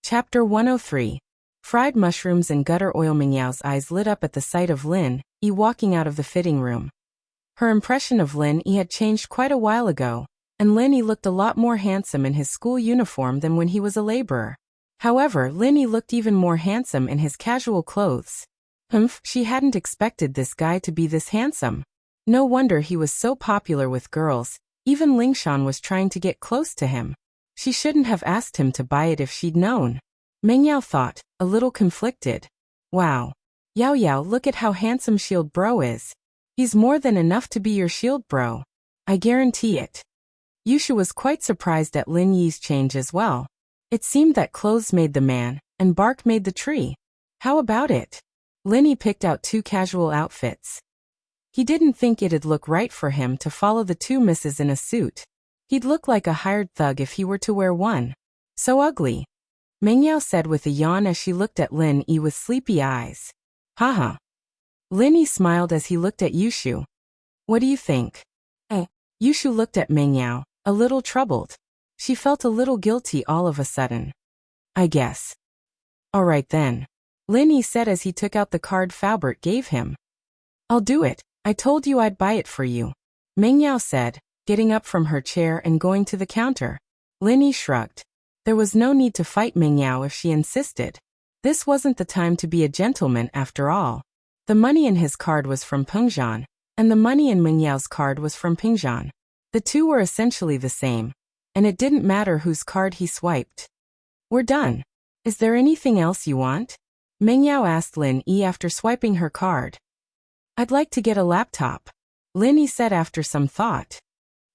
Chapter 103. Fried mushrooms and gutter oil. Ming Yao's eyes lit up at the sight of Lin Yi walking out of the fitting room. Her impression of Lin Yi had changed quite a while ago, and Lin Yi looked a lot more handsome in his school uniform than when he was a laborer. However, Lin Yi looked even more handsome in his casual clothes. She hadn't expected this guy to be this handsome. No wonder he was so popular with girls. Even Lingshan was trying to get close to him. She shouldn't have asked him to buy it if she'd known. Meng Yao thought, a little conflicted. Wow. Yao Yao, look at how handsome Shield Bro is. He's more than enough to be your Shield Bro. I guarantee it. Yushu was quite surprised at Lin Yi's change as well. It seemed that clothes made the man, and bark made the tree. How about it? Lin Yi picked out 2 casual outfits. He didn't think it'd look right for him to follow the 2 misses in a suit. He'd look like a hired thug if he were to wear one. So ugly. Meng Yao said with a yawn as she looked at Lin Yi with sleepy eyes. Haha. Lin Yi smiled as he looked at Yushu. What do you think? Yushu looked at Meng Yao, a little troubled. She felt a little guilty all of a sudden. I guess. Alright then. Lin Yi said as he took out the card Faubert gave him. I'll do it. I told you I'd buy it for you. Meng Yao said, getting up from her chair and going to the counter. Lin Yi shrugged. There was no need to fight Meng Yao if she insisted. This wasn't the time to be a gentleman after all. The money in his card was from Pengzhan, and the money in Meng Yao's card was from Pengzhan. The two were essentially the same, and it didn't matter whose card he swiped. We're done. Is there anything else you want? Meng Yao asked Lin Yi after swiping her card. I'd like to get a laptop, Lin Yi said after some thought.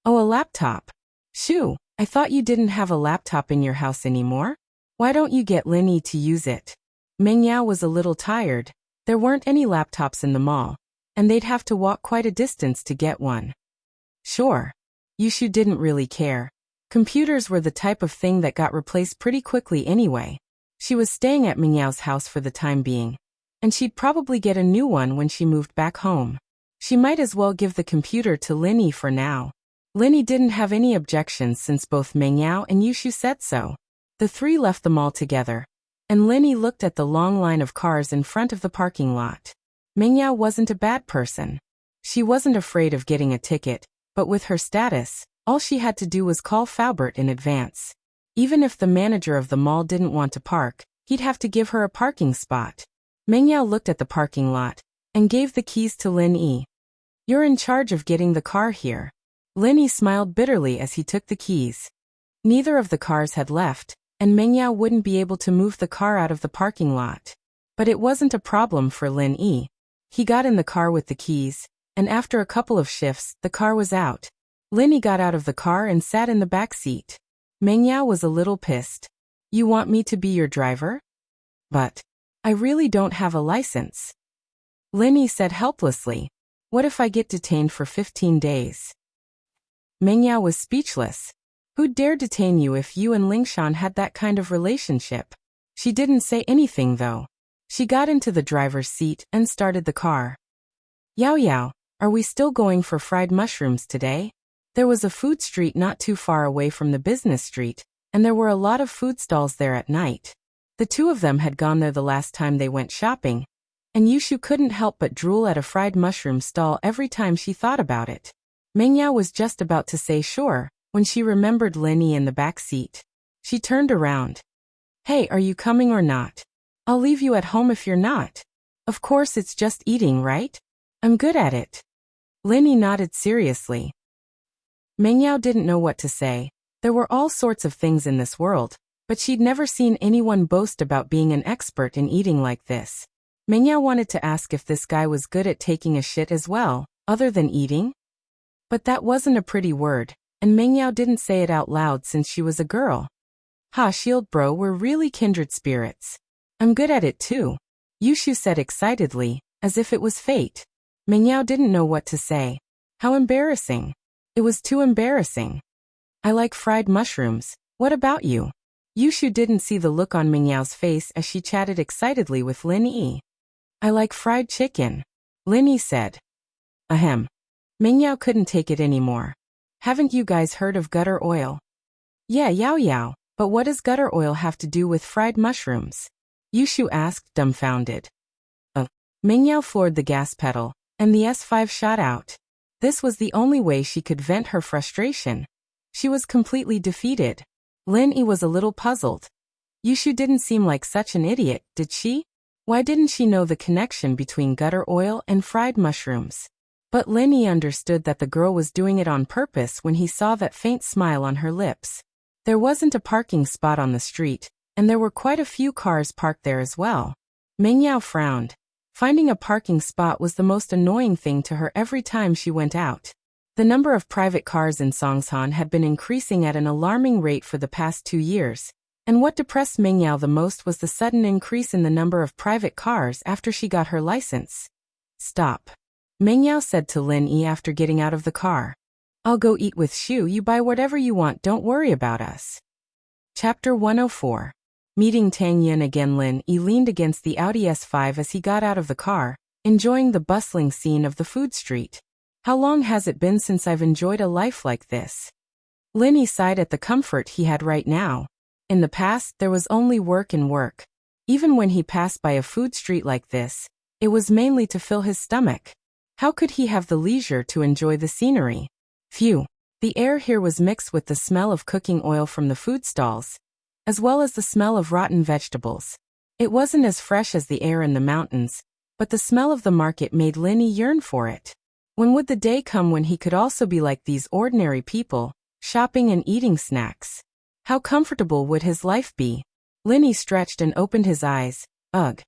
Oh, a laptop. Shoo, I thought you didn't have a laptop in your house anymore? Why don't you get Lin Yi to use it? Meng Yao was a little tired. There weren't any laptops in the mall, and they'd have to walk quite a distance to get one. Sure. Yushu didn't really care. Computers were the type of thing that got replaced pretty quickly anyway. She was staying at Meng Yao's house for the time being, and she'd probably get a new one when she moved back home. She might as well give the computer to Lin Yi for now. Lin Yi didn't have any objections since both Meng Yao and Yushu said so. The 3 left the mall together, and Lin Yi looked at the long line of cars in front of the parking lot. Meng Yao wasn't a bad person. She wasn't afraid of getting a ticket, but with her status, all she had to do was call Faubert in advance. Even if the manager of the mall didn't want to park, he'd have to give her a parking spot. Meng Yao looked at the parking lot and gave the keys to Lin Yi. You're in charge of getting the car here. Lin Yi smiled bitterly as he took the keys. Neither of the cars had left, and Meng Yao wouldn't be able to move the car out of the parking lot. But it wasn't a problem for Lin Yi. He got in the car with the keys, and after a couple of shifts, the car was out. Lin Yi got out of the car and sat in the back seat. Meng Yao was a little pissed. You want me to be your driver? But I really don't have a license. Lin Yi said helplessly. What if I get detained for 15 days? Meng Yao was speechless. Who'd dare detain you if you and Lingshan had that kind of relationship? She didn't say anything though. She got into the driver's seat and started the car. Yao Yao, are we still going for fried mushrooms today? There was a food street not too far away from the business street, and there were a lot of food stalls there at night. The 2 of them had gone there the last time they went shopping, and Yushu couldn't help but drool at a fried mushroom stall every time she thought about it. Meng Yao was just about to say sure, when she remembered Lin Yi in the back seat. She turned around. Hey, are you coming or not? I'll leave you at home if you're not. Of course it's just eating, right? I'm good at it. Lin Yi nodded seriously. Meng Yao didn't know what to say. There were all sorts of things in this world, but she'd never seen anyone boast about being an expert in eating like this. Meng Yao wanted to ask if this guy was good at taking a shit as well, other than eating. But that wasn't a pretty word, and Meng Yao didn't say it out loud since she was a girl. Ha, Shield Bro, we're really kindred spirits. I'm good at it too, Yushu said excitedly, as if it was fate. Meng Yao didn't know what to say. How embarrassing. It was too embarrassing. I like fried mushrooms. What about you? Yushu didn't see the look on Meng Yao's face as she chatted excitedly with Lin Yi. I like fried chicken, Lin Yi said. Ahem. Meng Yao couldn't take it anymore. Haven't you guys heard of gutter oil? Yeah, Yao Yao, But what does gutter oil have to do with fried mushrooms? Yushu asked, dumbfounded. Mingyao floored the gas pedal, and the S5 shot out. This was the only way she could vent her frustration. She was completely defeated. Lin Yi was a little puzzled. Yushu didn't seem like such an idiot, did she? Why didn't she know the connection between gutter oil and fried mushrooms? But Lin Yi understood that the girl was doing it on purpose when he saw that faint smile on her lips. There wasn't a parking spot on the street, and there were quite a few cars parked there as well. Mingyao frowned. Finding a parking spot was the most annoying thing to her every time she went out. The number of private cars in Songshan had been increasing at an alarming rate for the past 2 years, and what depressed Mingyao the most was the sudden increase in the number of private cars after she got her license. Stop. Mingyao said to Lin Yi after getting out of the car. I'll go eat with Shu, you buy whatever you want, don't worry about us. Chapter 104. Meeting Tang Yun again. Lin Yi leaned against the Audi S5 as he got out of the car, enjoying the bustling scene of the food street. How long has it been since I've enjoyed a life like this? Lin Yi sighed at the comfort he had right now. In the past, there was only work and work. Even when he passed by a food street like this, it was mainly to fill his stomach. How could he have the leisure to enjoy the scenery? Phew. The air here was mixed with the smell of cooking oil from the food stalls, as well as the smell of rotten vegetables. It wasn't as fresh as the air in the mountains, but the smell of the market made Lin Yi yearn for it. When would the day come when he could also be like these ordinary people, shopping and eating snacks? How comfortable would his life be? Lin Yi stretched and opened his eyes. Ugh.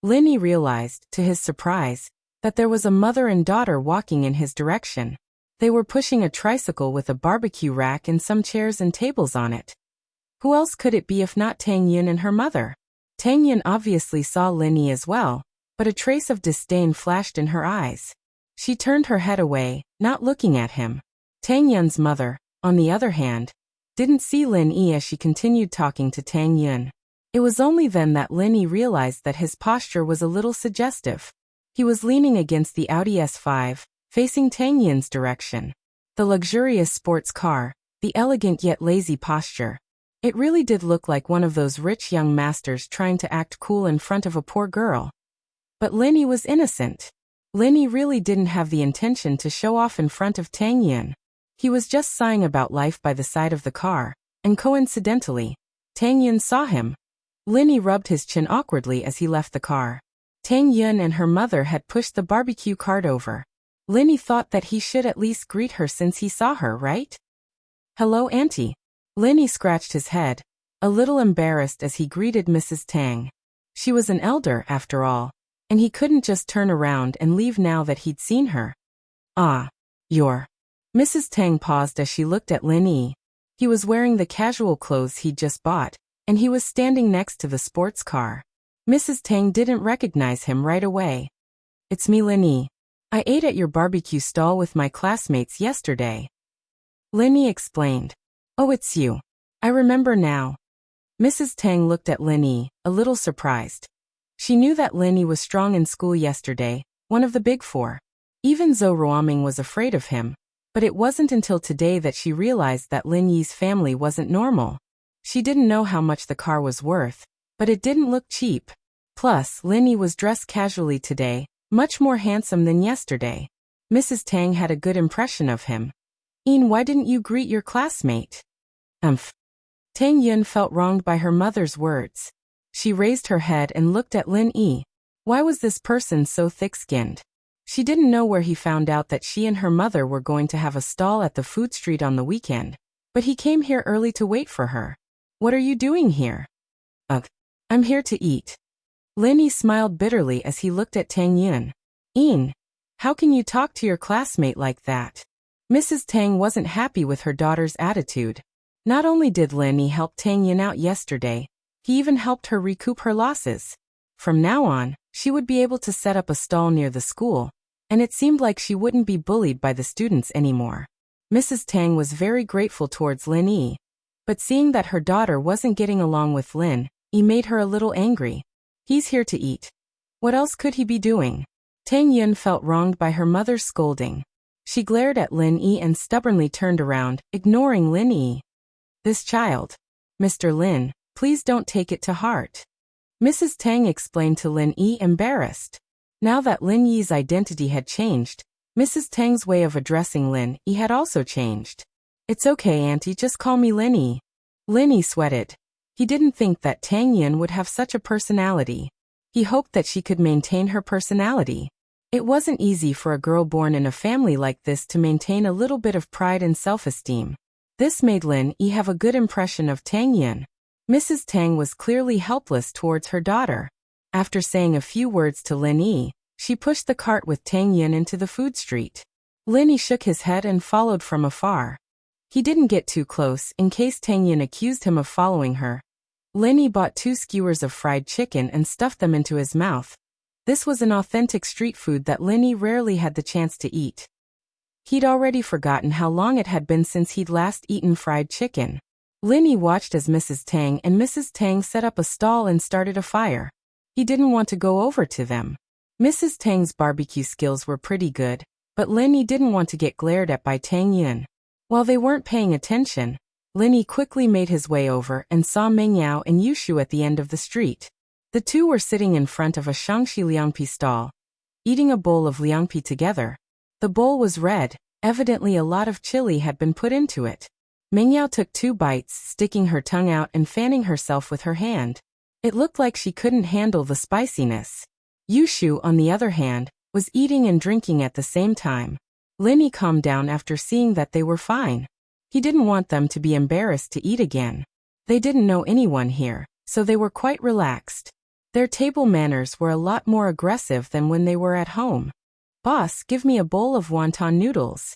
Lin Yi realized, to his surprise, that there was a mother and daughter walking in his direction. They were pushing a tricycle with a barbecue rack and some chairs and tables on it. Who else could it be if not Tang Yun and her mother? Tang Yun obviously saw Lin Yi as well, but a trace of disdain flashed in her eyes. She turned her head away, not looking at him. Tang Yun's mother, on the other hand, didn't see Lin Yi as she continued talking to Tang Yun. It was only then that Lin Yi realized that his posture was a little suggestive. He was leaning against the Audi S5, facing Tang Yun's direction. The luxurious sports car, the elegant yet lazy posture. It really did look like one of those rich young masters trying to act cool in front of a poor girl. But Lin Yi was innocent. Lin Yi really didn't have the intention to show off in front of Tang Yun. He was just sighing about life by the side of the car, and coincidentally, Tang Yun saw him. Lin Yi rubbed his chin awkwardly as he left the car. Tang Yun and her mother had pushed the barbecue cart over. Lin Yi thought that he should at least greet her since he saw her, right? Hello, Auntie. Lin Yi scratched his head, a little embarrassed as he greeted Mrs. Tang. She was an elder, after all, and he couldn't just turn around and leave now that he'd seen her. Ah, you're... Mrs. Tang paused as she looked at Lin Yi. He was wearing the casual clothes he'd just bought, and he was standing next to the sports car. Mrs. Tang didn't recognize him right away. It's me, Lin Yi. I ate at your barbecue stall with my classmates yesterday. Lin Yi explained. Oh, it's you. I remember now. Mrs. Tang looked at Lin Yi, a little surprised. She knew that Lin Yi was strong in school yesterday, one of the big four. Even Zhou Ruoming was afraid of him, but it wasn't until today that she realized that Lin Yi's family wasn't normal. She didn't know how much the car was worth, but it didn't look cheap. Plus, Lin Yi was dressed casually today, much more handsome than yesterday. Mrs. Tang had a good impression of him. Why didn't you greet your classmate? Tang Yun felt wronged by her mother's words. She raised her head and looked at Lin Yi. Why was this person so thick-skinned? She didn't know where he found out that she and her mother were going to have a stall at the food street on the weekend, but he came here early to wait for her. What are you doing here? I'm here to eat. Lin Yi smiled bitterly as he looked at Tang Yun. How can you talk to your classmate like that? Mrs. Tang wasn't happy with her daughter's attitude. Not only did Lin Yi help Tang Yun out yesterday, he even helped her recoup her losses. From now on, she would be able to set up a stall near the school, and it seemed like she wouldn't be bullied by the students anymore. Mrs. Tang was very grateful towards Lin Yi, but seeing that her daughter wasn't getting along with Lin Yi made her a little angry. He's here to eat. What else could he be doing? Tang Yun felt wronged by her mother's scolding. She glared at Lin Yi and stubbornly turned around, ignoring Lin Yi. This child. Mr. Lin, please don't take it to heart. Mrs. Tang explained to Lin Yi, embarrassed. Now that Lin Yi's identity had changed, Mrs. Tang's way of addressing Lin Yi had also changed. It's okay, Auntie, just call me Lin Yi. Lin Yi sweated. He didn't think that Tang Yin would have such a personality. He hoped that she could maintain her personality. It wasn't easy for a girl born in a family like this to maintain a little bit of pride and self-esteem. This made Lin Yi have a good impression of Tang Yin. Mrs. Tang was clearly helpless towards her daughter. After saying a few words to Lin Yi, she pushed the cart with Tang Yin into the food street. Lin Yi shook his head and followed from afar. He didn't get too close in case Tang Yin accused him of following her. Lin Yi bought 2 skewers of fried chicken and stuffed them into his mouth. This was an authentic street food that Lin Yi rarely had the chance to eat. He'd already forgotten how long it had been since he'd last eaten fried chicken. Lin Yi watched as Mrs. Tang and Mrs. Tang set up a stall and started a fire. He didn't want to go over to them. Mrs. Tang's barbecue skills were pretty good, but Lin Yi didn't want to get glared at by Tang Yin. While they weren't paying attention, Lin Yi quickly made his way over and saw Meng Yao and Yushu at the end of the street. The two were sitting in front of a Shangxi liangpi stall, eating a bowl of liangpi together. The bowl was red, evidently a lot of chili had been put into it. Meng Yao took 2 bites, sticking her tongue out and fanning herself with her hand. It looked like she couldn't handle the spiciness. Yushu, on the other hand, was eating and drinking at the same time. Lin Yi calmed down after seeing that they were fine. He didn't want them to be embarrassed to eat again. They didn't know anyone here, so they were quite relaxed. Their table manners were a lot more aggressive than when they were at home. "Boss, give me a bowl of wonton noodles,"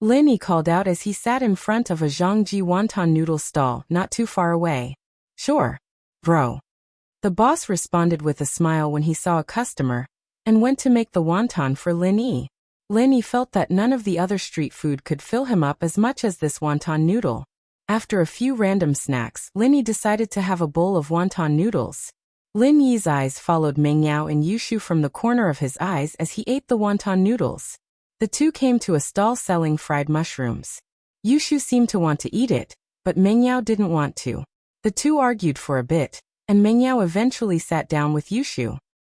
Lin Yi called out as he sat in front of a Zhangji wonton noodle stall not too far away. "Sure, bro." The boss responded with a smile when he saw a customer, and went to make the wonton for Lin Yi. Lin Yi felt that none of the other street food could fill him up as much as this wonton noodle. After a few random snacks, Lin Yi decided to have a bowl of wonton noodles. Lin Yi's eyes followed Meng Yao and Yushu from the corner of his eyes as he ate the wonton noodles. The two came to a stall selling fried mushrooms. Yushu seemed to want to eat it, but Meng Yao didn't want to. The two argued for a bit, and Meng Yao eventually sat down with Yushu.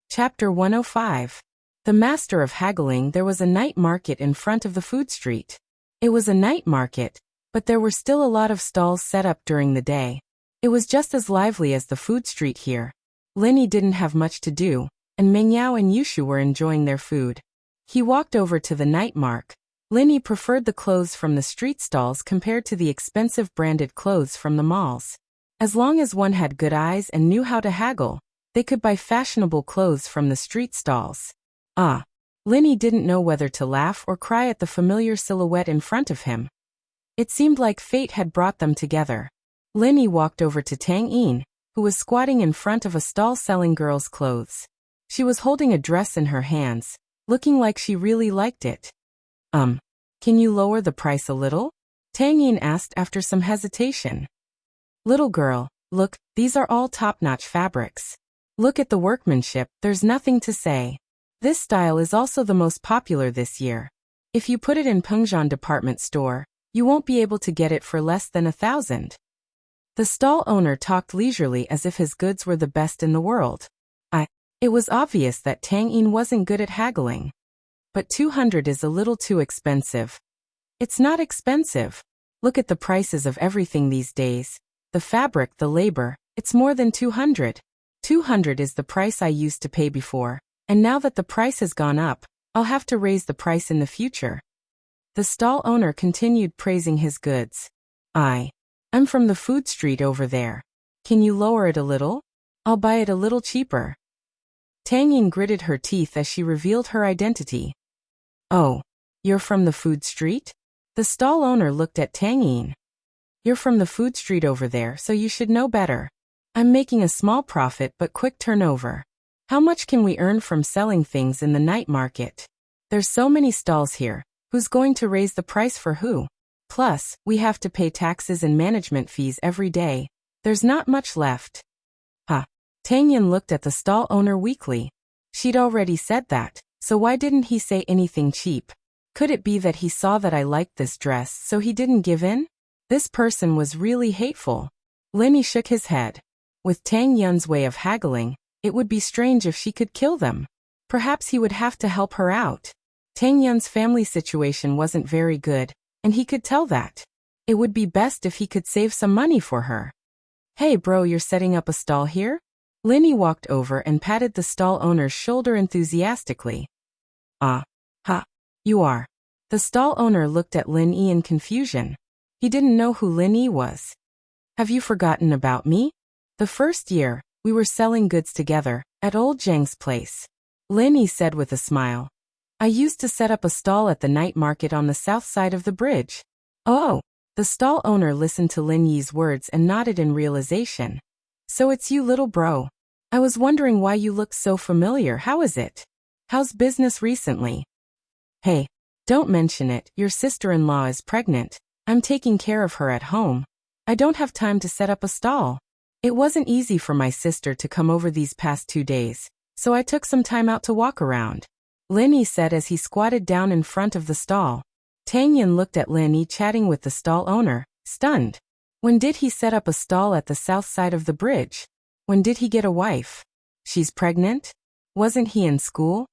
Chapter 105. The master of haggling. There was a night market in front of the food street. It was a night market, but there were still a lot of stalls set up during the day. It was just as lively as the food street here. Lin Yi didn't have much to do, and Meng Yao and Yushu were enjoying their food. He walked over to the night market. Lin Yi preferred the clothes from the street stalls compared to the expensive branded clothes from the malls. As long as one had good eyes and knew how to haggle, they could buy fashionable clothes from the street stalls. Lin Yi didn't know whether to laugh or cry at the familiar silhouette in front of him. It seemed like fate had brought them together. Lin Yi walked over to Tang Yin, who was squatting in front of a stall selling girls' clothes. She was holding a dress in her hands, looking like she really liked it. Can you lower the price a little?" Tang Yin asked after some hesitation. "Little girl, look, these are all top-notch fabrics. Look at the workmanship, there's nothing to say. This style is also the most popular this year. If you put it in Pengzhan department store, you won't be able to get it for less than 1,000. The stall owner talked leisurely as if his goods were the best in the world. It was obvious that Tang Yin wasn't good at haggling. "But 200 is a little too expensive." "It's not expensive. Look at the prices of everything these days. The fabric, the labor, it's more than 200. 200 is the price I used to pay before, and now that the price has gone up, I'll have to raise the price in the future." The stall owner continued praising his goods. I'm from the food street over there. Can you lower it a little? I'll buy it a little cheaper." Tang Yin gritted her teeth as she revealed her identity. "Oh, you're from the food street?" The stall owner looked at Tang Yin. "You're from the food street over there, so you should know better. I'm making a small profit but quick turnover. How much can we earn from selling things in the night market? There's so many stalls here, who's going to raise the price for who? Plus, we have to pay taxes and management fees every day. There's not much left." Tang Yin looked at the stall owner weakly. She'd already said that, so why didn't he say anything cheap? Could it be that he saw that I liked this dress so he didn't give in? This person was really hateful. Linny shook his head. With Tang Yun's way of haggling, it would be strange if she could kill them. Perhaps he would have to help her out. Tang Yun's family situation wasn't very good, and he could tell that. It would be best if he could save some money for her. Hey bro, you're setting up a stall here? Linny walked over and patted the stall owner's shoulder enthusiastically. You are. The stall owner looked at Lin Yi in confusion. He didn't know who Lin Yi was. Have you forgotten about me? The first year, we were selling goods together, at old Zhang's place. Lin Yi said with a smile. I used to set up a stall at the night market on the south side of the bridge. Oh. The stall owner listened to Lin Yi's words and nodded in realization. So it's you, little bro. I was wondering why you look so familiar. How is it? How's business recently? Hey, don't mention it. Your sister-in-law is pregnant. I'm taking care of her at home. I don't have time to set up a stall. It wasn't easy for my sister to come over these past 2 days, so I took some time out to walk around. Lin Yi said as he squatted down in front of the stall. Tang Yun looked at Lin Yi chatting with the stall owner, stunned. When did he set up a stall at the south side of the bridge? When did he get a wife? She's pregnant? Wasn't he in school?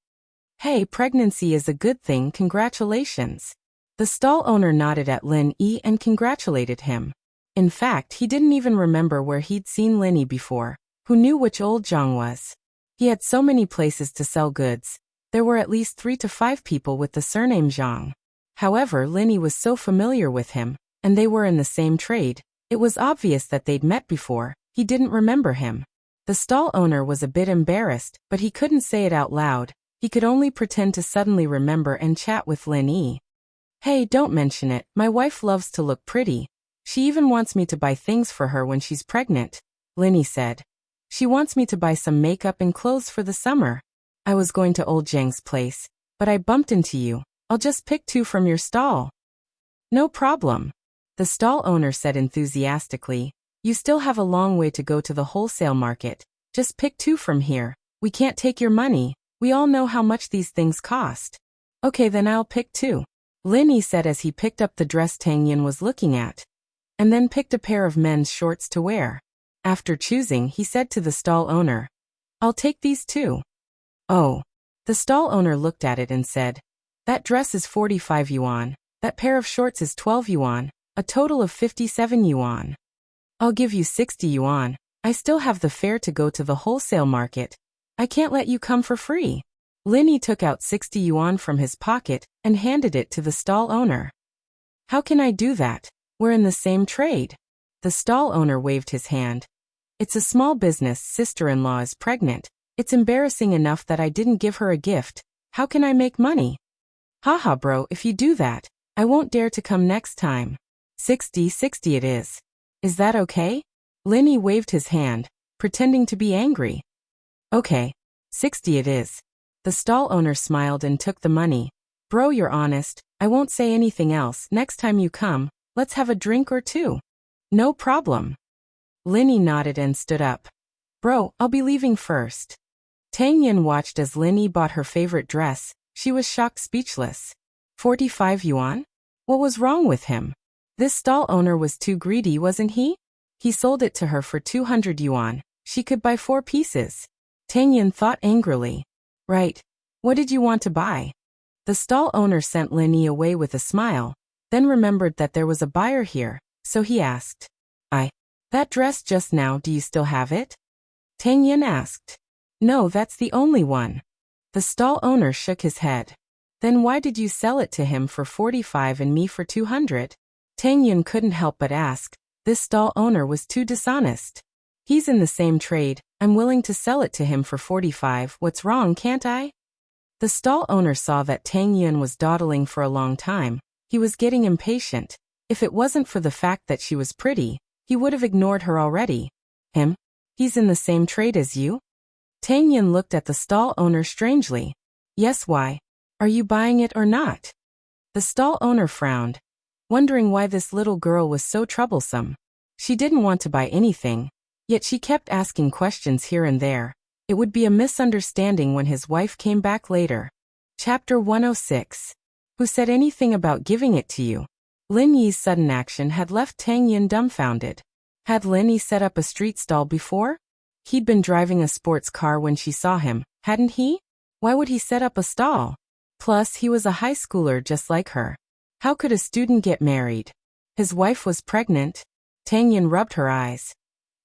Hey, pregnancy is a good thing, congratulations. The stall owner nodded at Lin Yi and congratulated him. In fact, he didn't even remember where he'd seen Lin Yi before. Who knew which old Zhang was? He had so many places to sell goods. There were at least 3 to 5 people with the surname Zhang. However, Lin Yi was so familiar with him, and they were in the same trade, it was obvious that they'd met before. He didn't remember him. The stall owner was a bit embarrassed, but he couldn't say it out loud. He could only pretend to suddenly remember and chat with Lin Yi. Hey, don't mention it. My wife loves to look pretty. She even wants me to buy things for her when she's pregnant, Lin Yi said. She wants me to buy some makeup and clothes for the summer. I was going to old Zhang's place, but I bumped into you. I'll just pick 2 from your stall. No problem. The stall owner said enthusiastically. You still have a long way to go to the wholesale market. Just pick 2 from here. We can't take your money. We all know how much these things cost. Okay, then I'll pick 2. Lin Yi said as he picked up the dress Tang Yun was looking at, and then picked a pair of men's shorts to wear. After choosing, he said to the stall owner, I'll take these 2. Oh. The stall owner looked at it and said, that dress is 45 yuan, that pair of shorts is 12 yuan, a total of 57 yuan. I'll give you 60 yuan. I still have the fare to go to the wholesale market. I can't let you come for free. Lin Yi took out 60 yuan from his pocket and handed it to the stall owner. How can I do that? We're in the same trade. The stall owner waved his hand. It's a small business, sister-in-law is pregnant. It's embarrassing enough that I didn't give her a gift. How can I make money? Haha bro, if you do that, I won't dare to come next time. 60 it is. Is that okay? Lin Yi waved his hand, pretending to be angry. Okay. 60 it is. The stall owner smiled and took the money. Bro, you're honest. I won't say anything else. Next time you come, let's have a drink or 2. No problem. Lin Yi nodded and stood up. Bro, I'll be leaving first. Tang Yun watched as Lin Yi bought her favorite dress. She was shocked, speechless. 45 yuan? What was wrong with him? This stall owner was too greedy, wasn't he? He sold it to her for 200 yuan. She could buy 4 pieces. Tang Yun thought angrily. Right. What did you want to buy? The stall owner sent Lin Yi away with a smile, then remembered that there was a buyer here, so he asked. That dress just now, do you still have it? Tang Yun asked. No, that's the only one. The stall owner shook his head. Then why did you sell it to him for 45 and me for 200? Tang Yun couldn't help but ask. This stall owner was too dishonest. He's in the same trade. I'm willing to sell it to him for 45. What's wrong, can't I? The stall owner saw that Tang Yun was dawdling for a long time. He was getting impatient. If it wasn't for the fact that she was pretty, he would have ignored her already. Him? He's in the same trade as you? Tang Yun looked at the stall owner strangely. Yes, why? Are you buying it or not? The stall owner frowned, wondering why this little girl was so troublesome. She didn't want to buy anything, yet she kept asking questions here and there. It would be a misunderstanding when his wife came back later. Chapter 106. Who said anything about giving it to you? Lin Yi's sudden action had left Tang Yun dumbfounded. Had Lin set up a street stall before? He'd been driving a sports car when she saw him, hadn't he? Why would he set up a stall? Plus, he was a high schooler just like her. How could a student get married? His wife was pregnant. Tang Yin rubbed her eyes.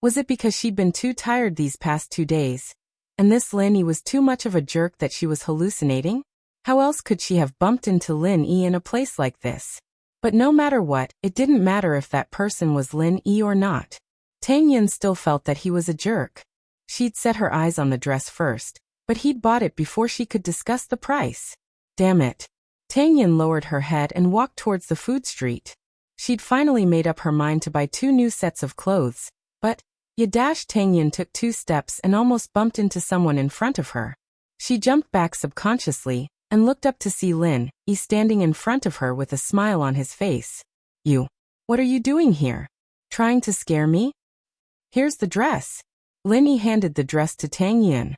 Was it because she'd been too tired these past 2 days? And this Lin was too much of a jerk that she was hallucinating? How else could she have bumped into Lin in a place like this? But no matter what, it didn't matter if that person was Lin or not. Tang Yin still felt that he was a jerk. She'd set her eyes on the dress first, but he'd bought it before she could discuss the price. Damn it. Tang Yin lowered her head and walked towards the food street. She'd finally made up her mind to buy 2 new sets of clothes, but Tang Yin took 2 steps and almost bumped into someone in front of her. She jumped back subconsciously and looked up to see Lin standing in front of her with a smile on his face. You. What are you doing here? Trying to scare me? Here's the dress. Lin handed the dress to Tang Yin.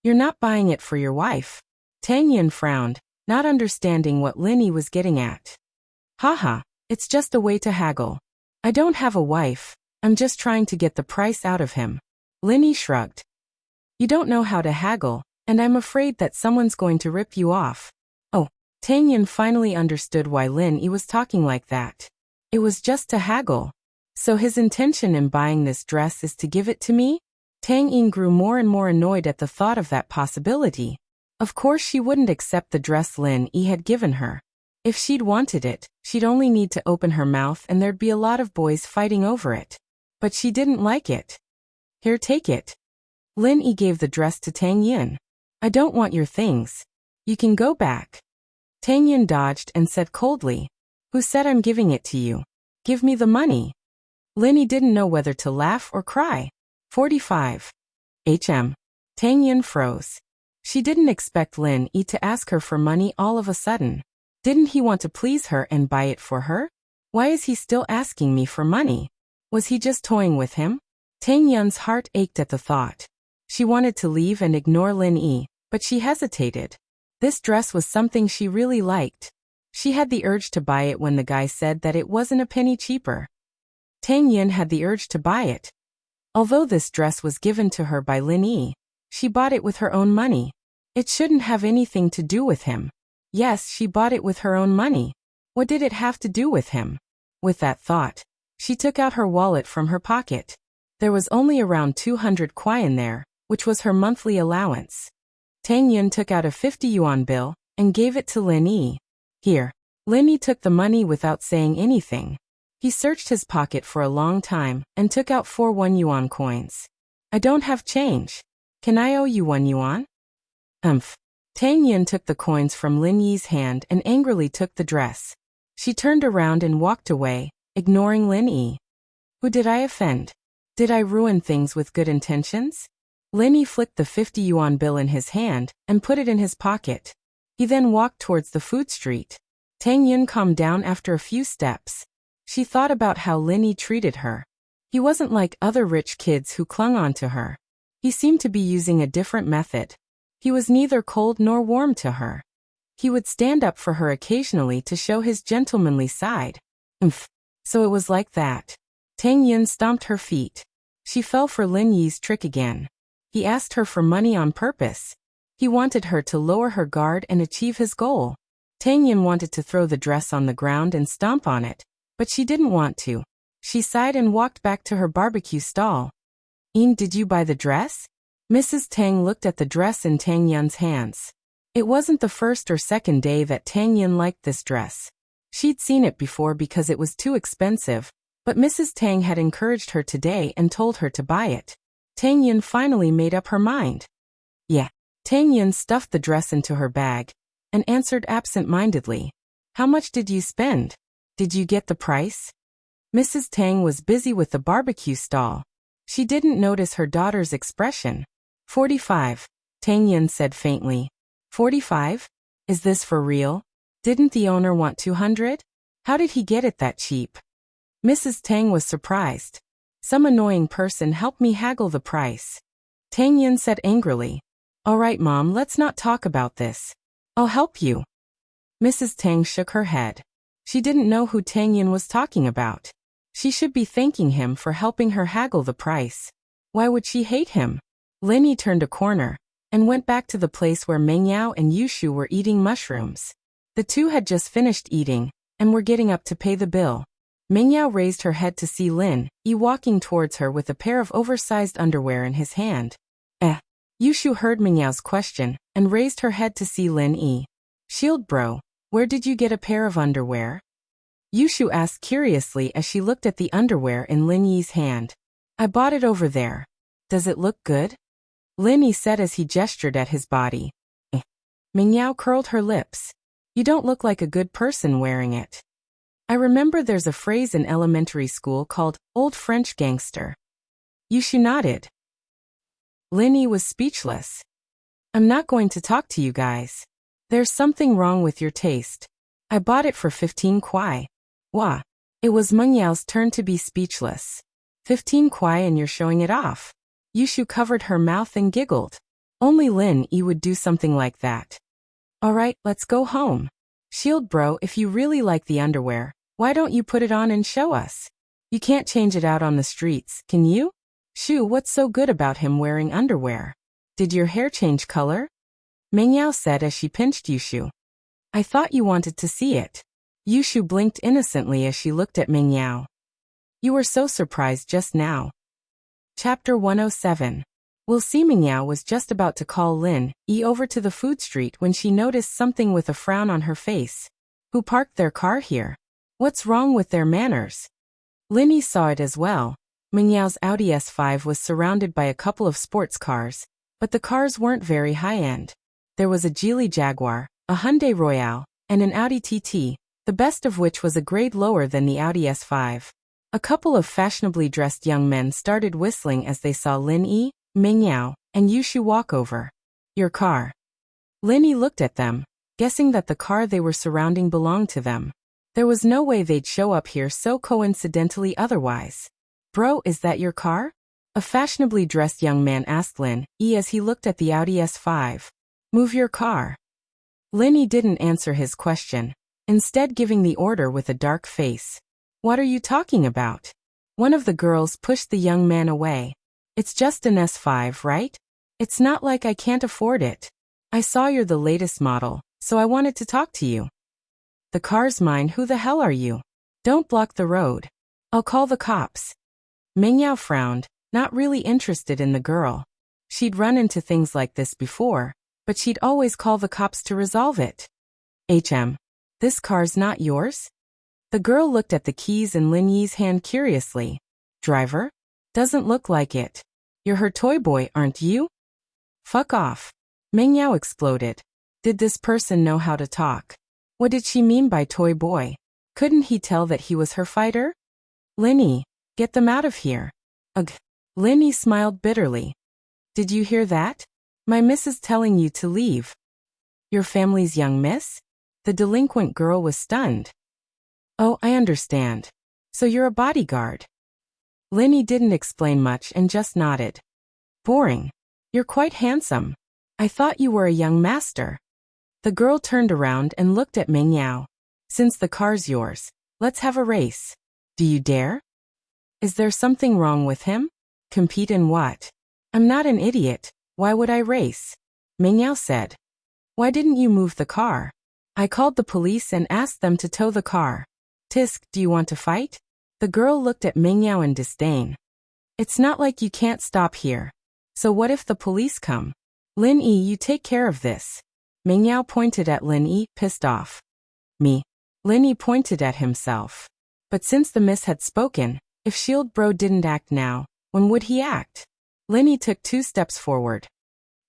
You're not buying it for your wife. Tang Yin frowned, not understanding what Lin was getting at. Haha, it's just a way to haggle. I don't have a wife, I'm just trying to get the price out of him. Lin shrugged. You don't know how to haggle, and I'm afraid that someone's going to rip you off. Oh, Tang Yin finally understood why Lin was talking like that. It was just to haggle. So his intention in buying this dress is to give it to me? Tang Yin grew more and more annoyed at the thought of that possibility. Of course she wouldn't accept the dress Lin had given her. If she'd wanted it, she'd only need to open her mouth and there'd be a lot of boys fighting over it. But she didn't like it. Here, take it. Lin gave the dress to Tang Yin. I don't want your things. You can go back. Tang Yin dodged and said coldly, Who said I'm giving it to you? Give me the money. Lin didn't know whether to laugh or cry. 45. Tang Yin froze. She didn't expect Lin to ask her for money all of a sudden. Didn't he want to please her and buy it for her? Why is he still asking me for money? Was he just toying with him? Tang Yin's heart ached at the thought. She wanted to leave and ignore Lin, but she hesitated. This dress was something she really liked. She had the urge to buy it when the guy said that it wasn't a penny cheaper. Tang Yin had the urge to buy it. Although this dress was given to her by Lin, she bought it with her own money. It shouldn't have anything to do with him. Yes, she bought it with her own money. What did it have to do with him? With that thought, she took out her wallet from her pocket. There was only around 200 kuai there, which was her monthly allowance. Tang Yin took out a 50 yuan bill and gave it to Lin. Here. Lin took the money without saying anything. He searched his pocket for a long time and took out 4 1 yuan coins. I don't have change. Can I owe you 1 yuan? Tang Yin took the coins from Lin's hand and angrily took the dress. She turned around and walked away, ignoring Lin. Who did I offend? Did I ruin things with good intentions? Lin flicked the 50 yuan bill in his hand and put it in his pocket. He then walked towards the food street. Tang Yin calmed down after a few steps. She thought about how Lin treated her. He wasn't like other rich kids who clung on to her. He seemed to be using a different method. He was neither cold nor warm to her. He would stand up for her occasionally to show his gentlemanly side. So it was like that. Tang Yin stomped her feet. She fell for Lin's trick again. He asked her for money on purpose. He wanted her to lower her guard and achieve his goal. Tang Yin wanted to throw the dress on the ground and stomp on it, but she didn't want to. She sighed and walked back to her barbecue stall. Did you buy the dress? Mrs. Tang looked at the dress in Tang Yin's hands. It wasn't the first or second day that Tang Yin liked this dress. She'd seen it before because it was too expensive, but Mrs. Tang had encouraged her today and told her to buy it. Tang Yin finally made up her mind. Yeah. Tang Yin stuffed the dress into her bag and answered absent-mindedly. How much did you spend? Did you get the price? Mrs. Tang was busy with the barbecue stall. She didn't notice her daughter's expression. 45. Tang Yin said faintly. 45? Is this for real? Didn't the owner want 200? How did he get it that cheap? Mrs. Tang was surprised. Some annoying person helped me haggle the price. Tang Yin said angrily. All right, Mom, let's not talk about this. I'll help you. Mrs. Tang shook her head. She didn't know who Tang Yin was talking about. She should be thanking him for helping her haggle the price. Why would she hate him? Linny turned a corner and went back to the place where Mengyao and Yushu were eating mushrooms. The two had just finished eating and were getting up to pay the bill. Mengyao raised her head to see Lin Yi walking towards her with a pair of oversized underwear in his hand. Yushu heard Mengyao's question and raised her head to see Lin Yi. Shield bro, where did you get a pair of underwear? Yushu asked curiously as she looked at the underwear in Lin Yi's hand. I bought it over there. Does it look good? Lin Yi said as he gestured at his body. Mengyao curled her lips. You don't look like a good person wearing it. I remember there's a phrase in elementary school called old French gangster. Yushu nodded. Lin Yi was speechless. I'm not going to talk to you guys. There's something wrong with your taste. I bought it for 15 kwai. Wah. It was Mengyao's turn to be speechless. 15 kwai and you're showing it off. Yushu covered her mouth and giggled. Only Lin Yi would do something like that. Alright, let's go home. Shield bro, if you really like the underwear, why don't you put it on and show us? You can't change it out on the streets, can you? Shu, what's so good about him wearing underwear? Did your hair change color? Mengyao said as she pinched Yushu. I thought you wanted to see it. Yushu blinked innocently as she looked at Mengyao. You were so surprised just now. Chapter 107. Wuxia Mengyao was just about to call Lin Yi over to the food street when she noticed something with a frown on her face. Who parked their car here? What's wrong with their manners? Lin Yi saw it as well. Mengyao's Audi S5 was surrounded by a couple of sports cars, but the cars weren't very high-end. There was a Geely Jaguar, a Hyundai Royale, and an Audi TT, the best of which was a grade lower than the Audi S5. A couple of fashionably dressed young men started whistling as they saw Lin Yi, Mengyao, and Yushu walk over. Your car. Lin Yi looked at them, guessing that the car they were surrounding belonged to them. There was no way they'd show up here so coincidentally otherwise. Bro, is that your car? A fashionably dressed young man asked Lin Yi as he looked at the Audi S5. Move your car. Lin Yi didn't answer his question, instead giving the order with a dark face. What are you talking about? One of the girls pushed the young man away. It's just an S5, right? It's not like I can't afford it. I saw you're the latest model, so I wanted to talk to you. The car's mine, who the hell are you? Don't block the road. I'll call the cops. Mengyao frowned, not really interested in the girl. She'd run into things like this before, but she'd always call the cops to resolve it. This car's not yours? The girl looked at the keys in Lin Yi's hand curiously. Driver? Doesn't look like it. You're her toy boy, aren't you? Fuck off. Mengyao exploded. Did this person know how to talk? What did she mean by toy boy? Couldn't he tell that he was her fighter? Lin Yi, get them out of here. Ugh. Lin Yi smiled bitterly. Did you hear that? My miss is telling you to leave. Your family's young miss? The delinquent girl was stunned. Oh, I understand. So you're a bodyguard. Lin Yi didn't explain much and just nodded. Boring. You're quite handsome. I thought you were a young master. The girl turned around and looked at Mengyao. Since the car's yours, let's have a race. Do you dare? Is there something wrong with him? Compete in what? I'm not an idiot. Why would I race? Mengyao said. Why didn't you move the car? I called the police and asked them to tow the car. Tisk, do you want to fight? The girl looked at Mengyao in disdain. It's not like you can't stop here. So what if the police come? Lin Yi, you take care of this. Mengyao pointed at Lin Yi, pissed off. Me. Lin Yi pointed at himself. But since the miss had spoken, if Shield Bro didn't act now, when would he act? Lin Yi took 2 steps forward.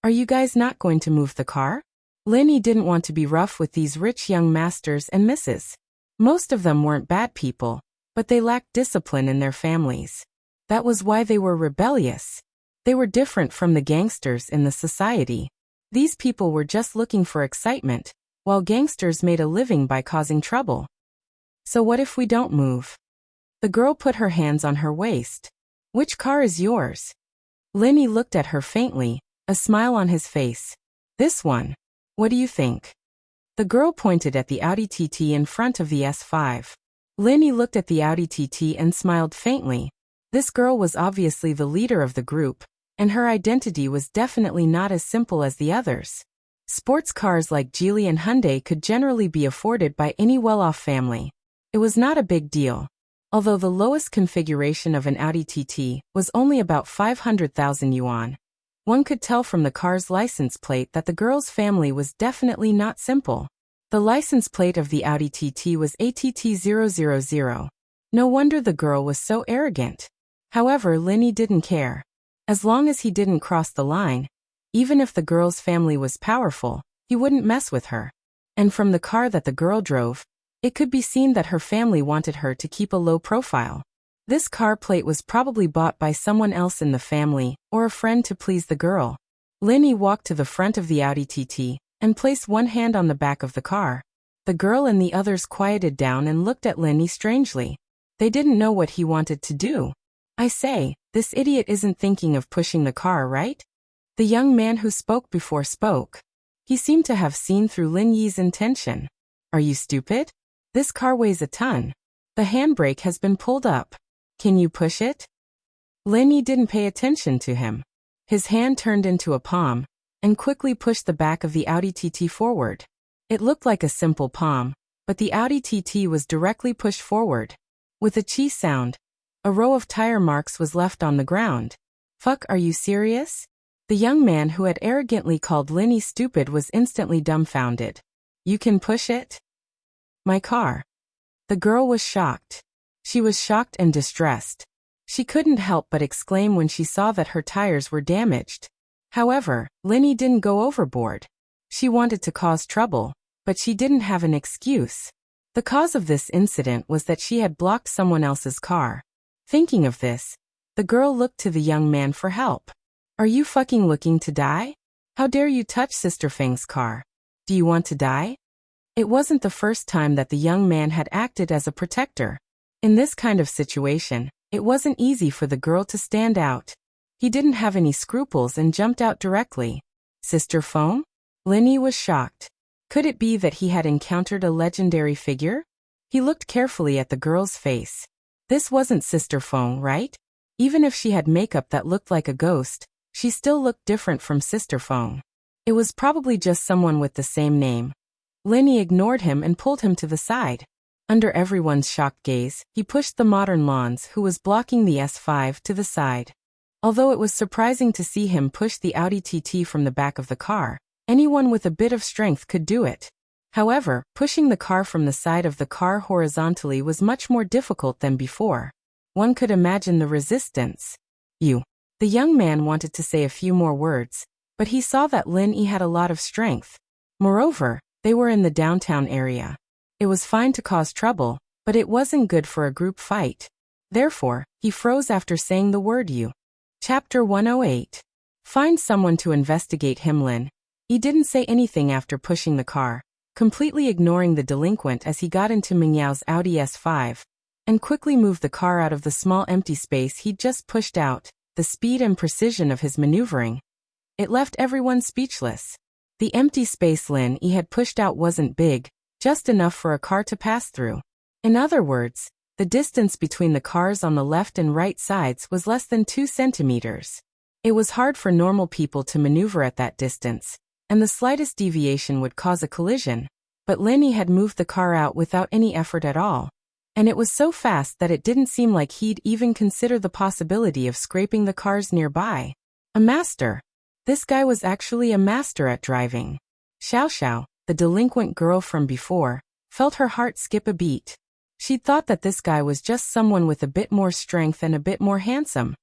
Are you guys not going to move the car? Lin Yi didn't want to be rough with these rich young masters and misses. Most of them weren't bad people, but they lacked discipline in their families. That was why they were rebellious. They were different from the gangsters in the society. These people were just looking for excitement, while gangsters made a living by causing trouble. So what if we don't move? The girl put her hands on her waist. Which car is yours? Lin Yi looked at her faintly, a smile on his face. This one. What do you think? The girl pointed at the Audi TT in front of the S5. Lin looked at the Audi TT and smiled faintly. This girl was obviously the leader of the group, and her identity was definitely not as simple as the others. Sports cars like Geely and Hyundai could generally be afforded by any well-off family. It was not a big deal. Although the lowest configuration of an Audi TT was only about 500,000 yuan. One could tell from the car's license plate that the girl's family was definitely not simple. The license plate of the Audi TT was ATT000. No wonder the girl was so arrogant. However, Lin didn't care. As long as he didn't cross the line, even if the girl's family was powerful, he wouldn't mess with her. And from the car that the girl drove, it could be seen that her family wanted her to keep a low profile. This car plate was probably bought by someone else in the family or a friend to please the girl. Lin walked to the front of the Audi TT and placed one hand on the back of the car. The girl and the others quieted down and looked at Lin strangely. They didn't know what he wanted to do. I say, this idiot isn't thinking of pushing the car, right? The young man who spoke before spoke. He seemed to have seen through Lin Yi's intention. Are you stupid? This car weighs a ton. The handbrake has been pulled up. Can you push it? Lin Yi didn't pay attention to him. His hand turned into a palm and quickly pushed the back of the Audi TT forward. It looked like a simple palm, but the Audi TT was directly pushed forward. With a chi sound, a row of tire marks was left on the ground. Fuck, are you serious? The young man who had arrogantly called Lin Yi stupid was instantly dumbfounded. You can push it? My car. The girl was shocked. She was shocked and distressed. She couldn't help but exclaim when she saw that her tires were damaged. However, Lin Yi didn't go overboard. She wanted to cause trouble, but she didn't have an excuse. The cause of this incident was that she had blocked someone else's car. Thinking of this, the girl looked to the young man for help. Are you fucking looking to die? How dare you touch Sister Feng's car? Do you want to die? It wasn't the first time that the young man had acted as a protector. In this kind of situation, it wasn't easy for the girl to stand out. He didn't have any scruples and jumped out directly. Sister Feng? Lin Yi was shocked. Could it be that he had encountered a legendary figure? He looked carefully at the girl's face. This wasn't Sister Feng, right? Even if she had makeup that looked like a ghost, she still looked different from Sister Feng. It was probably just someone with the same name. Lin Yi ignored him and pulled him to the side. Under everyone's shocked gaze, he pushed the modern lawns who was blocking the S5 to the side. Although it was surprising to see him push the Audi TT from the back of the car, anyone with a bit of strength could do it. However, pushing the car from the side of the car horizontally was much more difficult than before. One could imagine the resistance. The young man wanted to say a few more words, but he saw that Lin Yi had a lot of strength. Moreover, they were in the downtown area. It was fine to cause trouble, but it wasn't good for a group fight. Therefore, he froze after saying the word you. Chapter 108. Find someone to investigate him. Lin Yi didn't say anything after pushing the car, completely ignoring the delinquent as he got into Mingyao's Audi S5, and quickly moved the car out of the small empty space he'd just pushed out. The speed and precision of his maneuvering. It left everyone speechless. The empty space Lin Yi had pushed out wasn't big, just enough for a car to pass through. In other words, the distance between the cars on the left and right sides was less than 2 centimeters. It was hard for normal people to maneuver at that distance, and the slightest deviation would cause a collision, but Lin Yi had moved the car out without any effort at all. And it was so fast that it didn't seem like he'd even consider the possibility of scraping the cars nearby. A master. This guy was actually a master at driving. Xiao, the delinquent girl from before, felt her heart skip a beat. She'd thought that this guy was just someone with a bit more strength and a bit more handsome.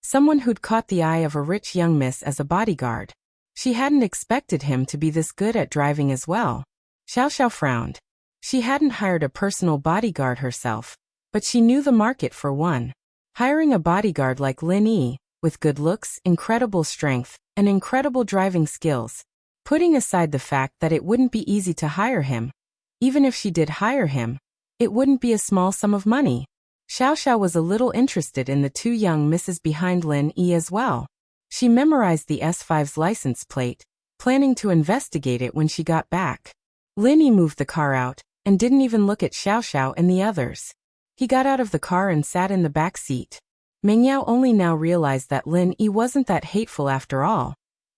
Someone who'd caught the eye of a rich young miss as a bodyguard. She hadn't expected him to be this good at driving as well. Xiao frowned. She hadn't hired a personal bodyguard herself, but she knew the market for one. Hiring a bodyguard like Lin Yi, with good looks, incredible strength, and incredible driving skills. Putting aside the fact that it wouldn't be easy to hire him, even if she did hire him, it wouldn't be a small sum of money. Xiao was a little interested in the two young misses behind Lin Yi as well. She memorized the S5's license plate, planning to investigate it when she got back. Lin Yi moved the car out, and didn't even look at Xiao and the others. He got out of the car and sat in the back seat. Meng Yao only now realized that Lin Yi wasn't that hateful after all.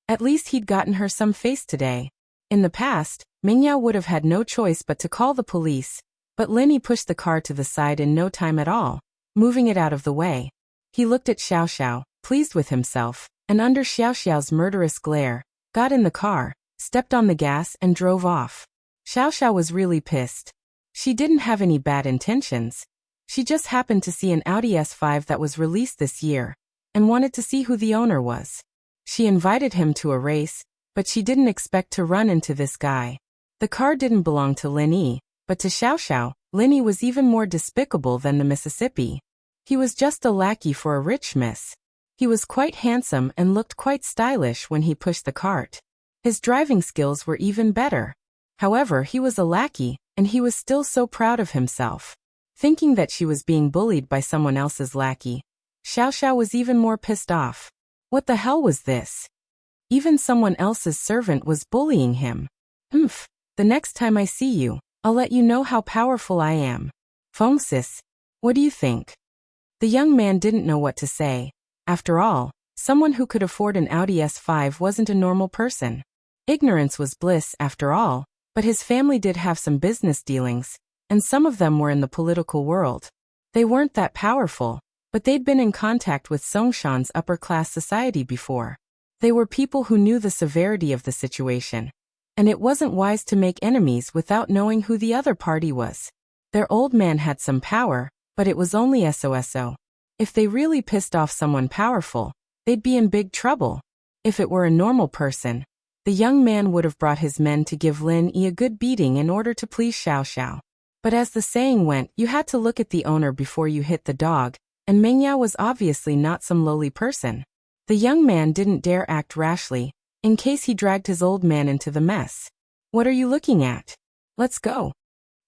At least he'd gotten her some face today. In the past, Meng Yao would have had no choice but to call the police, but Lin Yi pushed the car to the side in no time at all, moving it out of the way. He looked at Xiao Xiao, pleased with himself, and under Xiao Xiao's murderous glare, got in the car, stepped on the gas and drove off. Xiao Xiao was really pissed. She didn't have any bad intentions. She just happened to see an Audi S5 that was released this year, and wanted to see who the owner was. She invited him to a race, but she didn't expect to run into this guy. The car didn't belong to Lin Yi, but to Xiao Xiao, Lin Yi was even more despicable than the Mississippi. He was just a lackey for a rich miss. He was quite handsome and looked quite stylish when he pushed the cart. His driving skills were even better. However, he was a lackey, and he was still so proud of himself. Thinking that she was being bullied by someone else's lackey, Xiao Xiao was even more pissed off. What the hell was this? Even someone else's servant was bullying him. The next time I see you, I'll let you know how powerful I am. Feng sis, what do you think? The young man didn't know what to say. After all, someone who could afford an Audi S5 wasn't a normal person. Ignorance was bliss after all, but his family did have some business dealings, and some of them were in the political world. They weren't that powerful, but they'd been in contact with Songshan's upper-class society before. They were people who knew the severity of the situation, and it wasn't wise to make enemies without knowing who the other party was. Their old man had some power, but it was only SOSO. If they really pissed off someone powerful, they'd be in big trouble. If it were a normal person, the young man would have brought his men to give Lin Yi a good beating in order to please Xiao Xiao. But as the saying went, you had to look at the owner before you hit the dog, and Meng Yao was obviously not some lowly person. The young man didn't dare act rashly, in case he dragged his old man into the mess. What are you looking at? Let's go.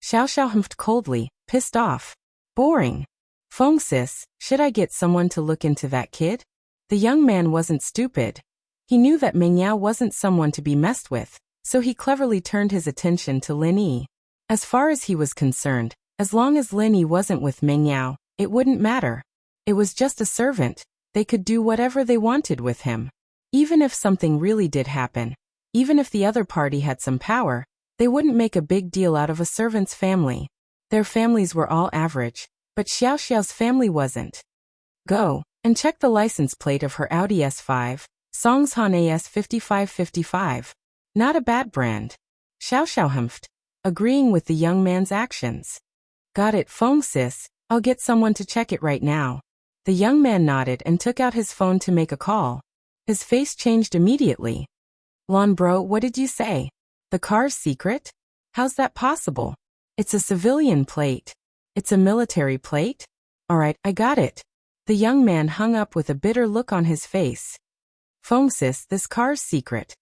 Xiao Xiao humphed coldly, pissed off. Boring. Feng sis, should I get someone to look into that kid? The young man wasn't stupid. He knew that Meng Yao wasn't someone to be messed with, so he cleverly turned his attention to Lin Yi. As far as he was concerned, as long as Lin Yi wasn't with Meng Yao, it wouldn't matter. It was just a servant. They could do whatever they wanted with him. Even if something really did happen, even if the other party had some power, they wouldn't make a big deal out of a servant's family. Their families were all average, but Xiao Xiao's family wasn't. Go and check the license plate of her Audi S5, Songshan AS 5555. Not a bad brand. Xiao Xiao humphed, agreeing with the young man's actions. Got it, Feng sis, I'll get someone to check it right now. The young man nodded and took out his phone to make a call. His face changed immediately. Lon bro, what did you say? The car's secret? How's that possible? It's a civilian plate. It's a military plate? Alright, I got it. The young man hung up with a bitter look on his face. Feng sis, this car's secret.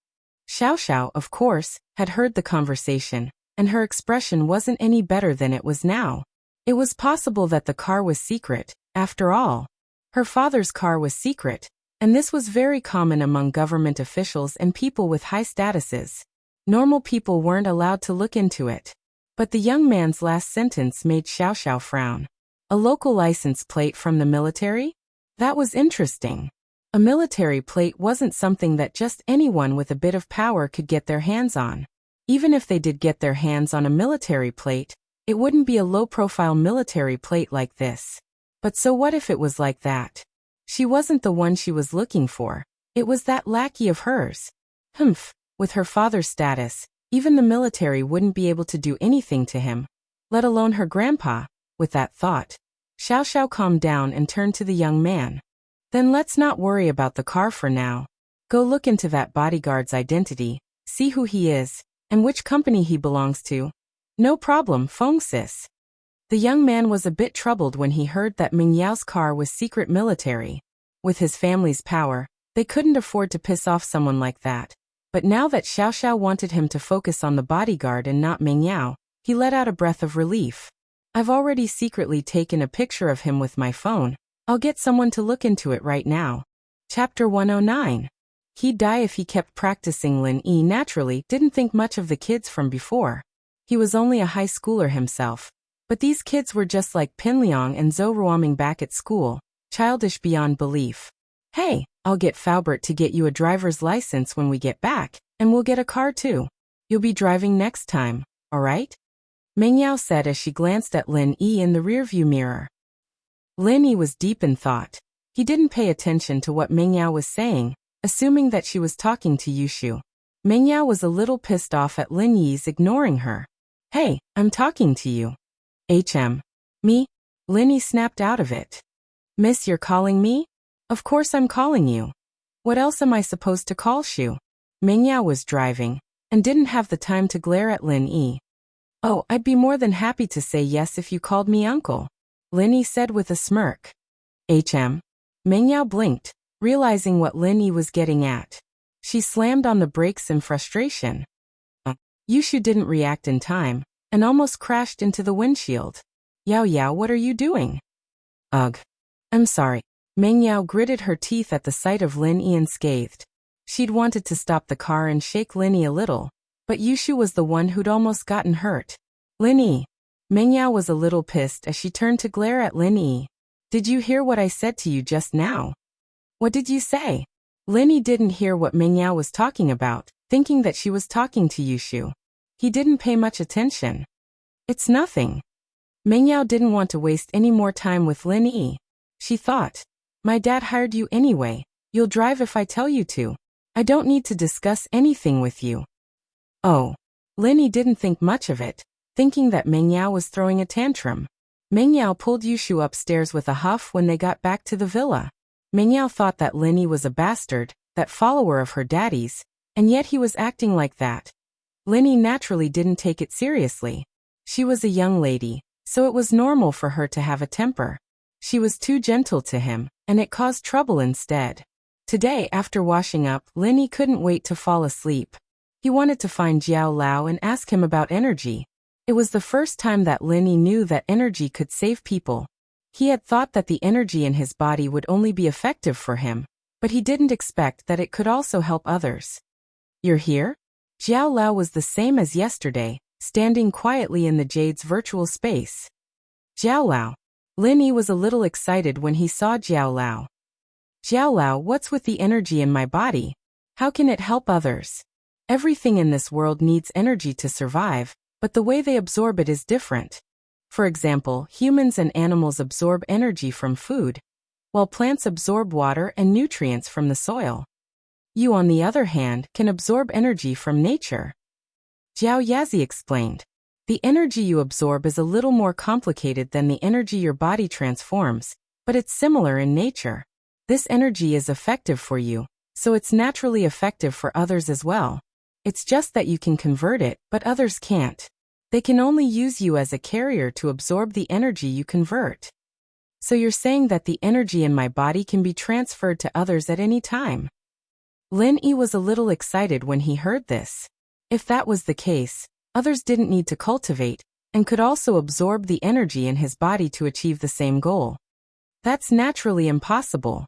Xiao Xiao, of course, had heard the conversation, and her expression wasn't any better than it was now. It was possible that the car was secret, after all. Her father's car was secret, and this was very common among government officials and people with high statuses. Normal people weren't allowed to look into it. But the young man's last sentence made Xiao Xiao frown. A local license plate from the military? That was interesting. A military plate wasn't something that just anyone with a bit of power could get their hands on. Even if they did get their hands on a military plate, it wouldn't be a low-profile military plate like this. But so what if it was like that? She wasn't the one she was looking for. It was that lackey of hers. With her father's status, even the military wouldn't be able to do anything to him, let alone her grandpa. With that thought, Xiao Xiao calmed down and turned to the young man. Then let's not worry about the car for now. Go look into that bodyguard's identity, see who he is, and which company he belongs to. No problem, Feng sis. The young man was a bit troubled when he heard that Meng Yao's car was secret military. With his family's power, they couldn't afford to piss off someone like that. But now that Xiao Xiao wanted him to focus on the bodyguard and not Meng Yao, he let out a breath of relief. I've already secretly taken a picture of him with my phone. I'll get someone to look into it right now. Chapter 109. He'd die if he kept practicing. Lin Yi naturally didn't think much of the kids from before. He was only a high schooler himself. But these kids were just like Pinliang and Zhou Ruoming back at school, childish beyond belief. Hey, I'll get Faubert to get you a driver's license when we get back, and we'll get a car too. You'll be driving next time, alright? Meng Yao said as she glanced at Lin Yi in the rearview mirror. Lin Yi was deep in thought. He didn't pay attention to what Meng Yao was saying, assuming that she was talking to Yushu. Meng Yao was a little pissed off at Lin Yi's ignoring her. Hey, I'm talking to you. Me? Lin Yi snapped out of it. Miss, you're calling me? Of course I'm calling you. What else am I supposed to call Shu? Meng Yao was driving, and didn't have the time to glare at Lin Yi. Oh, I'd be more than happy to say yes if you called me uncle, Lin Yi said with a smirk. Meng Yao blinked, realizing what Lin Yi was getting at. She slammed on the brakes in frustration. Yushu didn't react in time, and almost crashed into the windshield. Yao, what are you doing? Ugh. I'm sorry. Meng Yao gritted her teeth at the sight of Lin Yi and scathed. She'd wanted to stop the car and shake Lin Yi a little, but Yushu was the one who'd almost gotten hurt. Lin Yi. Meng Yao was a little pissed as she turned to glare at Lin Yi. Did you hear what I said to you just now? What did you say? Lin Yi didn't hear what Meng Yao was talking about, thinking that she was talking to Yushu. He didn't pay much attention. It's nothing. Meng Yao didn't want to waste any more time with Lin Yi. She thought, my dad hired you anyway. You'll drive if I tell you to. I don't need to discuss anything with you. Oh. Lin Yi didn't think much of it, thinking that Meng Yao was throwing a tantrum. Meng Yao pulled Yushu upstairs with a huff when they got back to the villa. Meng Yao thought that Lin Yi was a bastard, that follower of her daddy's, and yet he was acting like that. Lin Yi naturally didn't take it seriously. She was a young lady, so it was normal for her to have a temper. She was too gentle to him, and it caused trouble instead. Today, after washing up, Lin Yi couldn't wait to fall asleep. He wanted to find Jiao Lao and ask him about energy. It was the first time that Lin Yi knew that energy could save people. He had thought that the energy in his body would only be effective for him, but he didn't expect that it could also help others. You're here? Jiao Lao was the same as yesterday, standing quietly in the Jade's virtual space. Jiao Lao. Lin Yi was a little excited when he saw Jiao Lao. Jiao Lao, what's with the energy in my body? How can it help others? Everything in this world needs energy to survive, but the way they absorb it is different. For example, humans and animals absorb energy from food, while plants absorb water and nutrients from the soil. You, on the other hand, can absorb energy from nature. Jiao Yazi explained. The energy you absorb is a little more complicated than the energy your body transforms, but it's similar in nature. This energy is effective for you, so it's naturally effective for others as well. It's just that you can convert it, but others can't. They can only use you as a carrier to absorb the energy you convert. So you're saying that the energy in my body can be transferred to others at any time? Lin Yi was a little excited when he heard this. If that was the case, others didn't need to cultivate, and could also absorb the energy in his body to achieve the same goal. That's naturally impossible.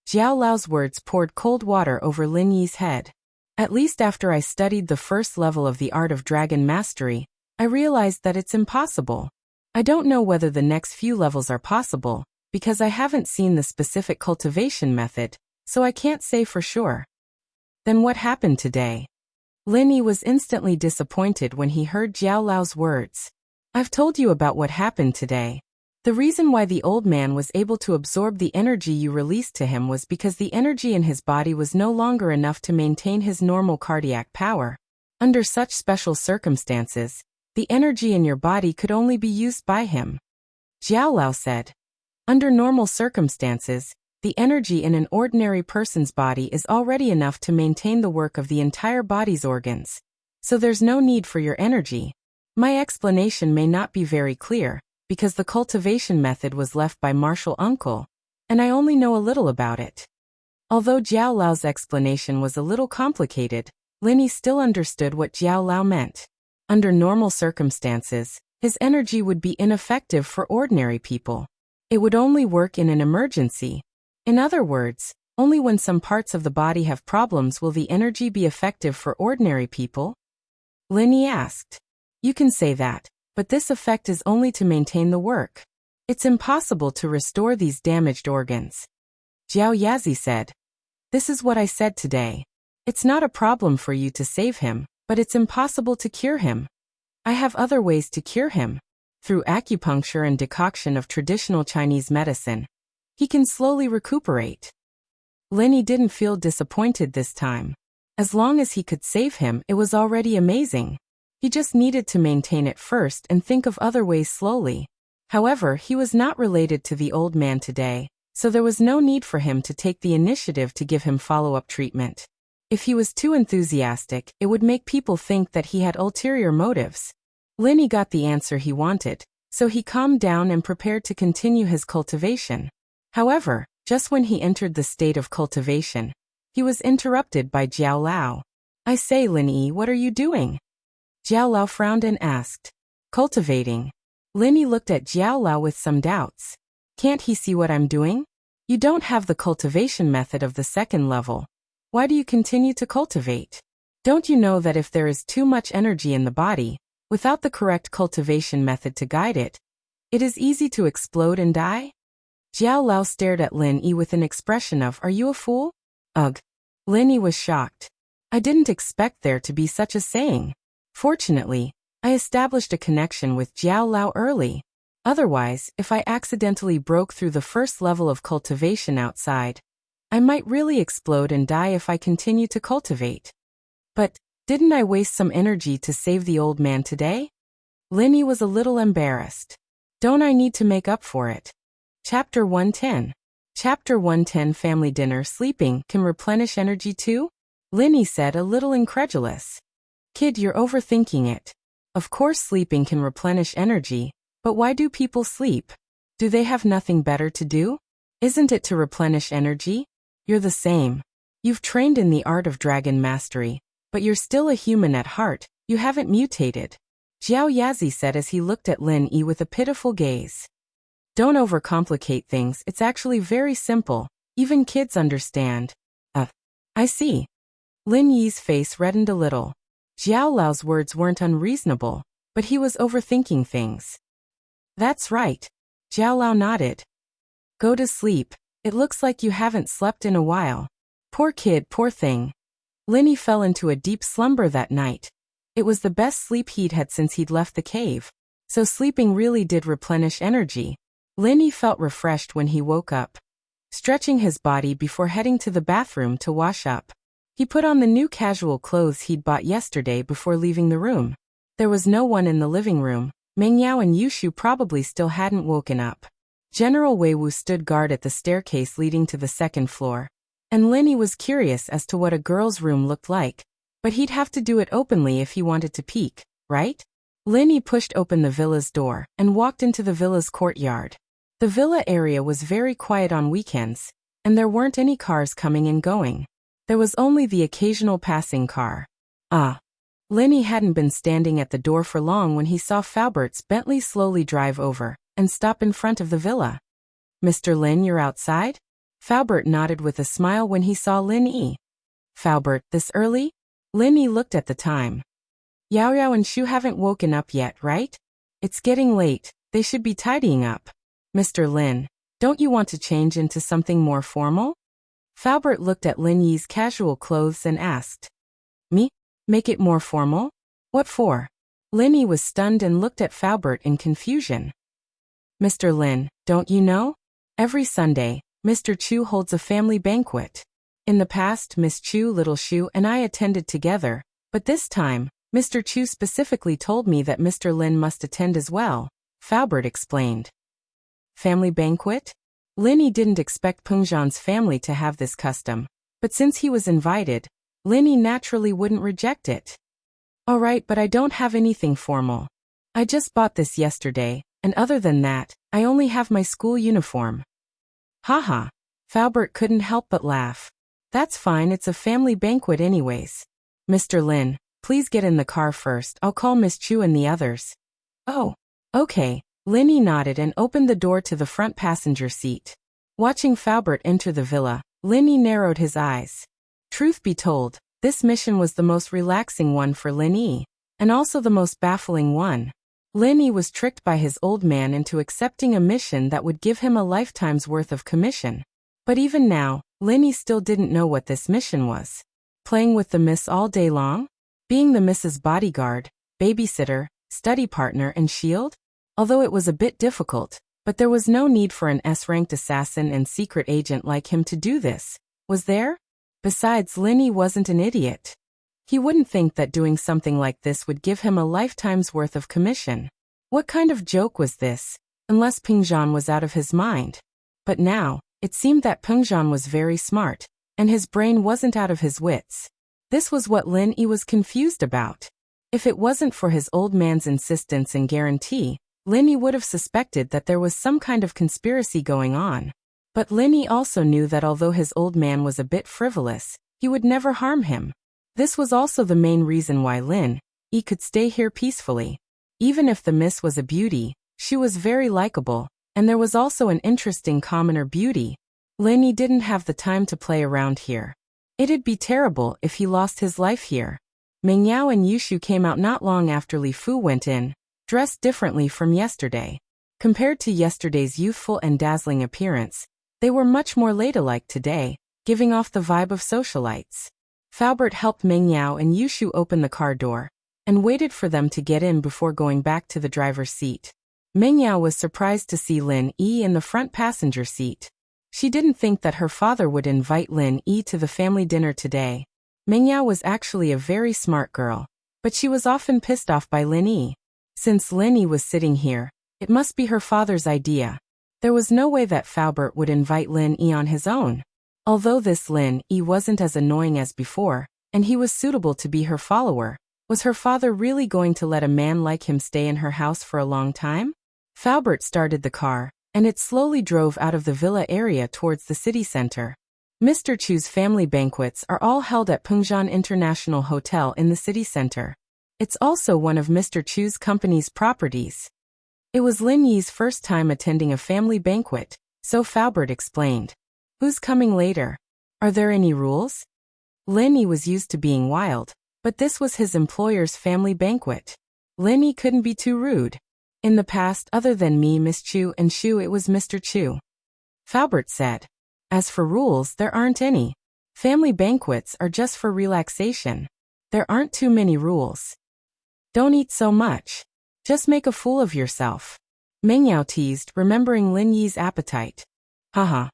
Jiao Lao's words poured cold water over Lin Yi's head. At least after I studied the first level of the art of dragon mastery, I realized that it's impossible. I don't know whether the next few levels are possible, because I haven't seen the specific cultivation method, so I can't say for sure. Then what happened today? Lin Yi was instantly disappointed when he heard Jiao Lao's words. I've told you about what happened today. The reason why the old man was able to absorb the energy you released to him was because the energy in his body was no longer enough to maintain his normal cardiac power. Under such special circumstances, the energy in your body could only be used by him. Jiao Lao said. Under normal circumstances, the energy in an ordinary person's body is already enough to maintain the work of the entire body's organs. So there's no need for your energy. My explanation may not be very clear, because the cultivation method was left by Martial Uncle, and I only know a little about it. Although Jiao Lao's explanation was a little complicated, Lin Yi still understood what Jiao Lao meant. Under normal circumstances, his energy would be ineffective for ordinary people. It would only work in an emergency. In other words, only when some parts of the body have problems will the energy be effective for ordinary people? Lin Yi asked. You can say that, But this effect is only to maintain the work. It's impossible to restore these damaged organs. Jiao Yazi said. This is what I said today. It's not a problem for you to save him, but it's impossible to cure him. I have other ways to cure him. Through acupuncture and decoction of traditional Chinese medicine, he can slowly recuperate. Linny didn't feel disappointed this time. As long as he could save him, it was already amazing. He just needed to maintain it first and think of other ways slowly. However, he was not related to the old man today, so there was no need for him to take the initiative to give him follow-up treatment. If he was too enthusiastic, it would make people think that he had ulterior motives. Linny got the answer he wanted, so he calmed down and prepared to continue his cultivation. However, just when he entered the state of cultivation, he was interrupted by Jiao Lao. I say, Linny, what are you doing? Jiao Lao frowned and asked. Cultivating. Linny looked at Jiao Lao with some doubts. Can't he see what I'm doing? You don't have the cultivation method of the second level. Why do you continue to cultivate? Don't you know that if there is too much energy in the body, without the correct cultivation method to guide it, it is easy to explode and die? Jiao Lao stared at Lin Yi with an expression of, are you a fool? Ugh. Lin Yi was shocked. I didn't expect there to be such a saying. Fortunately, I established a connection with Jiao Lao early. Otherwise, if I accidentally broke through the first level of cultivation outside, I might really explode and die if I continue to cultivate. But, didn't I waste some energy to save the old man today? Linny was a little embarrassed. Don't I need to make up for it? Chapter 110. Chapter 110 Family Dinner Sleeping can replenish energy too? Linny said, a little incredulous. Kid, you're overthinking it. Of course sleeping can replenish energy, but why do people sleep? Do they have nothing better to do? Isn't it to replenish energy? You're the same. You've trained in the art of dragon mastery, but you're still a human at heart, you haven't mutated. Jiao Yazi said as he looked at Lin Yi with a pitiful gaze. Don't overcomplicate things, it's actually very simple, even kids understand. I see. Lin Yi's face reddened a little. Jiao Lao's words weren't unreasonable, but he was overthinking things. That's right. Jiao Lao nodded. Go to sleep. It looks like you haven't slept in a while. Poor kid, poor thing. Linny fell into a deep slumber that night. It was the best sleep he'd had since he'd left the cave. So sleeping really did replenish energy. Linny felt refreshed when he woke up, stretching his body before heading to the bathroom to wash up. He put on the new casual clothes he'd bought yesterday before leaving the room. There was no one in the living room. Meng Yao and Yushu probably still hadn't woken up. General Wei Wu stood guard at the staircase leading to the second floor. And Linny was curious as to what a girl's room looked like, but he'd have to do it openly if he wanted to peek, right? Linny pushed open the villa's door and walked into the villa's courtyard. The villa area was very quiet on weekends, and there weren't any cars coming and going. There was only the occasional passing car. Linny hadn't been standing at the door for long when he saw Faubert's Bentley slowly drive over and stop in front of the villa. Mr. Lin, you're outside? Faubert nodded with a smile when he saw Lin Yi. Faubert, this early? Lin Yi looked at the time. Yao Yao and Shu haven't woken up yet, right? It's getting late, they should be tidying up. Mr. Lin, don't you want to change into something more formal? Faubert looked at Lin Yi's casual clothes and asked. Me? Make it more formal? What for? Lin Yi was stunned and looked at Faubert in confusion. Mr. Lin, don't you know? Every Sunday, Mr. Chu holds a family banquet. In the past, Miss Chu, Little Shu, and I attended together, but this time, Mr. Chu specifically told me that Mr. Lin must attend as well, Faubert explained. Family banquet? Lin Yi didn't expect Pengzhan's family to have this custom, but since he was invited, Lin Yi naturally wouldn't reject it. All right, but I don't have anything formal. I just bought this yesterday, and other than that, I only have my school uniform. Haha. Faubert couldn't help but laugh. That's fine, it's a family banquet anyways. Mr. Lin, please get in the car first, I'll call Miss Chu and the others. Oh, okay. Lin Yi nodded and opened the door to the front passenger seat. Watching Faubert enter the villa, Lin Yi narrowed his eyes. Truth be told, this mission was the most relaxing one for Lin Yi, and also the most baffling one. Lin Yi was tricked by his old man into accepting a mission that would give him a lifetime's worth of commission. But even now, Lin Yi still didn't know what this mission was. Playing with the miss all day long? Being the miss's bodyguard, babysitter, study partner and shield? Although it was a bit difficult, but there was no need for an S-ranked assassin and secret agent like him to do this, was there? Besides, Lin Yi wasn't an idiot. He wouldn't think that doing something like this would give him a lifetime's worth of commission. What kind of joke was this, unless Pingzhan was out of his mind? But now, it seemed that Pingzhan was very smart, and his brain wasn't out of his wits. This was what Lin Yi was confused about. If it wasn't for his old man's insistence and guarantee, Lin Yi would have suspected that there was some kind of conspiracy going on. But Lin Yi also knew that although his old man was a bit frivolous, he would never harm him. This was also the main reason why Lin Yi could stay here peacefully. Even if the miss was a beauty, she was very likable, and there was also an interesting commoner beauty. Lin Yi didn't have the time to play around here. It'd be terrible if he lost his life here. Meng Yao and Yushu came out not long after Li Fu went in, dressed differently from yesterday. Compared to yesterday's youthful and dazzling appearance, they were much more ladylike today, giving off the vibe of socialites. Faubert helped Meng Yao and Yushu open the car door, and waited for them to get in before going back to the driver's seat. Meng Yao was surprised to see Lin Yi in the front passenger seat. She didn't think that her father would invite Lin Yi to the family dinner today. Meng Yao was actually a very smart girl, but she was often pissed off by Lin Yi. Since Lin Yi was sitting here, it must be her father's idea. There was no way that Faubert would invite Lin Yi on his own. Although this Lin Yi wasn't as annoying as before, and he was suitable to be her follower, was her father really going to let a man like him stay in her house for a long time? Faubert started the car, and it slowly drove out of the villa area towards the city center. Mr. Chu's family banquets are all held at Pengzhan International Hotel in the city center. It's also one of Mr. Chu's company's properties. It was Lin Yi's first time attending a family banquet, so Faubert explained. Who's coming later? Are there any rules? Lin Yi was used to being wild, but this was his employer's family banquet. Lin Yi couldn't be too rude. In the past, other than me, Miss Chu and Shu, it was Mr. Chu. Faubert said. As for rules, there aren't any. Family banquets are just for relaxation. There aren't too many rules. Don't eat so much. Just make a fool of yourself. Meng Yao teased, remembering Lin Yi's appetite. Haha.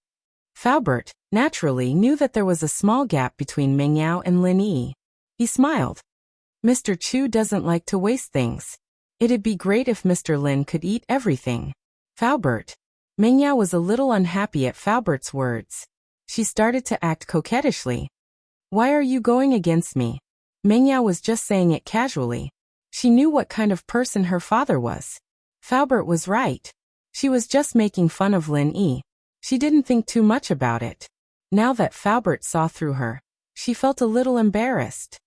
Faubert, naturally, knew that there was a small gap between Meng Yao and Lin Yi. He smiled. Mr. Chu doesn't like to waste things. It'd be great if Mr. Lin could eat everything. Faubert. Meng Yao was a little unhappy at Faubert's words. She started to act coquettishly. Why are you going against me? Meng Yao was just saying it casually. She knew what kind of person her father was. Faubert was right. She was just making fun of Lin Yi. She didn't think too much about it. Now that Faubert saw through her, she felt a little embarrassed.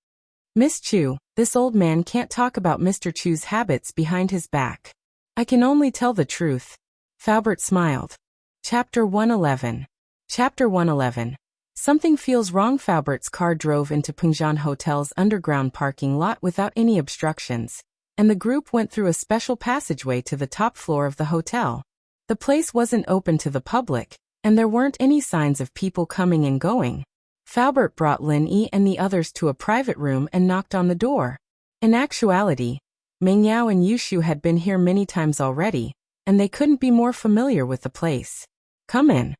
Miss Chu, this old man can't talk about Mr. Chu's habits behind his back. I can only tell the truth. Faubert smiled. Chapter 111. Chapter 111. Something feels wrong. Faubert's car drove into Pengzhan Hotel's underground parking lot without any obstructions, and the group went through a special passageway to the top floor of the hotel. The place wasn't open to the public, and there weren't any signs of people coming and going. Faubert brought Lin Yi and the others to a private room and knocked on the door. In actuality, Meng Yao and Yushu had been here many times already, and they couldn't be more familiar with the place. Come in.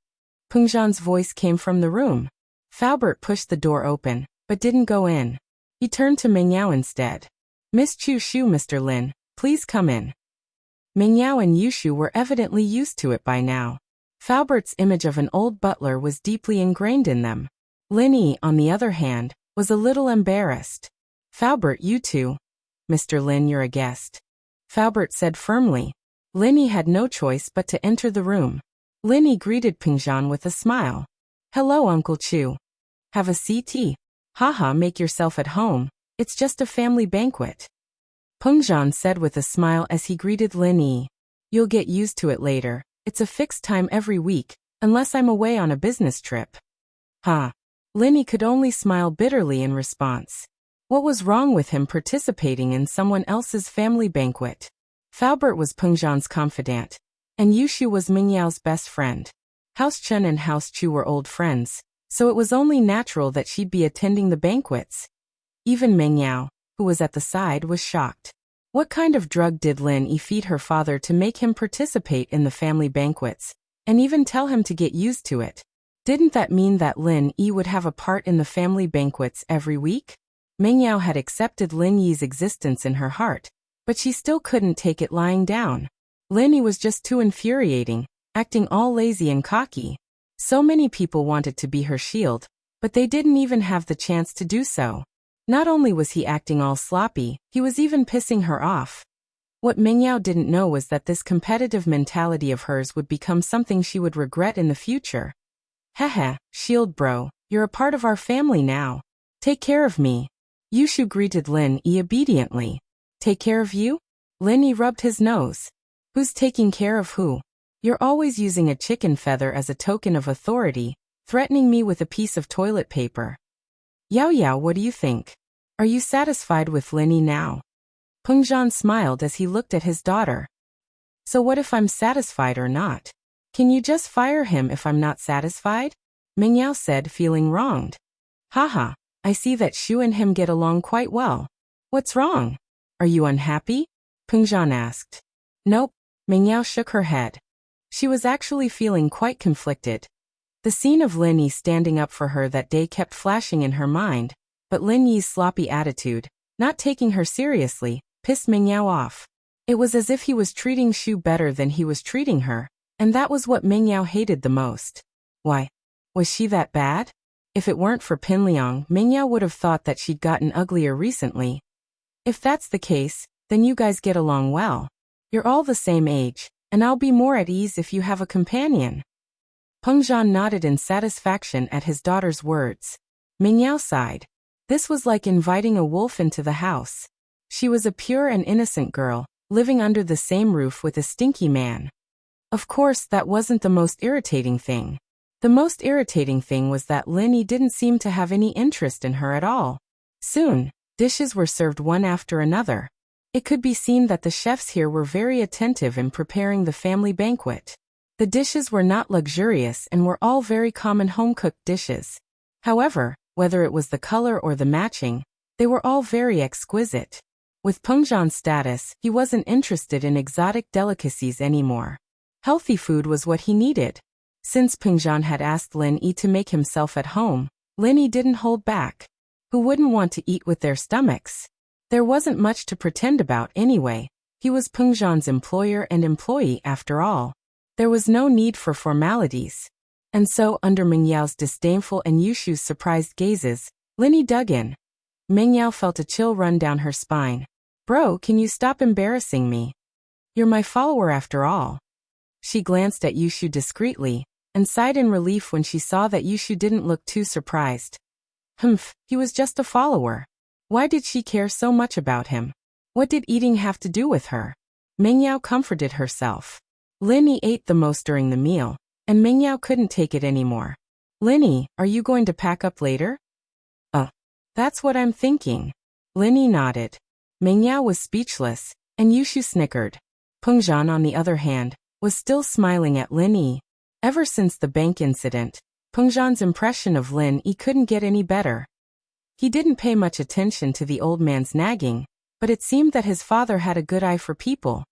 Pengzhan's voice came from the room. Faubert pushed the door open, but didn't go in. He turned to Meng Yao instead. Miss Chu Shu, Mr. Lin, please come in. Meng Yao and Yushu were evidently used to it by now. Faubert's image of an old butler was deeply ingrained in them. Lin Yi, on the other hand, was a little embarrassed. Faubert, you too. Mr. Lin, you're a guest. Faubert said firmly. Lin Yi had no choice but to enter the room. Lin Yi greeted Pengzhan with a smile. Hello, Uncle Chu. Have a seat. Haha, make yourself at home. It's just a family banquet. Pengzhan said with a smile as he greeted Lin Yi. You'll get used to it later. It's a fixed time every week, unless I'm away on a business trip. Huh. Lin Yi could only smile bitterly in response. What was wrong with him participating in someone else's family banquet? Faubert was Pengzhan's confidant, and Yushu was Mingyao's best friend. House Chen and House Chu were old friends, so it was only natural that she'd be attending the banquets. Even Mingyao, who was at the side, was shocked. What kind of drug did Lin Yi feed her father to make him participate in the family banquets, and even tell him to get used to it? Didn't that mean that Lin Yi would have a part in the family banquets every week? Mingyao had accepted Lin Yi's existence in her heart, but she still couldn't take it lying down. Lin Yi was just too infuriating, acting all lazy and cocky. So many people wanted to be her shield, but they didn't even have the chance to do so. Not only was he acting all sloppy, he was even pissing her off. What Mingyao didn't know was that this competitive mentality of hers would become something she would regret in the future. Haha, shield bro, you're a part of our family now. Take care of me. Yushu greeted Lin Yi obediently. Take care of you? Lin Yi rubbed his nose. Who's taking care of who? You're always using a chicken feather as a token of authority, threatening me with a piece of toilet paper. Yao Yao, what do you think? Are you satisfied with Lin Yi now? Pengzhan smiled as he looked at his daughter. So what if I'm satisfied or not? Can you just fire him if I'm not satisfied? Mingyao said, feeling wronged. Haha, I see that Shu and him get along quite well. What's wrong? Are you unhappy? Pengzhan asked. Nope, Mingyao shook her head. She was actually feeling quite conflicted. The scene of Lin Yi standing up for her that day kept flashing in her mind, but Lin Yi's sloppy attitude, not taking her seriously, pissed Mingyao off. It was as if he was treating Shu better than he was treating her, and that was what Mingyao hated the most. Why? Was she that bad? If it weren't for Pinliang, Mingyao would have thought that she'd gotten uglier recently. If that's the case, then you guys get along well. You're all the same age, and I'll be more at ease if you have a companion. Pengzhan nodded in satisfaction at his daughter's words. Mingyao sighed. This was like inviting a wolf into the house. She was a pure and innocent girl, living under the same roof with a stinky man. Of course, that wasn't the most irritating thing. The most irritating thing was that Lin Yi didn't seem to have any interest in her at all. Soon, dishes were served one after another. It could be seen that the chefs here were very attentive in preparing the family banquet. The dishes were not luxurious and were all very common home-cooked dishes. However, whether it was the color or the matching, they were all very exquisite. With Pengzhan's status, he wasn't interested in exotic delicacies anymore. Healthy food was what he needed. Since Pengzhan had asked Lin Yi to make himself at home, Lin Yi didn't hold back. Who wouldn't want to eat with their stomachs? There wasn't much to pretend about anyway. He was Pengzhan's employer and employee after all. There was no need for formalities. And so, under Mingyao's disdainful and Yushu's surprised gazes, Lin Yi dug in. Mingyao felt a chill run down her spine. Bro, can you stop embarrassing me? You're my follower after all. She glanced at Yushu discreetly, and sighed in relief when she saw that Yushu didn't look too surprised. Humph, he was just a follower. Why did she care so much about him? What did eating have to do with her? Mingyao comforted herself. Lin Yi ate the most during the meal, and Mingyao couldn't take it anymore. Lin Yi, are you going to pack up later? That's what I'm thinking. Lin Yi nodded. Mingyao was speechless, and Yushu snickered. Pengzhan, on the other hand, was still smiling at Lin Yi. Ever since the bank incident, Pengzhan's impression of Lin Yi couldn't get any better. He didn't pay much attention to the old man's nagging, but it seemed that his father had a good eye for people.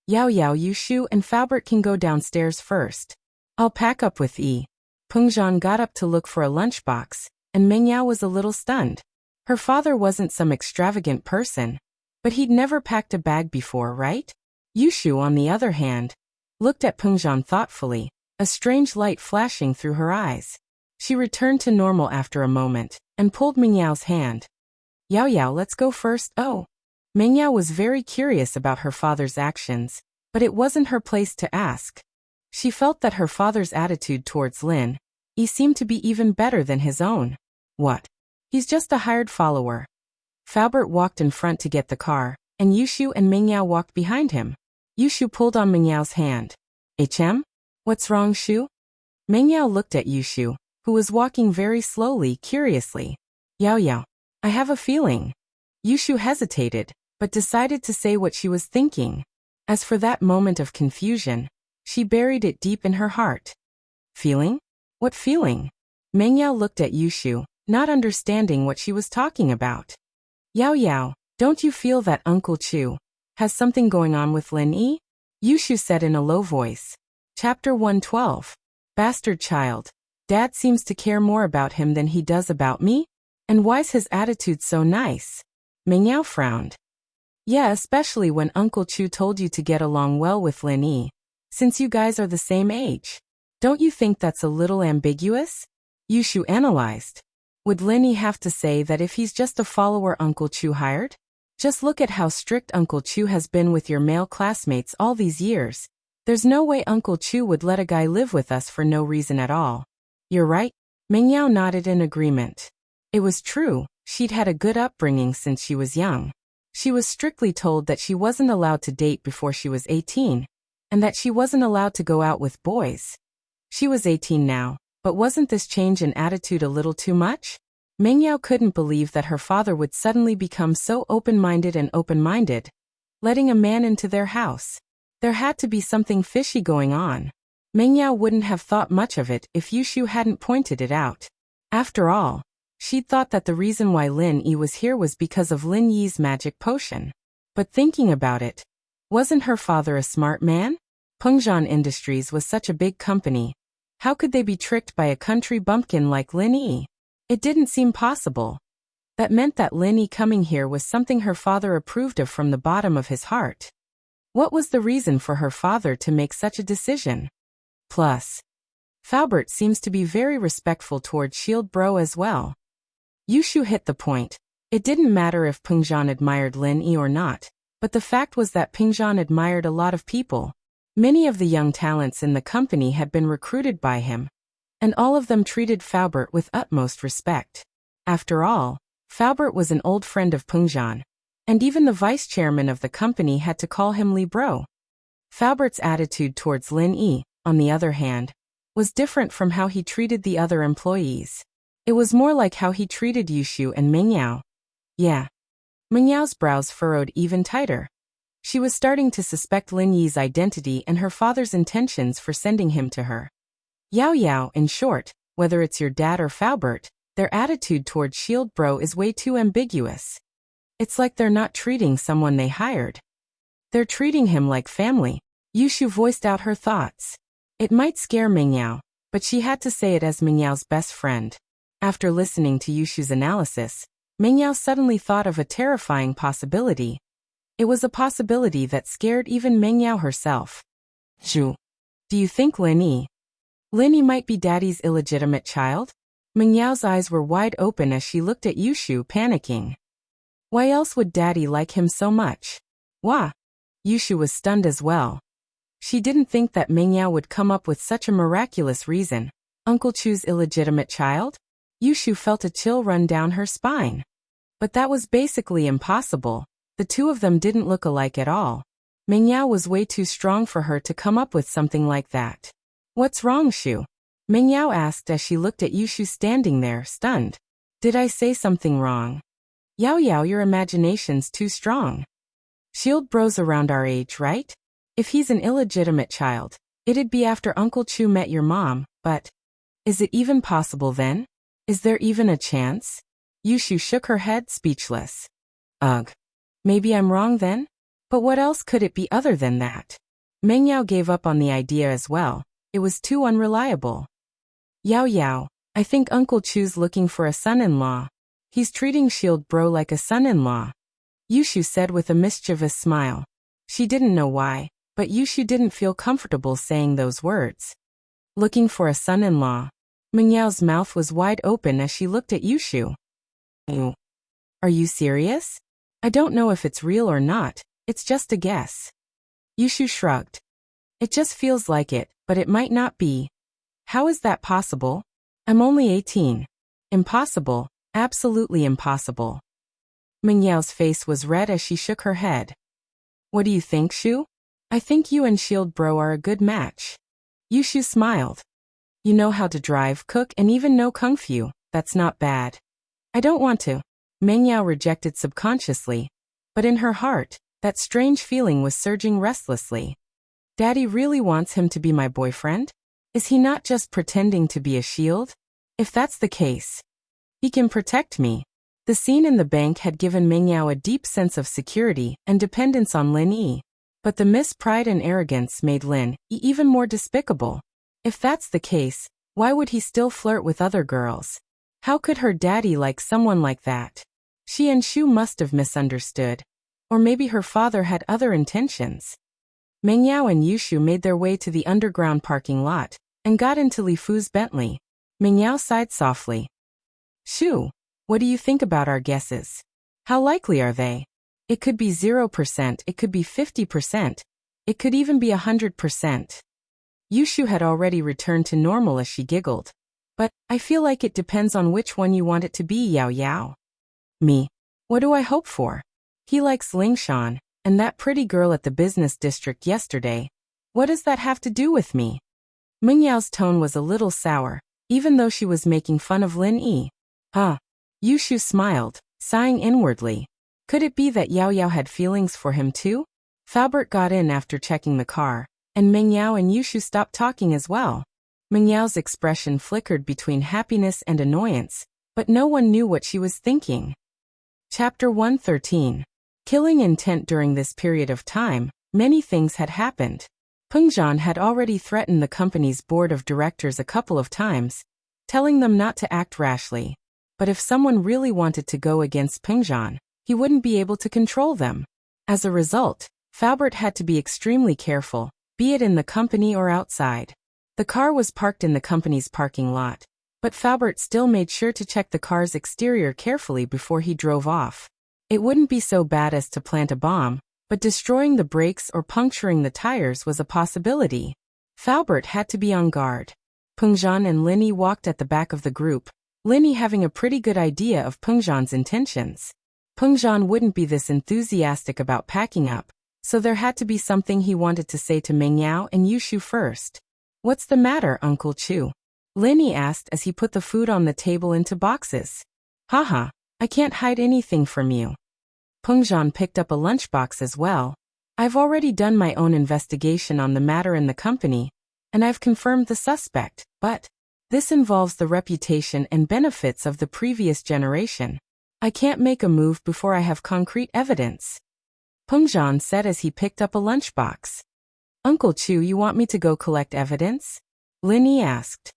Yao Yao, Yushu and Faubert can go downstairs first. I'll pack up with Yi. Pengzhan got up to look for a lunchbox, and Mingyao was a little stunned. Her father wasn't some extravagant person, but he'd never packed a bag before, right? Yushu, on the other hand, looked at Pengzhan thoughtfully, a strange light flashing through her eyes. She returned to normal after a moment, and pulled Mingyao's hand. Yao Yao, let's go first. Oh. Mingyao was very curious about her father's actions, but it wasn't her place to ask. She felt that her father's attitude towards Lin Yi seemed to be even better than his own. What? He's just a hired follower. Faubert walked in front to get the car, and Yushu and Mingyao walked behind him. Yushu pulled on Mingyao's hand. HM? What's wrong, Shu? Mingyao looked at Yushu, who was walking very slowly, curiously. Yao Yao, I have a feeling. Yushu hesitated, but decided to say what she was thinking. As for that moment of confusion, she buried it deep in her heart. Feeling? What feeling? Meng Yao looked at Yushu, not understanding what she was talking about. Yao Yao, don't you feel that Uncle Chu has something going on with Lin Yi? Yushu said in a low voice. Chapter 112. Bastard child. Dad seems to care more about him than he does about me? And why's his attitude so nice? Meng Yao frowned. Yeah, especially when Uncle Chu told you to get along well with Lin Yi, since you guys are the same age. Don't you think that's a little ambiguous? Yushu analyzed. Would Lin Yi have to say that if he's just a follower Uncle Chu hired? Just look at how strict Uncle Chu has been with your male classmates all these years. There's no way Uncle Chu would let a guy live with us for no reason at all. You're right. Meng Yao nodded in agreement. It was true, she'd had a good upbringing since she was young. She was strictly told that she wasn't allowed to date before she was 18, and that she wasn't allowed to go out with boys. She was 18 now, but wasn't this change in attitude a little too much? Meng Yao couldn't believe that her father would suddenly become so open-minded, letting a man into their house. There had to be something fishy going on. Meng Yao wouldn't have thought much of it if Yushu hadn't pointed it out. After all, she'd thought that the reason why Lin Yi was here was because of Lin Yi's magic potion. But thinking about it, wasn't her father a smart man? Pengzhan Industries was such a big company. How could they be tricked by a country bumpkin like Lin Yi? It didn't seem possible. That meant that Lin Yi coming here was something her father approved of from the bottom of his heart. What was the reason for her father to make such a decision? Plus, Faubert seems to be very respectful toward Shield Bro as well. Yushu hit the point. It didn't matter if Pengzhan admired Lin Yi or not, but the fact was that Pengzhan admired a lot of people. Many of the young talents in the company had been recruited by him, and all of them treated Faubert with utmost respect. After all, Faubert was an old friend of Pengzhan, and even the vice chairman of the company had to call him Li Bro. Faubert's attitude towards Lin Yi, on the other hand, was different from how he treated the other employees. It was more like how he treated Yushu and Meng Yao. Yeah. Meng Yao's brows furrowed even tighter. She was starting to suspect Lin Yi's identity and her father's intentions for sending him to her. Yao Yao, in short, whether it's your dad or Faubert, their attitude toward Shield Bro is way too ambiguous. It's like they're not treating someone they hired. They're treating him like family. Yushu voiced out her thoughts. It might scare Meng Yao, but she had to say it as Meng Yao's best friend. After listening to Yushu's analysis, Meng Yao suddenly thought of a terrifying possibility. It was a possibility that scared even Meng Yao herself. Zhu. Do you think Lin Yi might be Daddy's illegitimate child? Meng Yao's eyes were wide open as she looked at Yushu, panicking. Why else would Daddy like him so much? Wah! Yushu was stunned as well. She didn't think that Meng Yao would come up with such a miraculous reason. Uncle Chu's illegitimate child? Yushu felt a chill run down her spine. But that was basically impossible. The two of them didn't look alike at all. Meng Yao was way too strong for her to come up with something like that. What's wrong, Shu? Meng Yao asked as she looked at Yushu standing there, stunned. Did I say something wrong? Yao Yao, your imagination's too strong. Shield Bro's around our age, right? If he's an illegitimate child, it'd be after Uncle Chu met your mom, but is it even possible then? Is there even a chance? Yushu shook her head, speechless. Ugh. Maybe I'm wrong then? But what else could it be other than that? Meng Yao gave up on the idea as well. It was too unreliable. Yao Yao, I think Uncle Chu's looking for a son-in-law. He's treating Shield Bro like a son-in-law. Yushu said with a mischievous smile. She didn't know why, but Yushu didn't feel comfortable saying those words. Looking for a son-in-law. Meng Yao's mouth was wide open as she looked at Yushu. Are you serious? I don't know if it's real or not, it's just a guess. Yushu shrugged. It just feels like it, but it might not be. How is that possible? I'm only 18. Impossible, absolutely impossible. Meng Yao's face was red as she shook her head. What do you think, Shu? I think you and Shield Bro are a good match. Yushu smiled. You know how to drive, cook, and even know Kung Fu. That's not bad. I don't want to. Meng Yao rejected subconsciously, but in her heart, That strange feeling was surging restlessly. Daddy really wants him to be my boyfriend? Is he not just pretending to be a shield? If that's the case, he can protect me. The scene in the bank had given Mingyao a deep sense of security and dependence on Lin Yi. But the Miss Pride and arrogance made Lin Yi even more despicable. If that's the case, why would he still flirt with other girls? How could her daddy like someone like that? She and Shu must have misunderstood. Or maybe her father had other intentions. Mingyao and Yushu made their way to the underground parking lot and got into Li Fu's Bentley. Mingyao sighed softly. Shu, what do you think about our guesses? How likely are they? It could be 0%, it could be 50%, it could even be 100%. Yushu had already returned to normal as she giggled. But I feel like it depends on which one you want it to be, Yao Yao. Me? What do I hope for? He likes Lingshan, and that pretty girl at the business district yesterday. What does that have to do with me? Mingyao's tone was a little sour, even though she was making fun of Lin Yi. Yushu smiled, sighing inwardly. Could it be that Yao Yao had feelings for him too? Faubert got in after checking the car, and Mingyao and Yushu stopped talking as well. Mingyao's expression flickered between happiness and annoyance, but no one knew what she was thinking. Chapter 113. Killing intent. During this period of time, many things had happened. Pengzhan had already threatened the company's board of directors a couple of times, telling them not to act rashly. But if someone really wanted to go against Pengzhan, he wouldn't be able to control them. As a result, Faubert had to be extremely careful, be it in the company or outside. The car was parked in the company's parking lot, but Faubert still made sure to check the car's exterior carefully before he drove off. It wouldn't be so bad as to plant a bomb, but destroying the brakes or puncturing the tires was a possibility. Faubert had to be on guard. Pengzhan and Lin Yi walked at the back of the group, Lin Yi having a pretty good idea of Pengzhan's intentions. Pengzhan wouldn't be this enthusiastic about packing up, so there had to be something he wanted to say to Mingyao and Yushu first. What's the matter, Uncle Chu? Lin Yi asked as he put the food on the table into boxes. Haha, I can't hide anything from you. Pengzhan picked up a lunchbox as well. I've already done my own investigation on the matter in the company, and I've confirmed the suspect, but this involves the reputation and benefits of the previous generation. I can't make a move before I have concrete evidence. Pengzhan said as he picked up a lunchbox. Uncle Chu, you want me to go collect evidence? Lin Yi asked.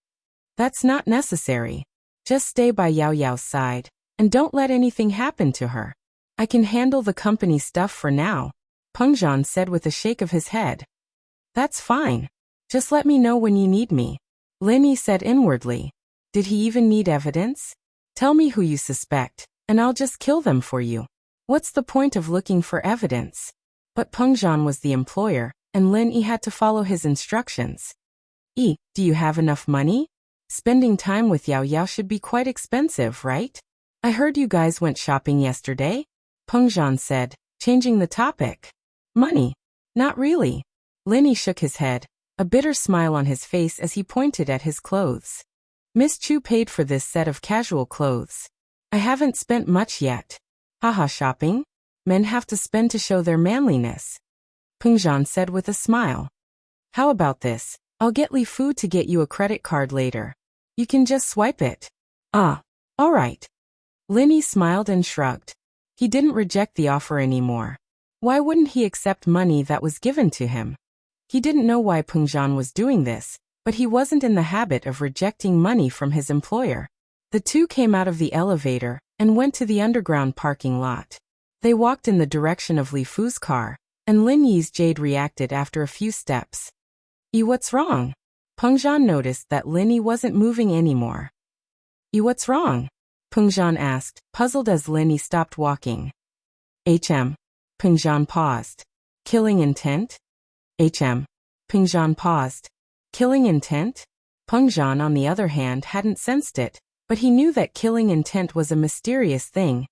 That's not necessary. Just stay by Yao Yao's side, and don't let anything happen to her. I can handle the company stuff for now, Pengzhan said with a shake of his head. That's fine. Just let me know when you need me. Lin Yi said inwardly. Did he even need evidence? Tell me who you suspect, and I'll just kill them for you. What's the point of looking for evidence? But Pengzhan was the employer, and Lin Yi had to follow his instructions. Do you have enough money? Spending time with Yao Yao should be quite expensive, right? I heard you guys went shopping yesterday, Pengzhan said, changing the topic. Money? Not really. Lin Yi shook his head, a bitter smile on his face as he pointed at his clothes. Miss Chu paid for this set of casual clothes. I haven't spent much yet. Haha, shopping? Men have to spend to show their manliness, Pengzhan said with a smile. How about this? I'll get Li Fu to get you a credit card later. You can just swipe it. All right. Lin Yi smiled and shrugged. He didn't reject the offer anymore. Why wouldn't he accept money that was given to him? He didn't know why Pengzhan was doing this, but he wasn't in the habit of rejecting money from his employer. The two came out of the elevator and went to the underground parking lot. They walked in the direction of Li Fu's car, and Lin Yi's Jade reacted after a few steps. What's wrong? Pengzhan noticed that Lin Yi wasn't moving anymore. What's wrong? Pengzhan asked, puzzled as Lin Yi stopped walking. Pengzhan paused. Killing intent? Pengzhan paused. Killing intent? Pengzhan, on the other hand, hadn't sensed it, but he knew that killing intent was a mysterious thing.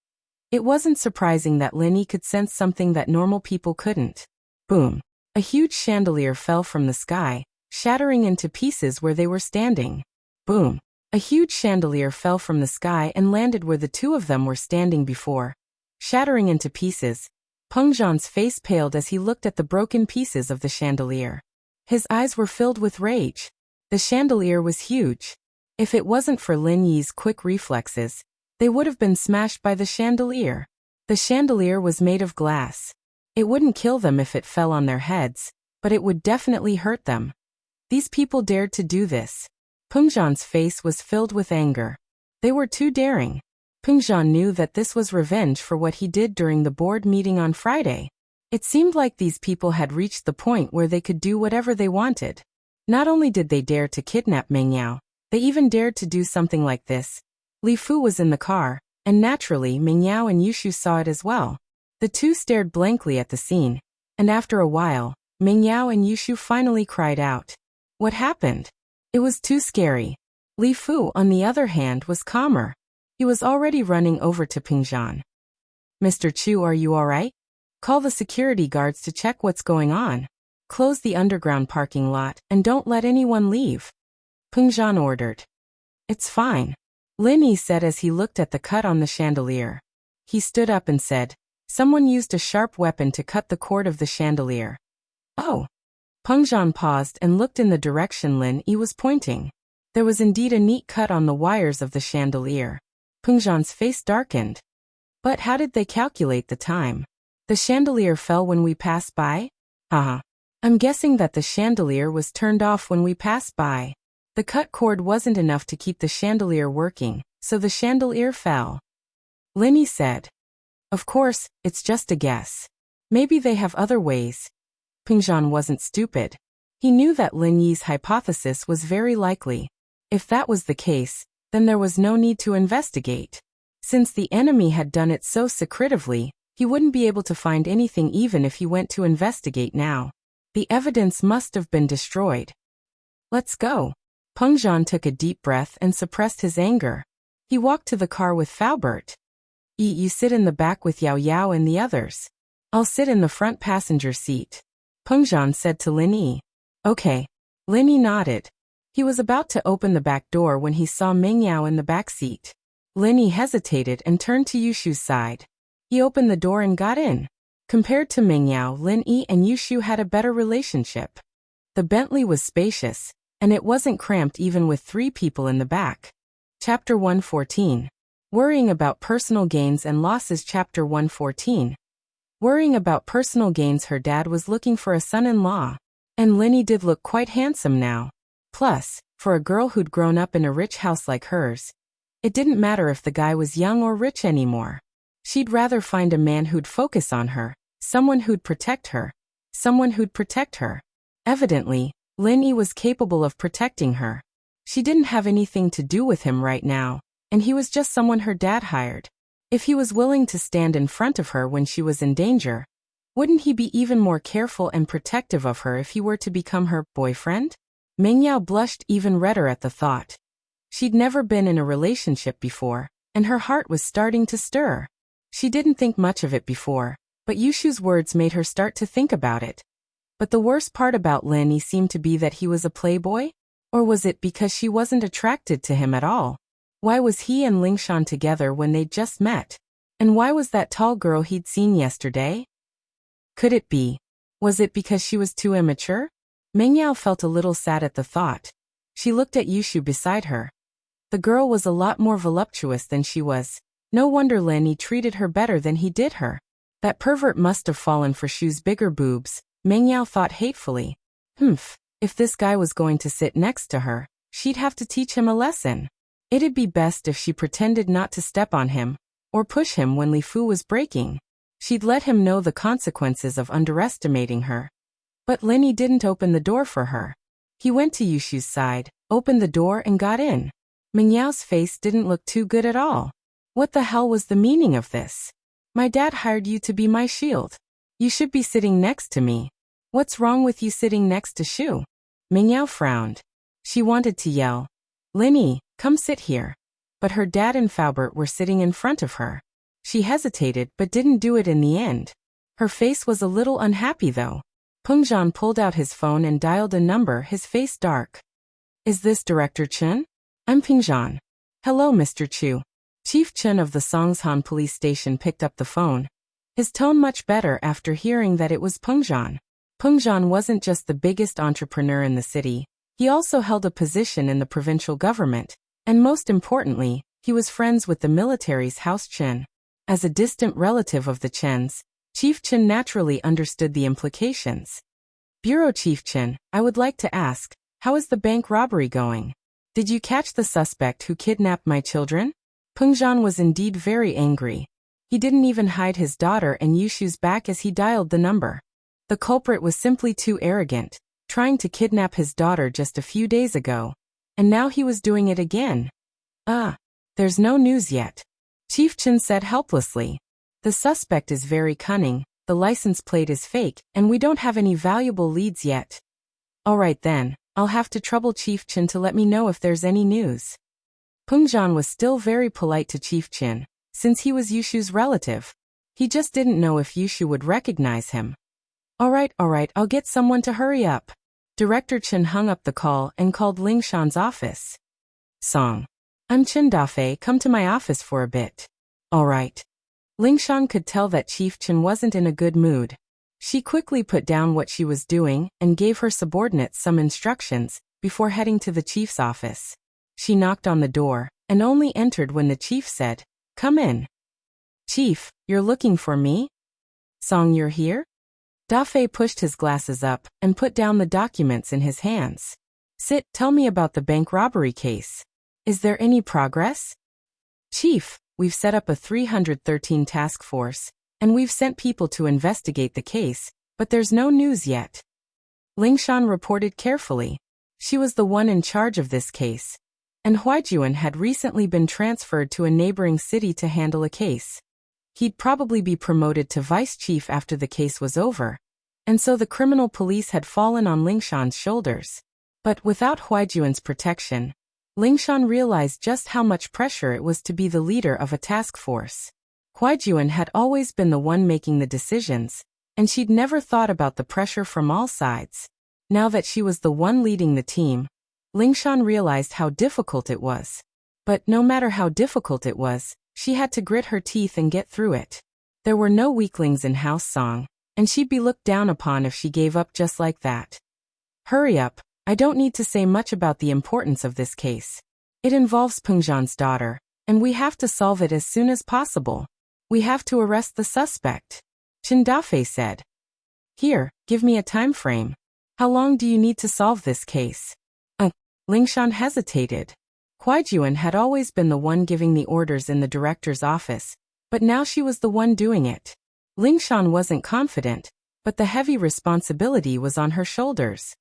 It wasn't surprising that Lin Yi could sense something that normal people couldn't. Boom. A huge chandelier fell from the sky, shattering into pieces where they were standing. Boom. A huge chandelier fell from the sky and landed where the two of them were standing before, shattering into pieces. Peng Zhan's face paled as he looked at the broken pieces of the chandelier. His eyes were filled with rage. The chandelier was huge. If it wasn't for Lin Yi's quick reflexes, they would have been smashed by the chandelier. The chandelier was made of glass. It wouldn't kill them if it fell on their heads, but it would definitely hurt them. These people dared to do this. Peng Zhan's face was filled with anger. They were too daring. Peng Zhan knew that this was revenge for what he did during the board meeting on Friday. It seemed like these people had reached the point where they could do whatever they wanted. Not only did they dare to kidnap Meng Yao, they even dared to do something like this. Li Fu was in the car, and naturally Meng Yao and Yushu saw it as well. The two stared blankly at the scene, and after a while, Meng Yao and Yushu finally cried out. What happened? It was too scary. Li Fu, on the other hand, was calmer. He was already running over to Peng Zhan. Mr. Chu, are you alright? Call the security guards to check what's going on. Close the underground parking lot and don't let anyone leave. Peng Zhan ordered. It's fine, Lin Yi said as he looked at the cut on the chandelier. He stood up and said, someone used a sharp weapon to cut the cord of the chandelier. Oh. Peng Zhan paused and looked in the direction Lin Yi was pointing. There was indeed a neat cut on the wires of the chandelier. Peng Zhan's face darkened. But how did they calculate the time? The chandelier fell when we passed by? Haha. I'm guessing that the chandelier was turned off when we passed by. The cut cord wasn't enough to keep the chandelier working, so the chandelier fell. Lin Yi said. Of course, it's just a guess. Maybe they have other ways. Peng Zhan wasn't stupid. He knew that Lin Yi's hypothesis was very likely. If that was the case, then there was no need to investigate. Since the enemy had done it so secretively, he wouldn't be able to find anything even if he went to investigate now. The evidence must have been destroyed. Let's go. Peng Zhan took a deep breath and suppressed his anger. He walked to the car with Faubert. You sit in the back with Yao Yao and the others. I'll sit in the front passenger seat. Peng Zhan said to Lin Yi. Okay. Lin Yi nodded. He was about to open the back door when he saw Meng Yao in the back seat. Lin Yi hesitated and turned to Yushu's side. He opened the door and got in. Compared to Meng Yao, Lin Yi and Yushu had a better relationship. The Bentley was spacious, and it wasn't cramped even with 3 people in the back. Chapter 114. Worrying about personal gains and losses. Chapter 114. Worrying about personal gains. Her dad was looking for a son-in-law. And Lin Yi did look quite handsome now. Plus, for a girl who'd grown up in a rich house like hers, it didn't matter if the guy was young or rich anymore. She'd rather find a man who'd focus on her, someone who'd protect her. Evidently, Lin Yi was capable of protecting her. She didn't have anything to do with him right now, and he was just someone her dad hired. If he was willing to stand in front of her when she was in danger, wouldn't he be even more careful and protective of her if he were to become her boyfriend? Meng Yao blushed even redder at the thought. She'd never been in a relationship before, and her heart was starting to stir. She didn't think much of it before, but Yushu's words made her start to think about it. But the worst part about Lin Yi seemed to be that he was a playboy? Or was it because she wasn't attracted to him at all? Why was he and Lingshan together when they'd just met? And why was that tall girl he'd seen yesterday? Could it be? Was it because she was too immature? Meng Yao felt a little sad at the thought. She looked at Yushu beside her. The girl was a lot more voluptuous than she was. No wonder Lin Yi treated her better than he did her. That pervert must have fallen for Shu's bigger boobs, Meng Yao thought hatefully. If this guy was going to sit next to her, she'd have to teach him a lesson. It'd be best if she pretended not to step on him, or push him when Li Fu was braking. She'd let him know the consequences of underestimating her. But Lin Yi didn't open the door for her. He went to Yushu's side, opened the door and got in. Meng Yao's face didn't look too good at all. What the hell was the meaning of this? My dad hired you to be my shield. You should be sitting next to me. What's wrong with you sitting next to Shu? Meng Yao frowned. She wanted to yell, Lin Yi, come sit here. But her dad and Faubert were sitting in front of her. She hesitated but didn't do it in the end. Her face was a little unhappy though. Peng Zhan pulled out his phone and dialed a number, his face dark. Is this Director Chen? I'm Peng Zhan. Hello, Mr. Chu. Chief Chen of the Songshan police station picked up the phone. his tone much better after hearing that it was Pengzhan. Pengzhan wasn't just the biggest entrepreneur in the city, he also held a position in the provincial government, and most importantly, he was friends with the military's House Chen. As a distant relative of the Chens, Chief Chen naturally understood the implications. Bureau Chief Chen, I would like to ask, how is the bank robbery going? Did you catch the suspect who kidnapped my children? Pengzhan was indeed very angry. He didn't even hide his daughter and Yushu's back as he dialed the number. The culprit was simply too arrogant, trying to kidnap his daughter just a few days ago. And now he was doing it again. There's no news yet. Chief Chen said helplessly. The suspect is very cunning, the license plate is fake, and we don't have any valuable leads yet. Alright then, I'll have to trouble Chief Chen to let me know if there's any news. Pengzhan was still very polite to Chief Chen, since he was Yushu's relative. He just didn't know if Yushu would recognize him. Alright, I'll get someone to hurry up. Director Chen hung up the call and called Ling Shan's office. Song. I'm Chen Dafei, come to my office for a bit. Alright. Ling Shan could tell that Chief Chen wasn't in a good mood. She quickly put down what she was doing and gave her subordinates some instructions before heading to the chief's office. She knocked on the door and only entered when the chief said, "Come in." "Chief, you're looking for me?" "Song, you're here?" Dafei pushed his glasses up and put down the documents in his hands. "Sit, tell me about the bank robbery case. Is there any progress?" "Chief, we've set up a 313 task force, and we've sent people to investigate the case, but there's no news yet." Ling Shan reported carefully. She was the one in charge of this case, and Huaijuan had recently been transferred to a neighboring city to handle a case. He'd probably be promoted to vice chief after the case was over, and so the criminal police had fallen on Ling Shan's shoulders. But without Huaijuan's protection, Ling Shan realized just how much pressure it was to be the leader of a task force. Huaijuan had always been the one making the decisions, and she'd never thought about the pressure from all sides. Now that she was the one leading the team, Ling Shan realized how difficult it was. But no matter how difficult it was, she had to grit her teeth and get through it. There were no weaklings in House Song, and she'd be looked down upon if she gave up just like that. "Hurry up, I don't need to say much about the importance of this case. It involves Pengzhan's daughter, and we have to solve it as soon as possible. We have to arrest the suspect," Chen Dafei said. "Here, give me a time frame. How long do you need to solve this case?" Ling Shan hesitated. Huaijuan had always been the one giving the orders in the director's office, but now she was the one doing it. Ling Shan wasn't confident, but the heavy responsibility was on her shoulders.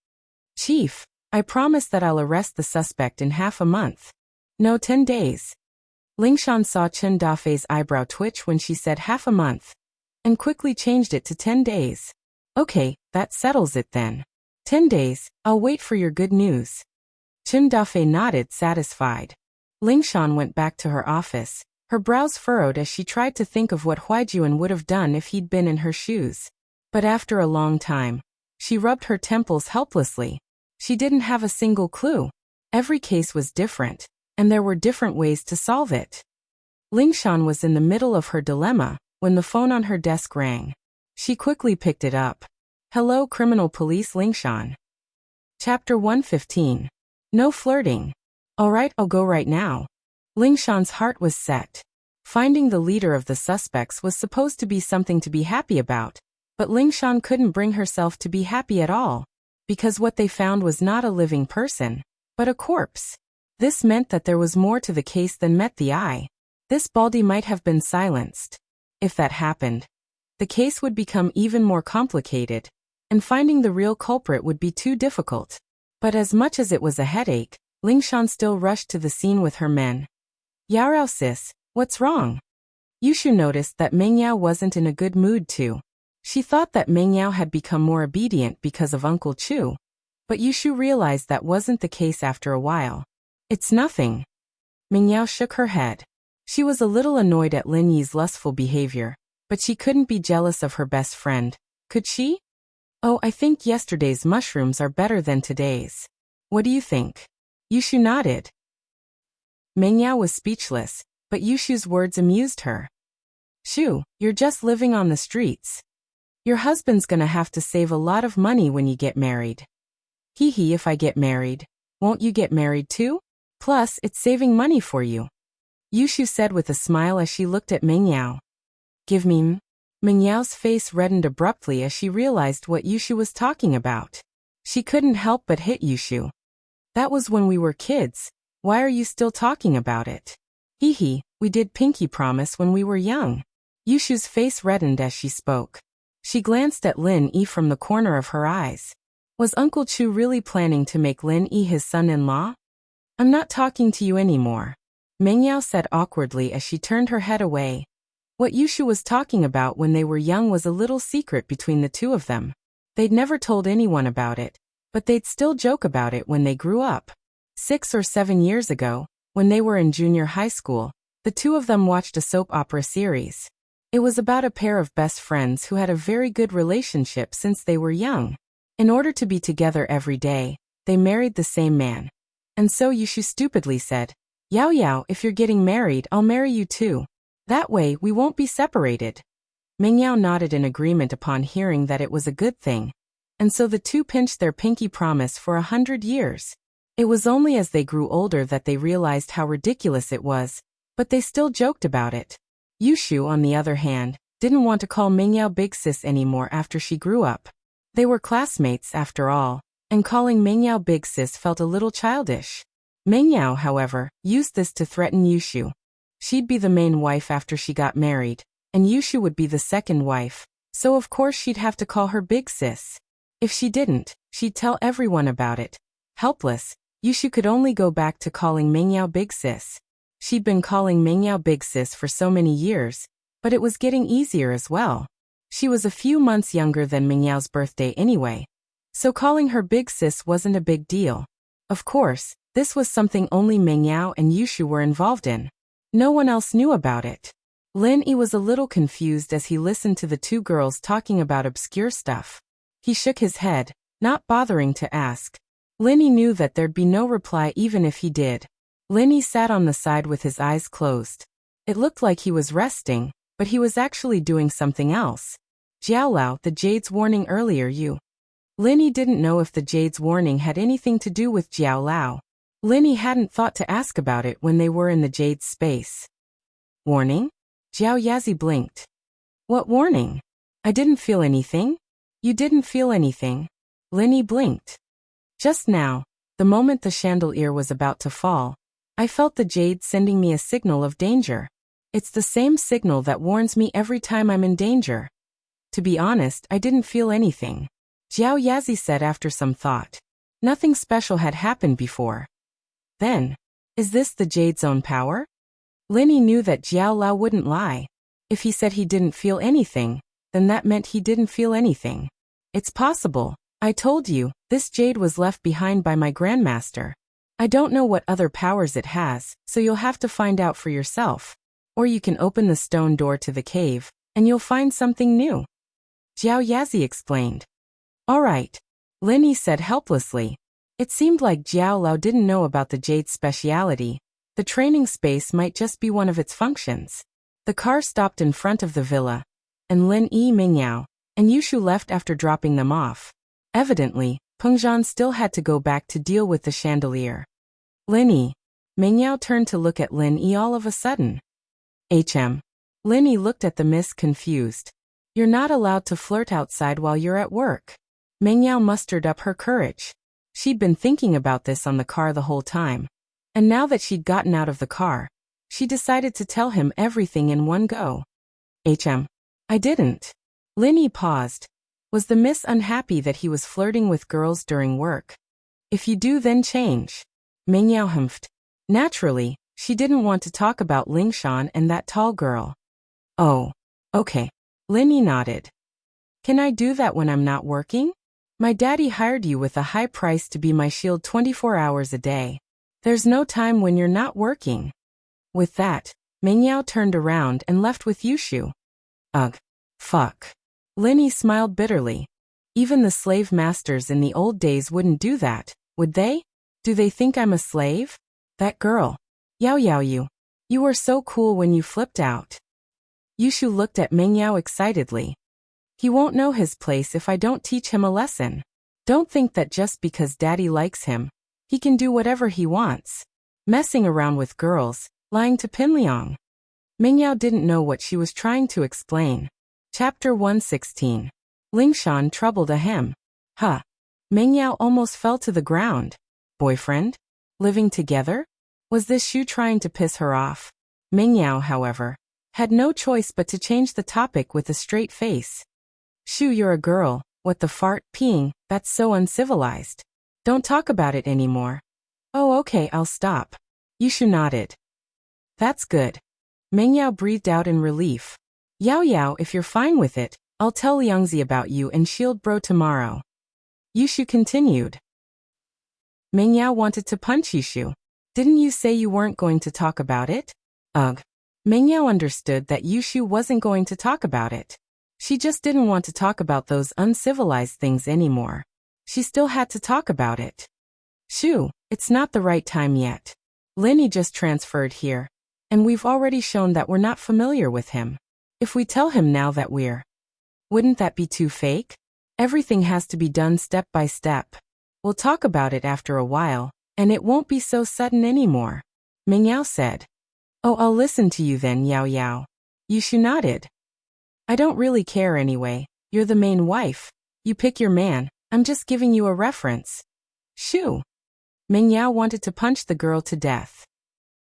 "Chief, I promise that I'll arrest the suspect in half a month. No, 10 days. Ling Shan saw Chen Dafei's eyebrow twitch when she said half a month, and quickly changed it to 10 days. "Okay, that settles it then. 10 days, I'll wait for your good news." Chen Dafei nodded, satisfied. Ling Shan went back to her office, her brows furrowed as she tried to think of what Huaijuan would have done if he'd been in her shoes. But after a long time, she rubbed her temples helplessly. She didn't have a single clue. Every case was different, and there were different ways to solve it. Ling Shan was in the middle of her dilemma when the phone on her desk rang. She quickly picked it up. "Hello, Criminal Police, Ling Shan." Chapter 115. No flirting. "Alright, I'll go right now." Ling Shan's heart was set. Finding the leader of the suspects was supposed to be something to be happy about, but Ling Shan couldn't bring herself to be happy at all, because what they found was not a living person, but a corpse. This meant that there was more to the case than met the eye. This Baldy might have been silenced. If that happened, the case would become even more complicated, and finding the real culprit would be too difficult. But as much as it was a headache, Ling Shan still rushed to the scene with her men. "Yarao sis, what's wrong?" Yushu noticed that Mengyao wasn't in a good mood too. She thought that Mengyao had become more obedient because of Uncle Chu, but Yushu realized that wasn't the case after a while. "It's nothing." Mengyao shook her head. She was a little annoyed at Lin Yi's lustful behavior, but she couldn't be jealous of her best friend, could she? "Oh, I think yesterday's mushrooms are better than today's. What do you think?" Yushu nodded. Mengyao was speechless, but Yushu's words amused her. Shoo, you're just living on the streets. Your husband's gonna have to save a lot of money when you get married. Hee hee, if I get married, won't you get married too? Plus, it's saving money for you. Yushu said with a smile as she looked at Meng Yao. Give me. Meng Yao's face reddened abruptly as she realized what Yushu was talking about. She couldn't help but hit Yushu. That was when we were kids. Why are you still talking about it? Hee hee, we did pinky promise when we were young. Yushu's face reddened as she spoke. She glanced at Lin Yi from the corner of her eyes. Was Uncle Chu really planning to make Lin Yi his son-in-law? I'm not talking to you anymore, Meng Yao said awkwardly as she turned her head away. What Yushu was talking about when they were young was a little secret between the two of them. They'd never told anyone about it, but they'd still joke about it when they grew up. 6 or 7 years ago, when they were in junior high school, the two of them watched a soap opera series. It was about a pair of best friends who had a very good relationship since they were young. In order to be together every day, they married the same man. And so Yushu stupidly said, Yao Yao, if you're getting married, I'll marry you too. That way, we won't be separated. Meng Yao nodded in agreement upon hearing that it was a good thing. And so the two pinched their pinky promise for 100 years. It was only as they grew older that they realized how ridiculous it was, but they still joked about it. Yushu, on the other hand, didn't want to call Meng Yao Big Sis anymore after she grew up. They were classmates after all, and calling Meng Yao Big Sis felt a little childish. Meng Yao, however, used this to threaten Yushu. She'd be the main wife after she got married, and Yushu would be the second wife, so of course she'd have to call her Big Sis. If she didn't, she'd tell everyone about it. Helpless, Yushu could only go back to calling Meng Yao Big Sis. She'd been calling Meng Yao Big Sis for so many years, but it was getting easier as well. She was a few months younger than Meng Yao's birthday anyway, so calling her Big Sis wasn't a big deal. Of course, this was something only Meng Yao and Yushu were involved in. No one else knew about it. Lin Yi was a little confused as he listened to the two girls talking about obscure stuff. He shook his head, not bothering to ask. Lin Yi knew that there'd be no reply even if he did. Lin Yi sat on the side with his eyes closed. It looked like he was resting, but he was actually doing something else. Jiaolao, the Jade's warning earlier you. Lin Yi didn't know if the Jade's warning had anything to do with Jiaolao. Lin Yi hadn't thought to ask about it when they were in the Jade's space. Warning? Jiao Yazi blinked. What warning? I didn't feel anything. You didn't feel anything. Lin Yi blinked. Just now, the moment the chandelier was about to fall, I felt the Jade sending me a signal of danger. It's the same signal that warns me every time I'm in danger. To be honest, I didn't feel anything, Jiao Yazi said after some thought. Nothing special had happened before. Then, is this the Jade's own power? Lin Yi knew that Jiao Lao wouldn't lie. If he said he didn't feel anything, then that meant he didn't feel anything. It's possible. I told you, this Jade was left behind by my grandmaster. I don't know what other powers it has, so you'll have to find out for yourself. Or you can open the stone door to the cave, and you'll find something new. Jiao Yazi explained. All right, Lin Yi said helplessly. It seemed like Jiao Lao didn't know about the Jade's speciality. The training space might just be one of its functions. The car stopped in front of the villa, and Lin Yi, Meng Yao, and Yushu left after dropping them off. Evidently, Pengzhan still had to go back to deal with the chandelier. Lin Yi. Meng Yao turned to look at Lin Yi all of a sudden. Lin Yi looked at the miss confused. You're not allowed to flirt outside while you're at work. Meng Yao mustered up her courage. She'd been thinking about this on the car the whole time. And now that she'd gotten out of the car, she decided to tell him everything in one go. I didn't. Lin Yi paused. Was the miss unhappy that he was flirting with girls during work? If you do, then change. Meng Yao humphed. Naturally, she didn't want to talk about Lingshan and that tall girl. Oh, okay. Lin Yi nodded. Can I do that when I'm not working? My daddy hired you with a high price to be my shield 24 hours a day. There's no time when you're not working. With that, Meng Yao turned around and left with Yushu. Ugh. Fuck. Lin Yi smiled bitterly. Even the slave masters in the old days wouldn't do that, would they? Do they think I'm a slave? That girl. Yao Yao you. You were so cool when you flipped out. Yushu looked at Mengyao excitedly. He won't know his place if I don't teach him a lesson. Don't think that just because daddy likes him, he can do whatever he wants. Messing around with girls, lying to Pinliang. Mengyao didn't know what she was trying to explain. Chapter 116. Lingshan troubled ahem. Huh. Mengyao almost fell to the ground. Boyfriend? Living together? Was this Shu trying to piss her off? Mengyao, however, had no choice but to change the topic with a straight face. Shu, you're a girl. What the fart, peeing, that's so uncivilized. Don't talk about it anymore. Oh, okay, I'll stop. Yushu nodded. That's good. Mengyao breathed out in relief. Yao Yao, if you're fine with it, I'll tell Liangzi about you and Shield Bro tomorrow. Yushu continued. Mengyao wanted to punch Yushu. Didn't you say you weren't going to talk about it? Ugh. Mengyao understood that Yushu wasn't going to talk about it. She just didn't want to talk about those uncivilized things anymore. She still had to talk about it. Shu, it's not the right time yet. Linny just transferred here, and we've already shown that we're not familiar with him. If we tell him now that wouldn't that be too fake? Everything has to be done step by step. We'll talk about it after a while, and it won't be so sudden anymore. Mengyao said. Oh, I'll listen to you then, Yao Yao. Yushu nodded. I don't really care anyway. You're the main wife. You pick your man. I'm just giving you a reference. Shu. Mengyao wanted to punch the girl to death.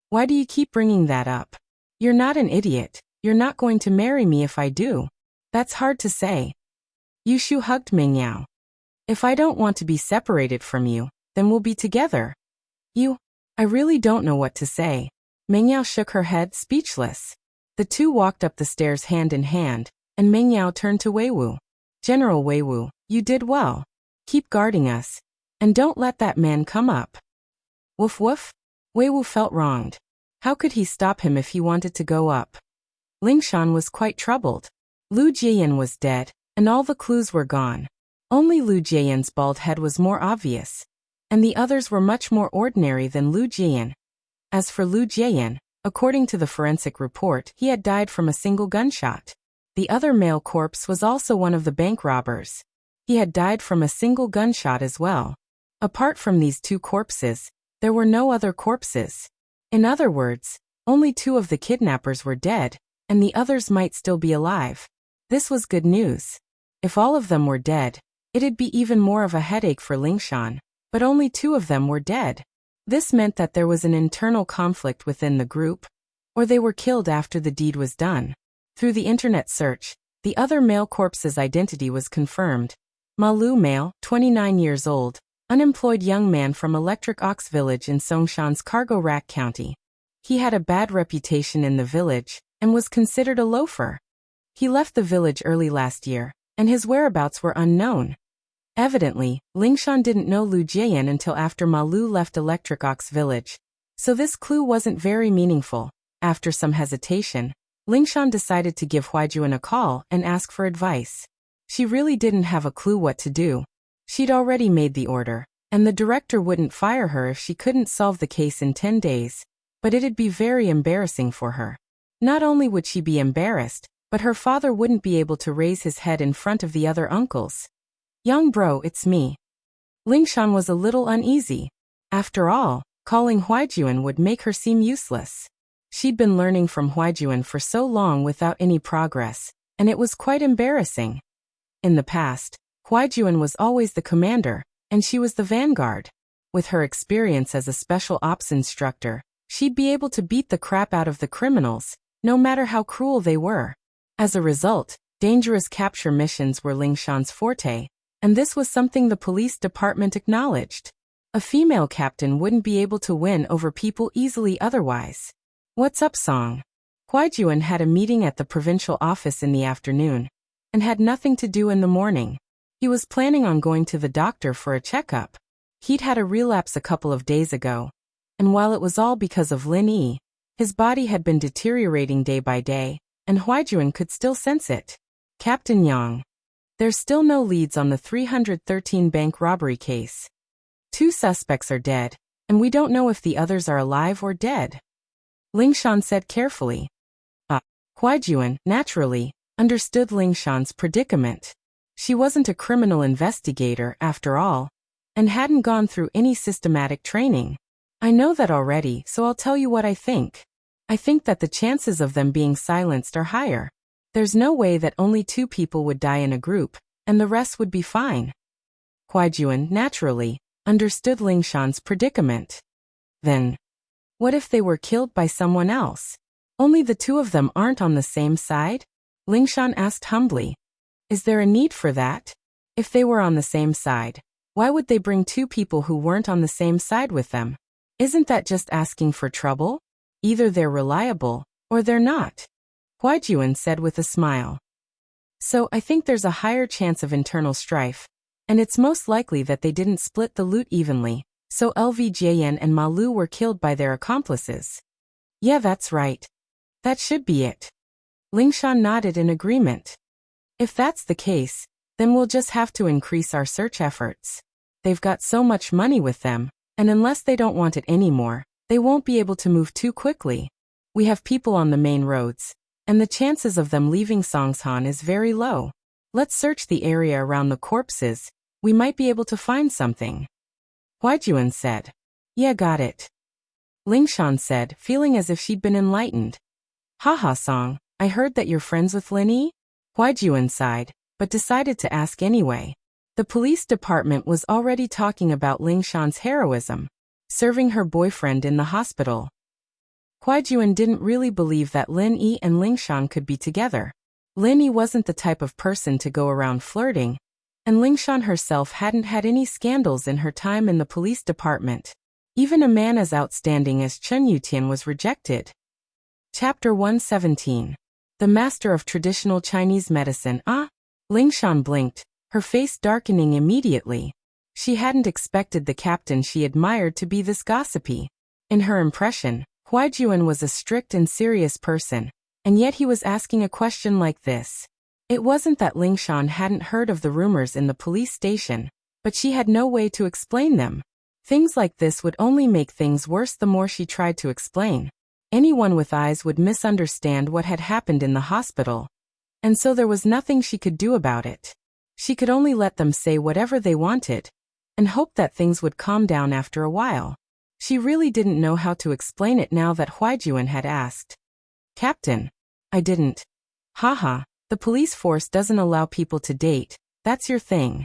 Why do you keep bringing that up? You're not an idiot. You're not going to marry me if I do. That's hard to say. Yushu hugged Mengyao. If I don't want to be separated from you, then we'll be together. I really don't know what to say. Mengyao shook her head, speechless. The two walked up the stairs hand in hand, and Mengyao turned to Weiwu. General Weiwu, you did well. Keep guarding us. And don't let that man come up. Woof woof. Weiwu felt wronged. How could he stop him if he wanted to go up? Lingshan was quite troubled. Lu Jian was dead, and all the clues were gone. Only Lu Jian's bald head was more obvious, and the others were much more ordinary than Lu Jian. As for Lu Jian, according to the forensic report, he had died from a single gunshot. The other male corpse was also one of the bank robbers. He had died from a single gunshot as well. Apart from these two corpses, there were no other corpses. In other words, only two of the kidnappers were dead, and the others might still be alive. This was good news. If all of them were dead, it'd be even more of a headache for Lingshan, but only two of them were dead. This meant that there was an internal conflict within the group, or they were killed after the deed was done. Through the internet search, the other male corpse's identity was confirmed. Malu, male, 29 years old, unemployed young man from Electric Ox Village in Songshan's Cargo Rack County. He had a bad reputation in the village, and was considered a loafer. He left the village early last year, and his whereabouts were unknown. Evidently, Lingshan didn't know Lu Jian until after Malu left Electric Ox Village, so this clue wasn't very meaningful. After some hesitation, Lingshan decided to give Huaijuan a call and ask for advice. She really didn't have a clue what to do. She'd already made the order, and the director wouldn't fire her if she couldn't solve the case in 10 days, but it'd be very embarrassing for her. Not only would she be embarrassed, but her father wouldn't be able to raise his head in front of the other uncles. Young bro, it's me. Lingshan was a little uneasy. After all, calling Huaijuan would make her seem useless. She'd been learning from Huaijuan for so long without any progress, and it was quite embarrassing. In the past, Huaijuan was always the commander, and she was the vanguard. With her experience as a special ops instructor, she'd be able to beat the crap out of the criminals, no matter how cruel they were. As a result, dangerous capture missions were Lingshan's forte, and this was something the police department acknowledged. A female captain wouldn't be able to win over people easily otherwise. What's up, Song? Huaijuan had a meeting at the provincial office in the afternoon, and had nothing to do in the morning. He was planning on going to the doctor for a checkup. He'd had a relapse a couple of days ago, and while it was all because of Lin Yi, his body had been deteriorating day by day, and Huaijuan could still sense it. Captain Yang. There's still no leads on the 313 bank robbery case. 2 suspects are dead, and we don't know if the others are alive or dead. Lingshan said carefully. Huaijuan, naturally, understood Lingshan's predicament. She wasn't a criminal investigator, after all, and hadn't gone through any systematic training. I know that already, so I'll tell you what I think. I think that the chances of them being silenced are higher. There's no way that only 2 people would die in a group, and the rest would be fine. Huaijuan, naturally, understood Lingshan's predicament. Then, what if they were killed by someone else? Only the 2 of them aren't on the same side? Lingshan asked humbly. Is there a need for that? If they were on the same side, why would they bring 2 people who weren't on the same side with them? Isn't that just asking for trouble? Either they're reliable, or they're not. Huaijuan said with a smile. So I think there's a higher chance of internal strife, and it's most likely that they didn't split the loot evenly, so LVJN and Ma Lu were killed by their accomplices. Yeah, that's right. That should be it. Lingshan nodded in agreement. If that's the case, then we'll just have to increase our search efforts. They've got so much money with them, and unless they don't want it anymore, they won't be able to move too quickly. We have people on the main roads, and the chances of them leaving Songshan is very low. Let's search the area around the corpses. We might be able to find something. Huaijuan said. Yeah, got it. Lingshan said, feeling as if she'd been enlightened. Haha, Song, I heard that you're friends with Lin Yi? Huaijuan sighed, but decided to ask anyway. The police department was already talking about Lingshan's heroism, serving her boyfriend in the hospital. Huaijuan didn't really believe that Lin Yi and Lingshan could be together. Lin Yi wasn't the type of person to go around flirting, and Lingshan herself hadn't had any scandals in her time in the police department. Even a man as outstanding as Chen Yutian was rejected. Chapter 117. The Master of Traditional Chinese Medicine. Lingshan blinked, her face darkening immediately. She hadn't expected the captain she admired to be this gossipy. In her impression, Huaijuan was a strict and serious person, and yet he was asking a question like this. It wasn't that Lingshan hadn't heard of the rumors in the police station, but she had no way to explain them. Things like this would only make things worse the more she tried to explain. Anyone with eyes would misunderstand what had happened in the hospital, and so there was nothing she could do about it. She could only let them say whatever they wanted, and hope that things would calm down after a while. She really didn't know how to explain it now that Huaijuan had asked. Captain, I didn't. Haha, the police force doesn't allow people to date, that's your thing.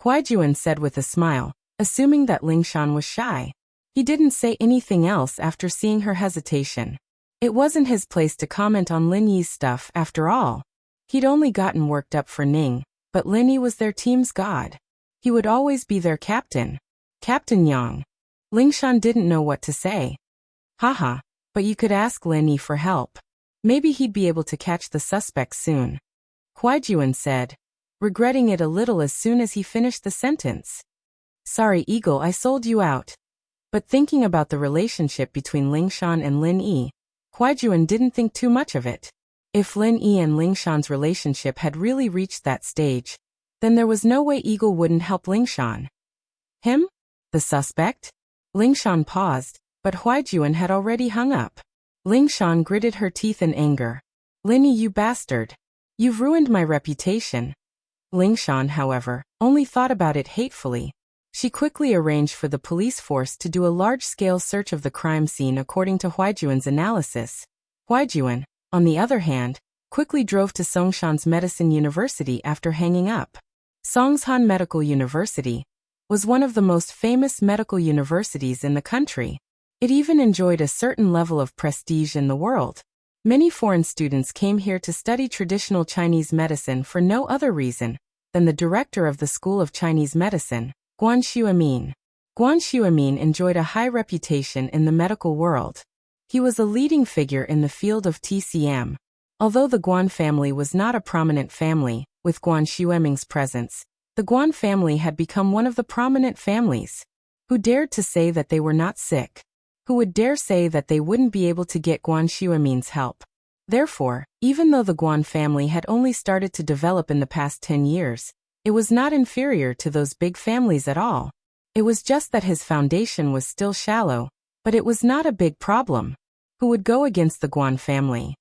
Huaijuan said with a smile, assuming that Lingshan was shy. He didn't say anything else after seeing her hesitation. It wasn't his place to comment on Lin Yi's stuff after all. He'd only gotten worked up for Ning, but Lin Yi was their team's god. He would always be their captain. Captain Yang. Lingshan didn't know what to say. Haha, but you could ask Lin Yi for help. Maybe he'd be able to catch the suspect soon. Huaijuan said, regretting it a little as soon as he finished the sentence. Sorry, Eagle, I sold you out. But thinking about the relationship between Lingshan and Lin Yi, Huaijuan didn't think too much of it. If Lin Yi and Lingshan's relationship had really reached that stage, then there was no way Eagle wouldn't help Lingshan. Him? The suspect? Lingshan paused, but Huaijuan had already hung up. Lingshan gritted her teeth in anger. Lin Yi, you bastard. You've ruined my reputation. Lingshan, however, only thought about it hatefully. She quickly arranged for the police force to do a large-scale search of the crime scene according to Huaijuan's analysis. Huaijuan, on the other hand, quickly drove to Songshan's Medicine University after hanging up. Songshan Medical University was one of the most famous medical universities in the country. It even enjoyed a certain level of prestige in the world. Many foreign students came here to study traditional Chinese medicine for no other reason than the director of the School of Chinese Medicine, Guan Xuemin. Guan Xuemin enjoyed a high reputation in the medical world. He was a leading figure in the field of TCM. Although the Guan family was not a prominent family, with Guan Xueming's presence, the Guan family had become one of the prominent families. Who dared to say that they were not sick? Who would dare say that they wouldn't be able to get Guan Xuemin's help? Therefore, even though the Guan family had only started to develop in the past 10 years, it was not inferior to those big families at all. It was just that his foundation was still shallow, but it was not a big problem. Who would go against the Guan family?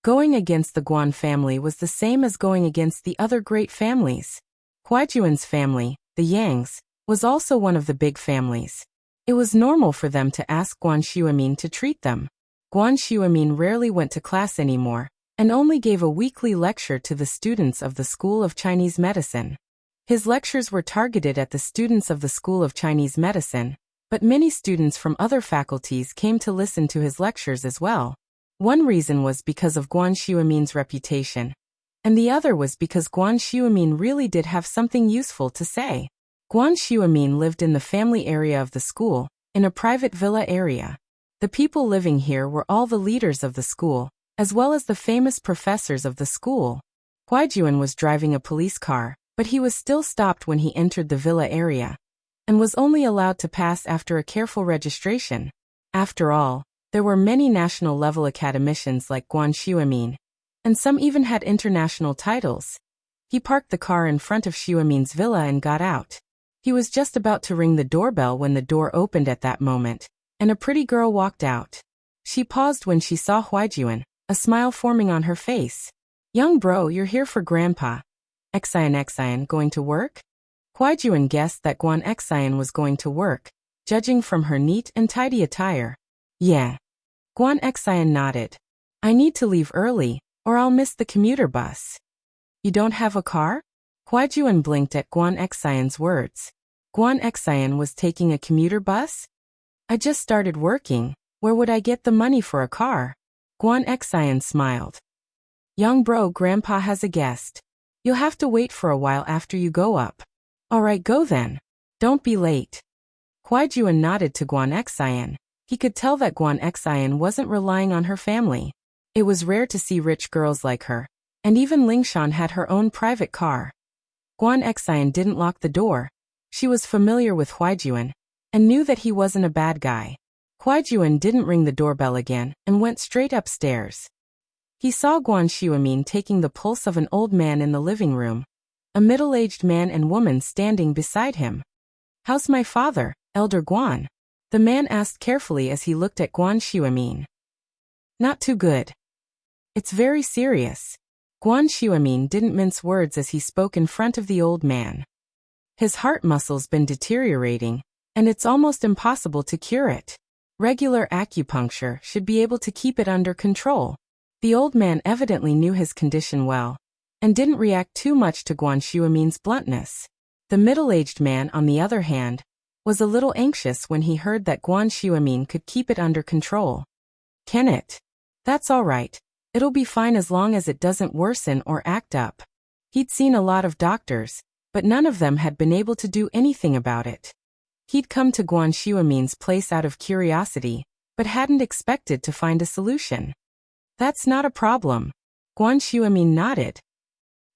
Going against the Guan family was the same as going against the other great families. Huaijuan's family, the Yangs, was also one of the big families. It was normal for them to ask Guan Xuemin to treat them. Guan Xuemin rarely went to class anymore, and only gave a weekly lecture to the students of the School of Chinese Medicine. His lectures were targeted at the students of the School of Chinese Medicine, but many students from other faculties came to listen to his lectures as well. One reason was because of Guan Xuemin's reputation, and the other was because Guan Xuemin really did have something useful to say. Guan Xuemin lived in the family area of the school, in a private villa area. The people living here were all the leaders of the school, as well as the famous professors of the school. Huaijuan was driving a police car, but he was still stopped when he entered the villa area, and was only allowed to pass after a careful registration. After all, there were many national-level academicians like Guan Xuemin, and some even had international titles. He parked the car in front of Xuemin's villa and got out. He was just about to ring the doorbell when the door opened at that moment, and a pretty girl walked out. She paused when she saw Huaijuan, a smile forming on her face. "Young bro, you're here for Grandpa. Xian, going to work?" Huaijuan guessed that Guan Xian was going to work, judging from her neat and tidy attire. "Yeah." Guan Xian nodded. "I need to leave early, or I'll miss the commuter bus." "You don't have a car?" Huaijuan blinked at Guan Xian's words. Guan Xian was taking a commuter bus? "I just started working, where would I get the money for a car?" Guan Xian smiled. "Young bro, Grandpa has a guest. You'll have to wait for a while after you go up." "Alright, go then. Don't be late." Huaijuan nodded to Guan Xian. He could tell that Guan Xian wasn't relying on her family. It was rare to see rich girls like her, and even Lingshan had her own private car. Guan Xian didn't lock the door. She was familiar with Huaijuan, and knew that he wasn't a bad guy. Huaijuan didn't ring the doorbell again, and went straight upstairs. He saw Guan Xuemin taking the pulse of an old man in the living room, a middle-aged man and woman standing beside him. "How's my father, Elder Guan?" the man asked carefully as he looked at Guan Xuemin. "Not too good. It's very serious." Guan Xuemin didn't mince words as he spoke in front of the old man. "His heart muscle's been deteriorating, and it's almost impossible to cure it. Regular acupuncture should be able to keep it under control." The old man evidently knew his condition well, and didn't react too much to Guan Xuemin's bluntness. The middle-aged man, on the other hand, was a little anxious when he heard that Guan Xuemin could keep it under control. "Can it? That's all right. It'll be fine as long as it doesn't worsen or act up." He'd seen a lot of doctors, but none of them had been able to do anything about it. He'd come to Guan Xuemin's place out of curiosity, but hadn't expected to find a solution. "That's not a problem." Guan Xuemin nodded.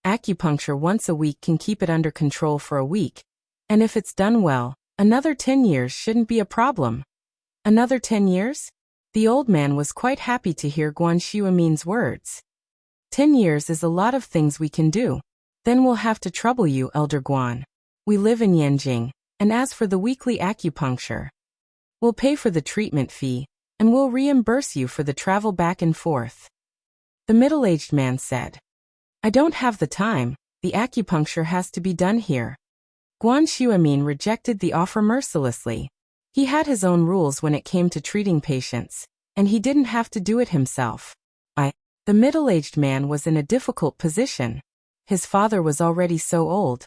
"Acupuncture once a week can keep it under control for a week, and if it's done well, another 10 years shouldn't be a problem." "Another 10 years?" The old man was quite happy to hear Guan Xuemin's words. 10 years is a lot of things we can do. Then we'll have to trouble you, Elder Guan. We live in Yanjing, and as for the weekly acupuncture, we'll pay for the treatment fee, and we'll reimburse you for the travel back and forth." The middle-aged man said. "I don't have the time. The acupuncture has to be done here." Guan Xuemin rejected the offer mercilessly. He had his own rules when it came to treating patients, and he didn't have to do it himself. The middle-aged man was in a difficult position. His father was already so old.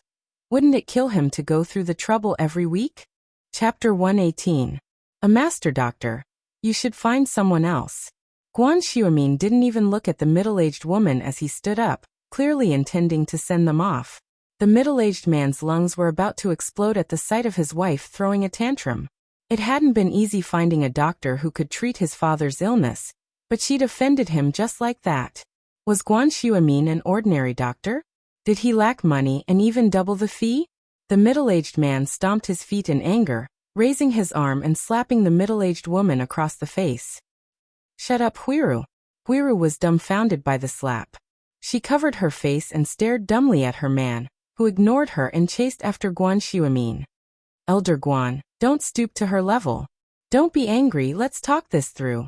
Wouldn't it kill him to go through the trouble every week? Chapter 118. A master doctor. You should find someone else. Guan Xuemin didn't even look at the middle-aged woman as he stood up, clearly intending to send them off. The middle-aged man's lungs were about to explode at the sight of his wife throwing a tantrum. It hadn't been easy finding a doctor who could treat his father's illness, but she'd offended him just like that. Was Guan Xuemin an ordinary doctor? Did he lack money and even double the fee? The middle-aged man stomped his feet in anger, raising his arm and slapping the middle-aged woman across the face. "Shut up, Huiru." Huiru was dumbfounded by the slap. She covered her face and stared dumbly at her man, who ignored her and chased after Guan Xuemin. "Elder Guan, don't stoop to her level. Don't be angry, let's talk this through."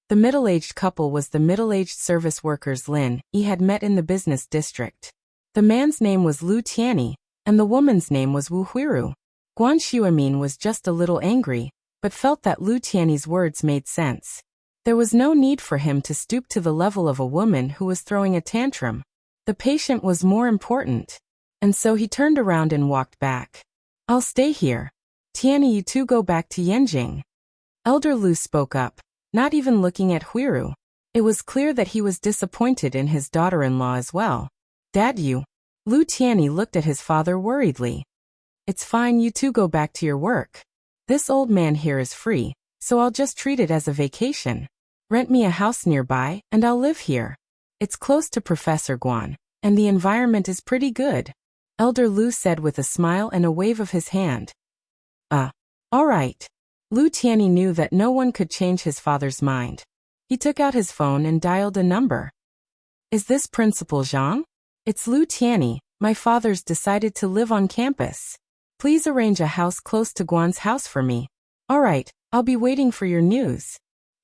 The middle-aged couple was the middle-aged service workers Lin Yi had met in the business district. The man's name was Lu Tianyi, and the woman's name was Wu Huiru. Guan Xuemin was just a little angry, but felt that Lu Tianyi's words made sense. There was no need for him to stoop to the level of a woman who was throwing a tantrum. The patient was more important. And so he turned around and walked back. I'll stay here. Tianyi, you two go back to Yanjing. Elder Lu spoke up, not even looking at Huiru. It was clear that he was disappointed in his daughter-in-law as well. Dad, you. Lu Tianyi looked at his father worriedly. It's fine, you two go back to your work. This old man here is free, so I'll just treat it as a vacation. Rent me a house nearby, and I'll live here. It's close to Professor Guan, and the environment is pretty good. Elder Lu said with a smile and a wave of his hand. All right. Lu Tianyi knew that no one could change his father's mind. He took out his phone and dialed a number. Is this Principal Zhang? It's Lu Tianyi. My father's decided to live on campus. Please arrange a house close to Guan's house for me. All right, I'll be waiting for your news.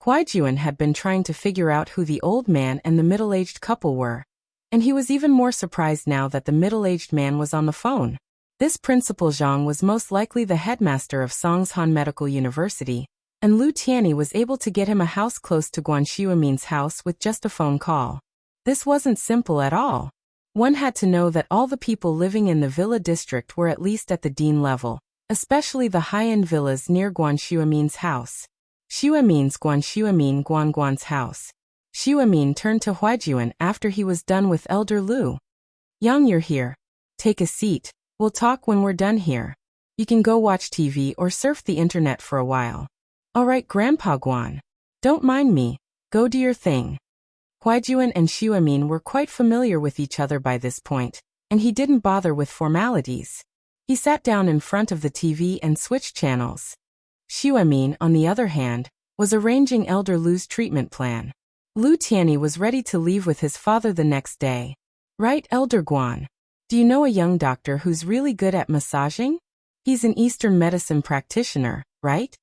Huaijuan had been trying to figure out who the old man and the middle-aged couple were. And he was even more surprised now that the middle-aged man was on the phone. This Principal Zhang was most likely the headmaster of Songshan Medical University, and Lu Tianyi was able to get him a house close to Guan Xuemin's house with just a phone call. This wasn't simple at all. One had to know that all the people living in the villa district were at least at the dean level, especially the high-end villas near Guan Xuemin's house. Xuemin's Guan Xuemin Guan's house. Xuemin turned to Huaijuan after he was done with Elder Lu. Yang, you're here. Take a seat. We'll talk when we're done here. You can go watch TV or surf the internet for a while. All right, Grandpa Guan. Don't mind me. Go do your thing. Huaijuan and Xuemin were quite familiar with each other by this point, and he didn't bother with formalities. He sat down in front of the TV and switched channels. Xuemin, on the other hand, was arranging Elder Lu's treatment plan. Lu Tianyi was ready to leave with his father the next day. Right, Elder Guan? Do you know a young doctor who's really good at massaging? He's an Eastern medicine practitioner, right?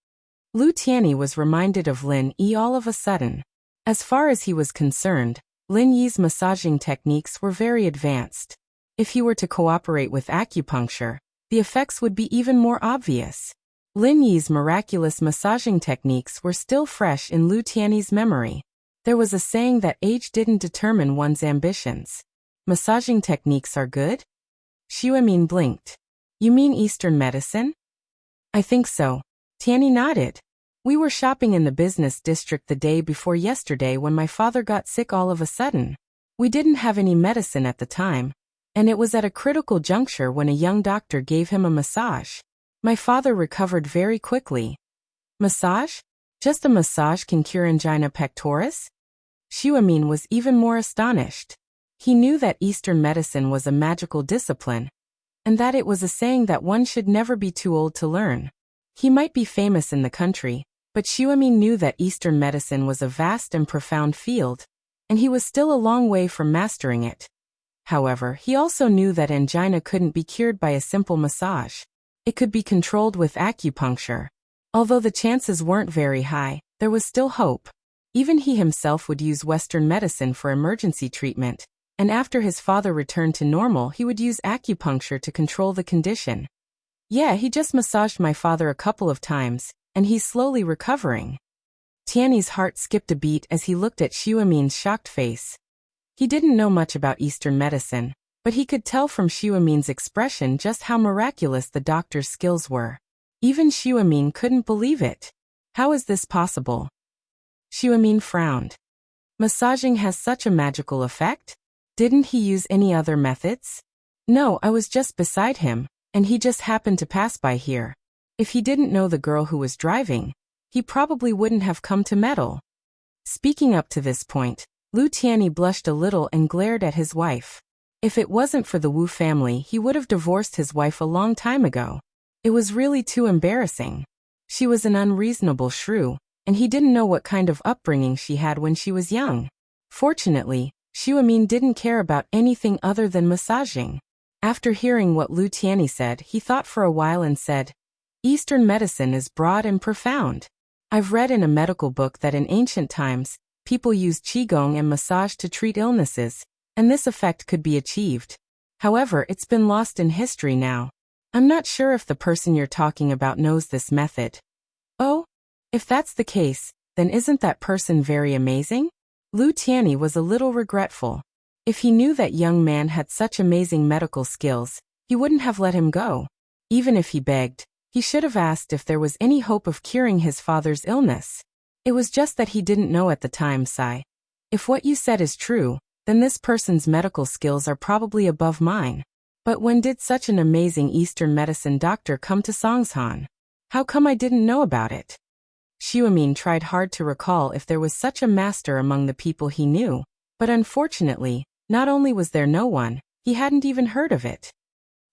Lu Tianyi was reminded of Lin Yi all of a sudden. As far as he was concerned, Lin Yi's massaging techniques were very advanced. If he were to cooperate with acupuncture, the effects would be even more obvious. Lin Yi's miraculous massaging techniques were still fresh in Lu Tianyi's memory. There was a saying that age didn't determine one's ambitions. Massaging techniques are good? Xuemin blinked. You mean Eastern medicine? I think so. Tianyi nodded. We were shopping in the business district the day before yesterday when my father got sick all of a sudden. We didn't have any medicine at the time, and it was at a critical juncture when a young doctor gave him a massage. My father recovered very quickly. Massage? Just a massage can cure angina pectoris? Xuemin was even more astonished. He knew that Eastern medicine was a magical discipline, and that it was a saying that one should never be too old to learn. He might be famous in the country, but Xuemin knew that Eastern medicine was a vast and profound field, and he was still a long way from mastering it. However, he also knew that angina couldn't be cured by a simple massage. It could be controlled with acupuncture. Although the chances weren't very high, there was still hope. Even he himself would use Western medicine for emergency treatment, and after his father returned to normal, he would use acupuncture to control the condition. Yeah, he just massaged my father a couple of times, and he's slowly recovering. Tianyi's heart skipped a beat as he looked at Xuemin's shocked face. He didn't know much about Eastern medicine, but he could tell from Xuemin's expression just how miraculous the doctor's skills were. Even Xuemin couldn't believe it. How is this possible? Xuemin frowned. Massaging has such a magical effect? Didn't he use any other methods? No, I was just beside him, and he just happened to pass by here. If he didn't know the girl who was driving, he probably wouldn't have come to meddle. Speaking up to this point, Lu Tianyi blushed a little and glared at his wife. If it wasn't for the Wu family, he would have divorced his wife a long time ago. It was really too embarrassing. She was an unreasonable shrew, and he didn't know what kind of upbringing she had when she was young. Fortunately, Xuemin didn't care about anything other than massaging. After hearing what Lu Tianyi said, he thought for a while and said, Eastern medicine is broad and profound. I've read in a medical book that in ancient times, people used qigong and massage to treat illnesses, and this effect could be achieved. However, it's been lost in history now. I'm not sure if the person you're talking about knows this method. Oh? If that's the case, then isn't that person very amazing? Lu Tianyi was a little regretful. If he knew that young man had such amazing medical skills, he wouldn't have let him go. Even if he begged, he should have asked if there was any hope of curing his father's illness. It was just that he didn't know at the time, Sai. If what you said is true, then this person's medical skills are probably above mine. But when did such an amazing Eastern medicine doctor come to Songshan? How come I didn't know about it? Xiumin tried hard to recall if there was such a master among the people he knew, but unfortunately, not only was there no one, he hadn't even heard of it.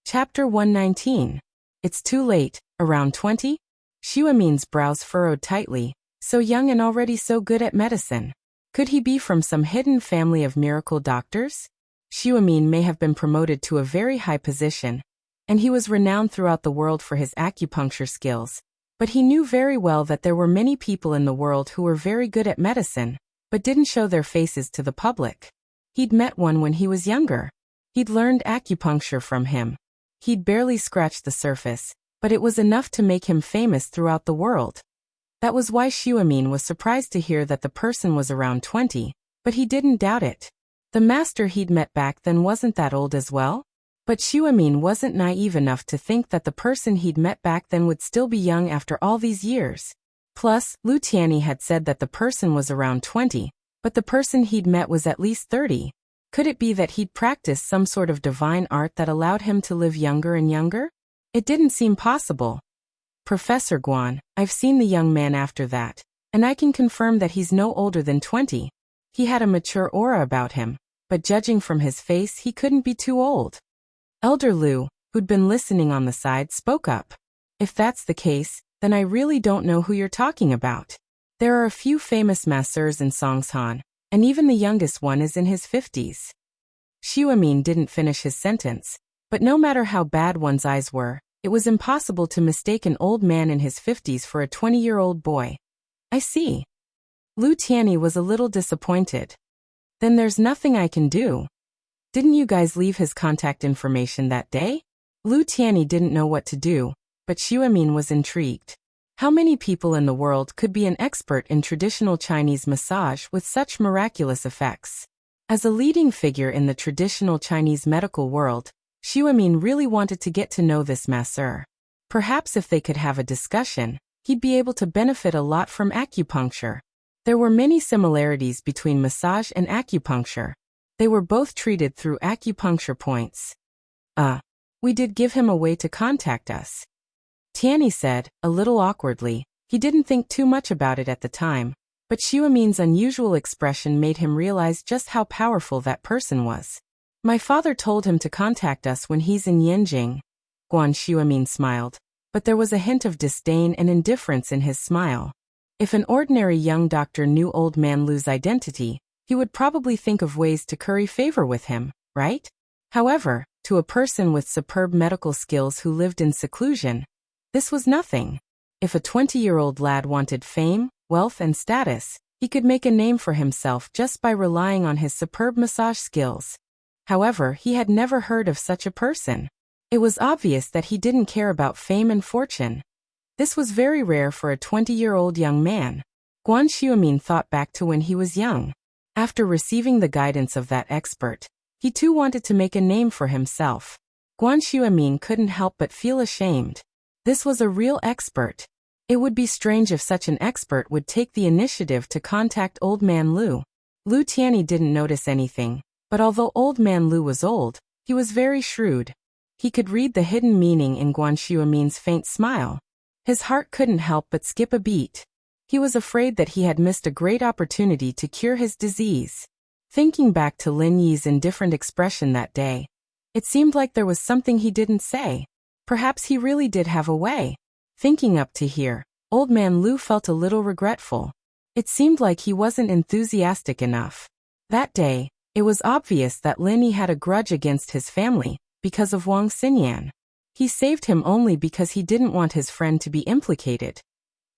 Chapter 119. It's too late, around 20? Xiumin's brows furrowed tightly. So young and already so good at medicine. Could he be from some hidden family of miracle doctors? Xiumin may have been promoted to a very high position, and he was renowned throughout the world for his acupuncture skills. But he knew very well that there were many people in the world who were very good at medicine, but didn't show their faces to the public. He'd met one when he was younger. He'd learned acupuncture from him. He'd barely scratched the surface, but it was enough to make him famous throughout the world. That was why Xiumin was surprised to hear that the person was around 20, but he didn't doubt it. The master he'd met back then wasn't that old as well? But Xiumin wasn't naive enough to think that the person he'd met back then would still be young after all these years. Plus, Lu Tianyi had said that the person was around 20, but the person he'd met was at least 30. Could it be that he'd practiced some sort of divine art that allowed him to live younger and younger? It didn't seem possible. Professor Guan, I've seen the young man after that, and I can confirm that he's no older than 20. He had a mature aura about him, but judging from his face he couldn't be too old. Elder Lu, who'd been listening on the side, spoke up. If that's the case, then I really don't know who you're talking about. There are a few famous masseurs in Songshan, and even the youngest one is in his 50s. Xiumin didn't finish his sentence, but no matter how bad one's eyes were, it was impossible to mistake an old man in his 50s for a 20-year-old boy. I see. Lu Tianyi was a little disappointed. Then there's nothing I can do. Didn't you guys leave his contact information that day? Lu Tianyi didn't know what to do, but Xiumin was intrigued. How many people in the world could be an expert in traditional Chinese massage with such miraculous effects? As a leading figure in the traditional Chinese medical world, Xiumin really wanted to get to know this masseur. Perhaps if they could have a discussion, he'd be able to benefit a lot from acupuncture. There were many similarities between massage and acupuncture. They were both treated through acupuncture points. We did give him a way to contact us. Tianyi said, a little awkwardly. He didn't think too much about it at the time, but Xiumin's unusual expression made him realize just how powerful that person was. My father told him to contact us when he's in Yanjing. Guan Xiumin smiled, but there was a hint of disdain and indifference in his smile. If an ordinary young doctor knew old man Lu's identity, he would probably think of ways to curry favor with him, right? However, to a person with superb medical skills who lived in seclusion, this was nothing. If a 20-year-old lad wanted fame, wealth, and status, he could make a name for himself just by relying on his superb massage skills. However, he had never heard of such a person. It was obvious that he didn't care about fame and fortune. This was very rare for a 20-year-old young man. Guan Xiumin thought back to when he was young. After receiving the guidance of that expert, he too wanted to make a name for himself. Guan Xiumin couldn't help but feel ashamed. This was a real expert. It would be strange if such an expert would take the initiative to contact old man Lu. Lu Tianyi didn't notice anything, but although old man Lu was old, he was very shrewd. He could read the hidden meaning in Guan Xiumin's faint smile. His heart couldn't help but skip a beat. He was afraid that he had missed a great opportunity to cure his disease. Thinking back to Lin Yi's indifferent expression that day, it seemed like there was something he didn't say. Perhaps he really did have a way. Thinking up to here, old man Lu felt a little regretful. It seemed like he wasn't enthusiastic enough. That day, it was obvious that Lin Yi had a grudge against his family because of Wang Xinyan. He saved him only because he didn't want his friend to be implicated.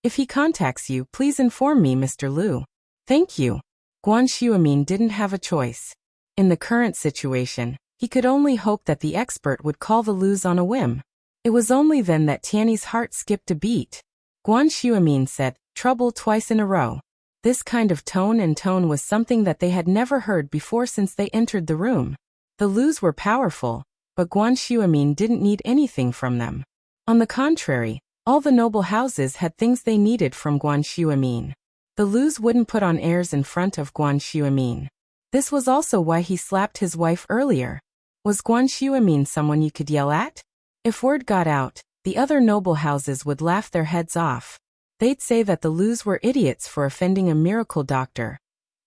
If he contacts you, please inform me, Mr. Liu. Thank you. Guan Xuemin didn't have a choice. In the current situation, he could only hope that the expert would call the Lius on a whim. It was only then that Tiany's heart skipped a beat. Guan Xuemin said, "Trouble twice in a row." This kind of tone was something that they had never heard before since they entered the room. The Lius were powerful, but Guan Xuemin didn't need anything from them. On the contrary, all the noble houses had things they needed from Guan Xuemin. The Lius wouldn't put on airs in front of Guan Xuemin. This was also why he slapped his wife earlier. Was Guan Xuemin someone you could yell at? If word got out, the other noble houses would laugh their heads off. They'd say that the Lius were idiots for offending a miracle doctor.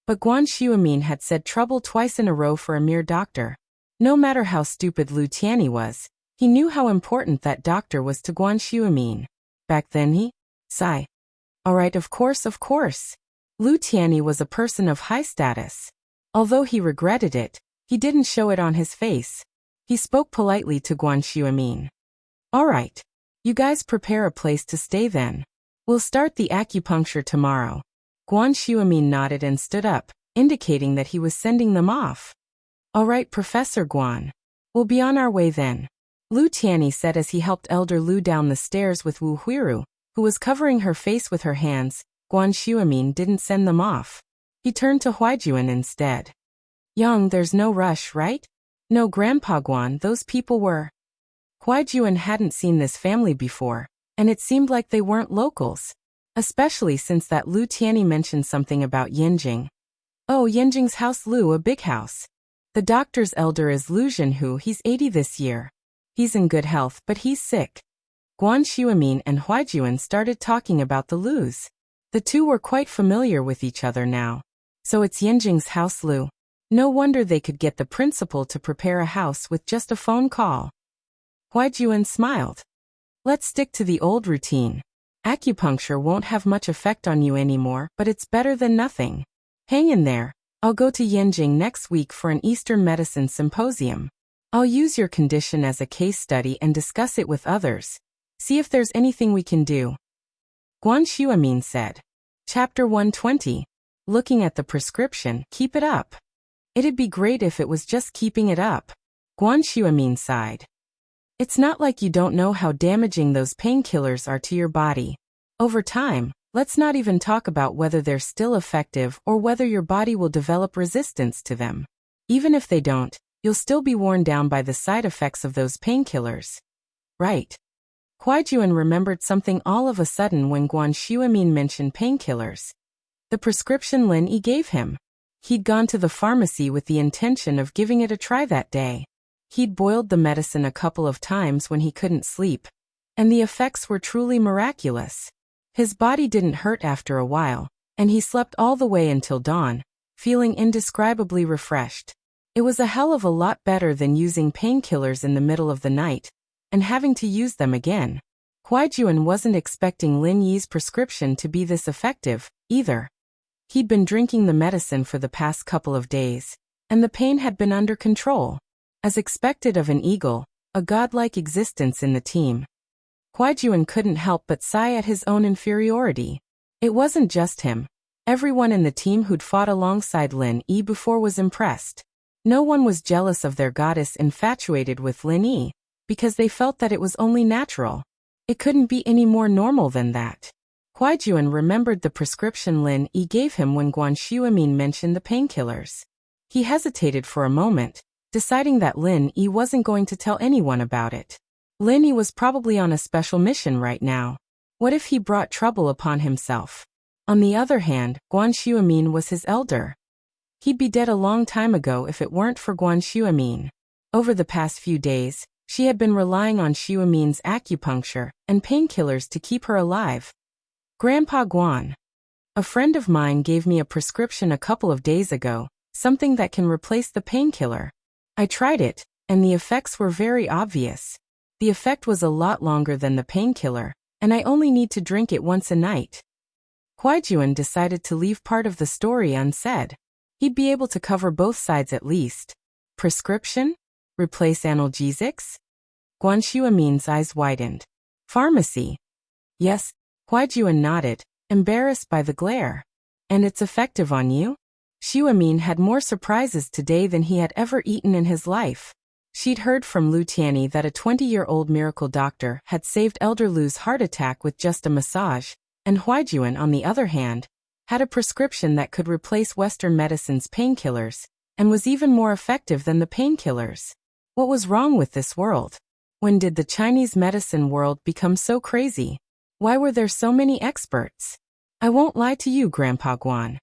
But Guan Xuemin had said trouble twice in a row for a mere doctor. No matter how stupid Lu Tianyi was, he knew how important that doctor was to Guan Xuemin. Back then he sighed. Alright, of course. Lu Tianyi was a person of high status. Although he regretted it, he didn't show it on his face. He spoke politely to Guan Xuemin. Alright. You guys prepare a place to stay then. We'll start the acupuncture tomorrow. Guan Xuemin nodded and stood up, indicating that he was sending them off. Alright, Professor Guan. We'll be on our way then. Lu Tianyi said as he helped Elder Lu down the stairs with Wu Huiru, who was covering her face with her hands. Guan Xuemin didn't send them off. He turned to Huaijuan instead. Young, there's no rush, right? No, Grandpa Guan, those people were. Huaijuan hadn't seen this family before, and it seemed like they weren't locals. Especially since that Lu Tianyi mentioned something about Yanjing. Oh, Yanjing's house, Lu, a big house. The doctor's elder is Lu Zhenhu, he's 80 this year. He's in good health, but he's sick. Guan Xuemin and Huaijuan started talking about the Lus. The two were quite familiar with each other now. So it's Yanjing's house, Lu. No wonder they could get the principal to prepare a house with just a phone call. Huaijuan smiled. Let's stick to the old routine. Acupuncture won't have much effect on you anymore, but it's better than nothing. Hang in there. I'll go to Yanjing next week for an Eastern medicine symposium. I'll use your condition as a case study and discuss it with others. See if there's anything we can do. Guan Xuemin said. Chapter 120. Looking at the prescription, keep it up. It'd be great if it was just keeping it up. Guan Xuemin sighed. It's not like you don't know how damaging those painkillers are to your body. Over time, let's not even talk about whether they're still effective or whether your body will develop resistance to them. Even if they don't, you'll still be worn down by the side effects of those painkillers. Right. Huaijuan remembered something all of a sudden when Guan Xuemin mentioned painkillers. The prescription Lin Yi gave him. He'd gone to the pharmacy with the intention of giving it a try that day. He'd boiled the medicine a couple of times when he couldn't sleep, and the effects were truly miraculous. His body didn't hurt after a while, and he slept all the way until dawn, feeling indescribably refreshed. It was a hell of a lot better than using painkillers in the middle of the night, and having to use them again. Huaijuan wasn't expecting Lin Yi's prescription to be this effective, either. He'd been drinking the medicine for the past couple of days, and the pain had been under control. As expected of an eagle, a godlike existence in the team. Huaijuan couldn't help but sigh at his own inferiority. It wasn't just him. Everyone in the team who'd fought alongside Lin Yi before was impressed. No one was jealous of their goddess infatuated with Lin Yi, because they felt that it was only natural. It couldn't be any more normal than that. Huaijuan remembered the prescription Lin Yi gave him when Guan Xuemin mentioned the painkillers. He hesitated for a moment, deciding that Lin Yi wasn't going to tell anyone about it. Lin Yi was probably on a special mission right now. What if he brought trouble upon himself? On the other hand, Guan Xuemin was his elder. He'd be dead a long time ago if it weren't for Guan Xuemin. Over the past few days, she had been relying on Xuemin's acupuncture and painkillers to keep her alive. Grandpa Guan. A friend of mine gave me a prescription a couple of days ago, something that can replace the painkiller. I tried it, and the effects were very obvious. The effect was a lot longer than the painkiller, and I only need to drink it once a night. Huaijuan decided to leave part of the story unsaid. He'd be able to cover both sides at least. Prescription? Replace analgesics? Guan Xuemin's eyes widened. Pharmacy? Yes. Huaijuan nodded, embarrassed by the glare. And it's effective on you? Xuemin had more surprises today than he had ever eaten in his life. She'd heard from Lu Tianyi that a 20-year-old miracle doctor had saved Elder Lu's heart attack with just a massage, and Huaijuan, on the other hand, had a prescription that could replace Western medicine's painkillers, and was even more effective than the painkillers. What was wrong with this world? When did the Chinese medicine world become so crazy? Why were there so many experts? I won't lie to you, Grandpa Guan.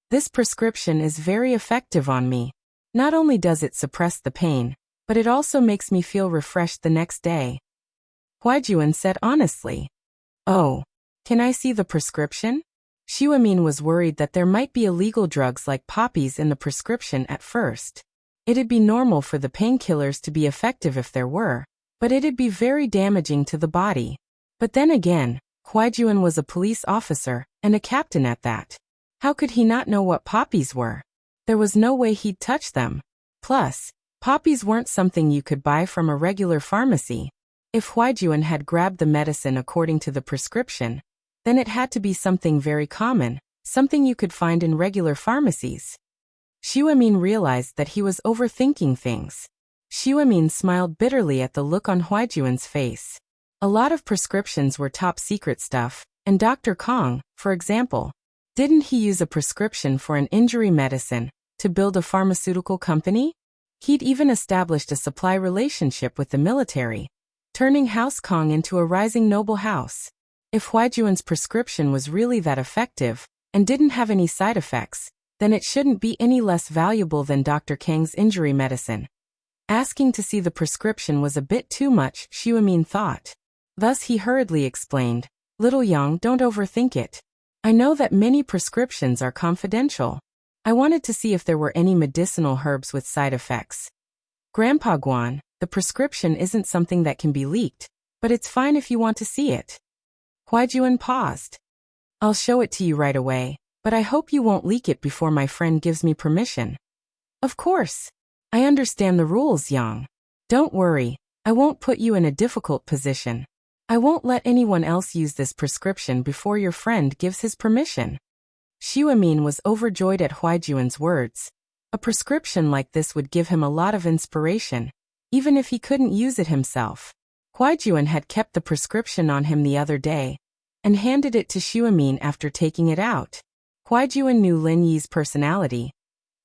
This prescription is very effective on me. Not only does it suppress the pain, but it also makes me feel refreshed the next day. Huaijuan said honestly. Oh, can I see the prescription? Xuemin was worried that there might be illegal drugs like poppies in the prescription at first. It'd be normal for the painkillers to be effective if there were, but it'd be very damaging to the body. But then again, Huaijuan was a police officer, and a captain at that. How could he not know what poppies were? There was no way he'd touch them. Plus, poppies weren't something you could buy from a regular pharmacy. If Huaijuan had grabbed the medicine according to the prescription, then it had to be something very common, something you could find in regular pharmacies. Xuemin realized that he was overthinking things. Xuemin smiled bitterly at the look on Huaijuan's face. A lot of prescriptions were top secret stuff, and Dr. Kong, for example, didn't he use a prescription for an injury medicine to build a pharmaceutical company? He'd even established a supply relationship with the military, turning House Kong into a rising noble house. If Huaijuan's prescription was really that effective, and didn't have any side effects, then it shouldn't be any less valuable than Dr. Kang's injury medicine. Asking to see the prescription was a bit too much, Xuemin thought. Thus he hurriedly explained, "Little Yang, don't overthink it. I know that many prescriptions are confidential. I wanted to see if there were any medicinal herbs with side effects. Grandpa Guan, the prescription isn't something that can be leaked, but it's fine if you want to see it." Huaijuan paused. "I'll show it to you right away, but I hope you won't leak it before my friend gives me permission." "Of course. I understand the rules, Yang. Don't worry, I won't put you in a difficult position. I won't let anyone else use this prescription before your friend gives his permission." Xuemin was overjoyed at Huaijuan's words. A prescription like this would give him a lot of inspiration, even if he couldn't use it himself. Huaijuan had kept the prescription on him the other day, and handed it to Xuemin after taking it out. Huaijuan knew Lin Yi's personality.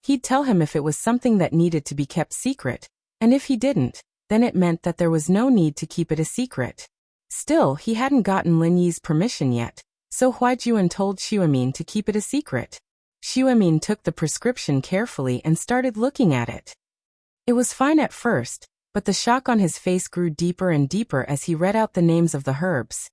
He'd tell him if it was something that needed to be kept secret, and if he didn't, then it meant that there was no need to keep it a secret. Still, he hadn't gotten Lin Yi's permission yet, so Huaijuan told Xuemin to keep it a secret. Xuemin took the prescription carefully and started looking at it. It was fine at first, but the shock on his face grew deeper and deeper as he read out the names of the herbs.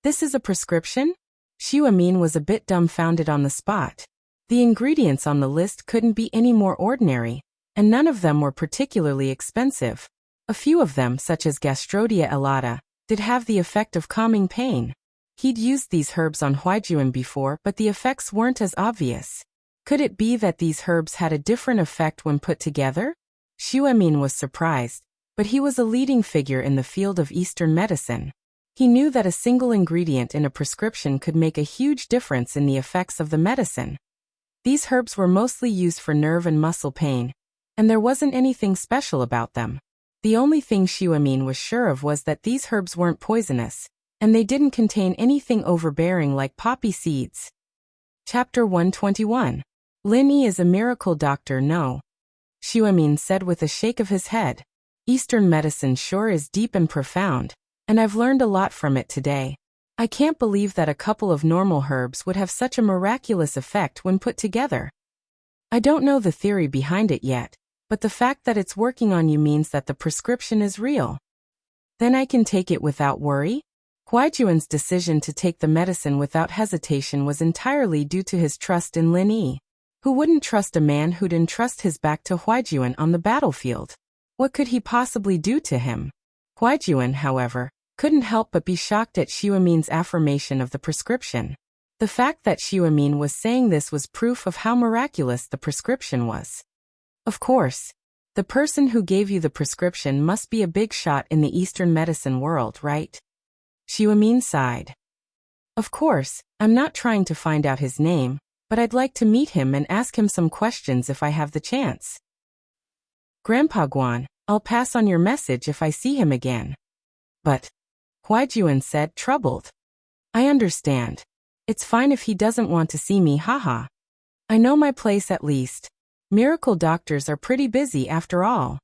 "This is a prescription?" Xuemin was a bit dumbfounded on the spot. The ingredients on the list couldn't be any more ordinary, and none of them were particularly expensive. A few of them, such as Gastrodia elata, did have the effect of calming pain. He'd used these herbs on Huaijuan before, but the effects weren't as obvious. Could it be that these herbs had a different effect when put together? Xuemin was surprised, but he was a leading figure in the field of Eastern medicine. He knew that a single ingredient in a prescription could make a huge difference in the effects of the medicine. These herbs were mostly used for nerve and muscle pain, and there wasn't anything special about them. The only thing Xuemin was sure of was that these herbs weren't poisonous, and they didn't contain anything overbearing like poppy seeds. Chapter 121. Lin Yi is a miracle doctor, no? Xuemin said with a shake of his head. Eastern medicine sure is deep and profound, and I've learned a lot from it today. I can't believe that a couple of normal herbs would have such a miraculous effect when put together. I don't know the theory behind it yet, but the fact that it's working on you means that the prescription is real. Then I can take it without worry? Huaijuan's decision to take the medicine without hesitation was entirely due to his trust in Lin Yi. Who wouldn't trust a man who'd entrust his back to Huaijuan on the battlefield? What could he possibly do to him? Huaijuan, however, couldn't help but be shocked at Xuemin's affirmation of the prescription. The fact that Xuemin was saying this was proof of how miraculous the prescription was. Of course, the person who gave you the prescription must be a big shot in the Eastern medicine world, right? Xuemin sighed. Of course, I'm not trying to find out his name, but I'd like to meet him and ask him some questions if I have the chance. Grandpa Guan, I'll pass on your message if I see him again. But, Huaijuan said, troubled. I understand. It's fine if he doesn't want to see me, haha. I know my place at least. Miracle doctors are pretty busy after all.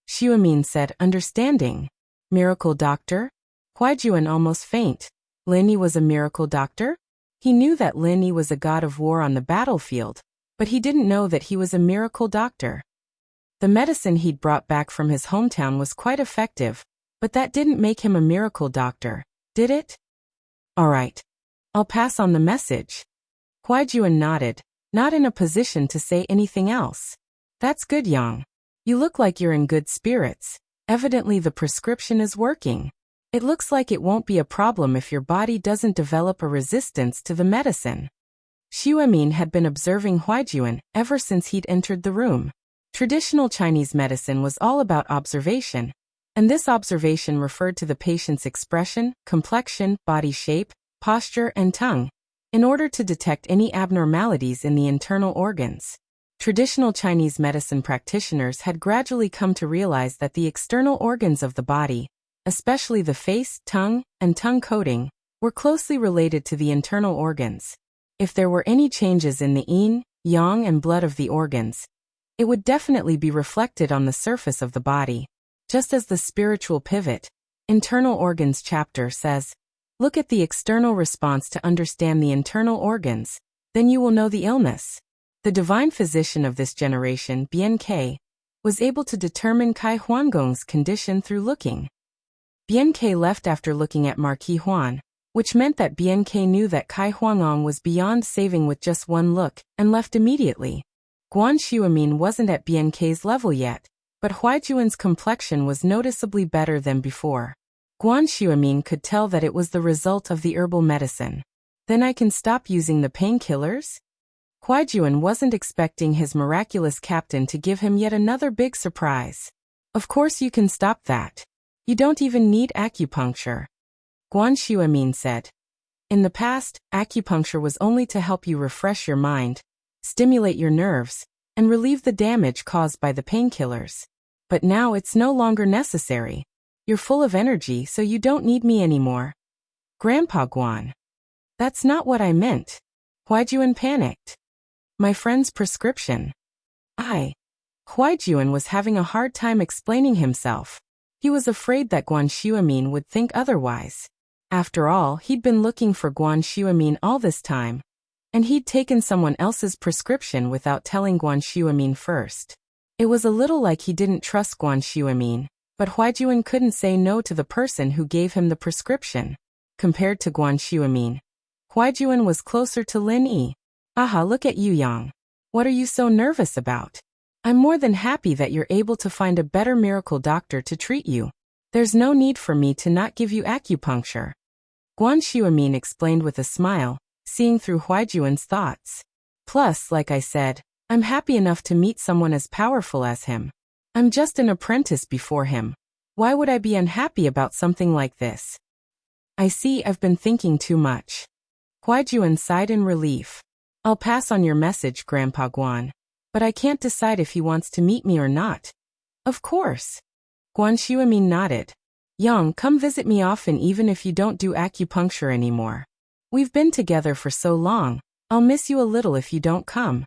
Xuemin said, understanding. Miracle doctor? Huaijuan almost faint. Lin Yi was a miracle doctor? He knew that Lin Yi was a god of war on the battlefield, but he didn't know that he was a miracle doctor. The medicine he'd brought back from his hometown was quite effective, but that didn't make him a miracle doctor, did it? All right. I'll pass on the message. Huaijuan nodded, not in a position to say anything else. That's good, Yang. You look like you're in good spirits. Evidently the prescription is working. It looks like it won't be a problem if your body doesn't develop a resistance to the medicine. Xuemin had been observing Huaijuan ever since he'd entered the room. Traditional Chinese medicine was all about observation, and this observation referred to the patient's expression, complexion, body shape, posture, and tongue, in order to detect any abnormalities in the internal organs. Traditional Chinese medicine practitioners had gradually come to realize that the external organs of the body, especially the face, tongue, and tongue coating, were closely related to the internal organs. If there were any changes in the yin, yang, and blood of the organs, it would definitely be reflected on the surface of the body. Just as the spiritual pivot, internal organs chapter says, look at the external response to understand the internal organs, then you will know the illness. The divine physician of this generation, Bian Ke, was able to determine Kai Huangong's condition through looking. Bian Ke left after looking at Marquis Huan, which meant that Bian Ke knew that Kai Huangong was beyond saving with just one look, and left immediately. Guan Xuemin wasn't at Bian Ke's level yet, but Huaijuan's complexion was noticeably better than before. Guan Xuemin could tell that it was the result of the herbal medicine. Then I can stop using the painkillers? Huaijuan wasn't expecting his miraculous captain to give him yet another big surprise. Of course you can stop that. You don't even need acupuncture. Guan Xuemin said. In the past, acupuncture was only to help you refresh your mind, stimulate your nerves, and relieve the damage caused by the painkillers. But now it's no longer necessary. You're full of energy, so you don't need me anymore. Grandpa Guan. That's not what I meant. Huaijuan panicked. My friend's prescription. Huaijuan was having a hard time explaining himself. He was afraid that Guan Xuemin would think otherwise. After all, he'd been looking for Guan Xuemin all this time, and he'd taken someone else's prescription without telling Guan Xuemin first. It was a little like he didn't trust Guan Xuemin, but Huaijuan couldn't say no to the person who gave him the prescription. Compared to Guan Xuemin, Huaijuan was closer to Lin Yi. Aha, look at you, Yang. What are you so nervous about? I'm more than happy that you're able to find a better miracle doctor to treat you. There's no need for me to not give you acupuncture. Guan Xuemin explained with a smile, seeing through Huaijuan's thoughts. Plus, like I said, I'm happy enough to meet someone as powerful as him. I'm just an apprentice before him. Why would I be unhappy about something like this? I see I've been thinking too much. Huaijuan sighed in relief. I'll pass on your message, Grandpa Guan. But I can't decide if he wants to meet me or not. Of course. Guan Xuemin nodded. Yang, come visit me often even if you don't do acupuncture anymore. We've been together for so long, I'll miss you a little if you don't come.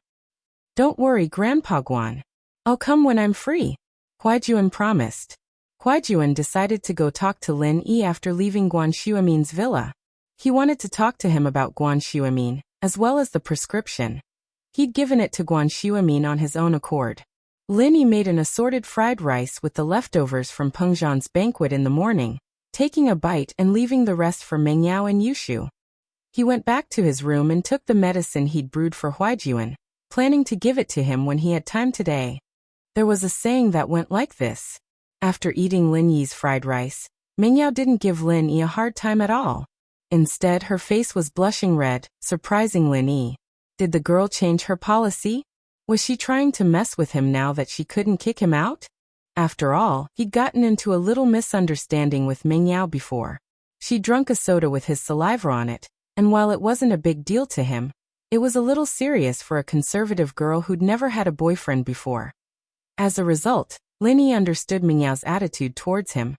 Don't worry, Grandpa Guan. I'll come when I'm free. Huaijuan promised. Huaijuan decided to go talk to Lin Yi after leaving Guan Xuemin's villa. He wanted to talk to him about Guan Xuemin, as well as the prescription. He'd given it to Guan Xuemin on his own accord. Lin Yi made an assorted fried rice with the leftovers from Peng Zhan's banquet in the morning, taking a bite and leaving the rest for Meng Yao and Yushu. He went back to his room and took the medicine he'd brewed for Huaijuan, planning to give it to him when he had time today. There was a saying that went like this. After eating Lin Yi's fried rice, Meng Yao didn't give Lin Yi a hard time at all. Instead, her face was blushing red, surprising Lin Yi. Did the girl change her policy? Was she trying to mess with him now that she couldn't kick him out? After all, he'd gotten into a little misunderstanding with Meng Yao before. She drank a soda with his saliva on it, And while it wasn't a big deal to him, it was a little serious for a conservative girl who'd never had a boyfriend before. As a result, Linny understood Mingyao's attitude towards him.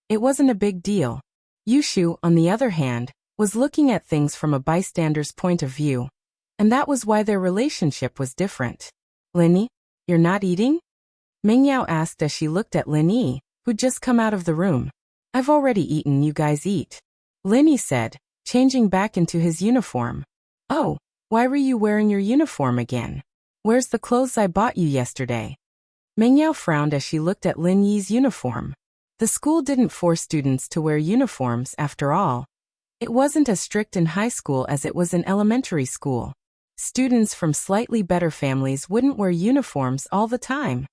It wasn't a big deal. Yushu, on the other hand, was looking at things from a bystander's point of view. And that was why their relationship was different. Linny, you're not eating? Mingyao asked as she looked at Linny, who'd just come out of the room. I've already eaten, you guys eat. Linny said, changing back into his uniform. Oh, why were you wearing your uniform again? Where's the clothes I bought you yesterday? Mingyao frowned as she looked at Lin Yi's uniform. The school didn't force students to wear uniforms after all. It wasn't as strict in high school as it was in elementary school. Students from slightly better families wouldn't wear uniforms all the time.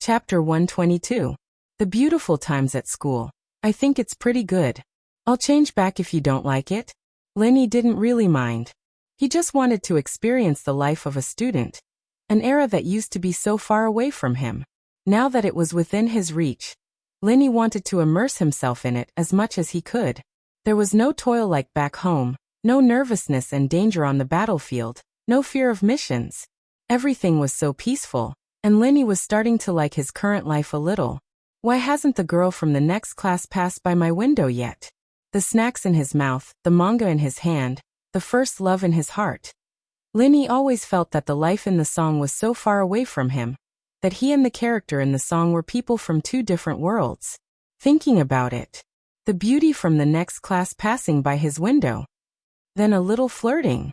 Chapter 122. The beautiful times at school. I think it's pretty good. I'll change back if you don't like it. Linny didn't really mind. He just wanted to experience the life of a student. An era that used to be so far away from him. Now that it was within his reach, Linny wanted to immerse himself in it as much as he could. There was no toil like back home, no nervousness and danger on the battlefield, no fear of missions. Everything was so peaceful, and Linny was starting to like his current life a little. Why hasn't the girl from the next class passed by my window yet? The snacks in his mouth, the manga in his hand, the first love in his heart. Linny always felt that the life in the song was so far away from him, that he and the character in the song were people from two different worlds. Thinking about it, the beauty from the next class passing by his window. Then a little flirting.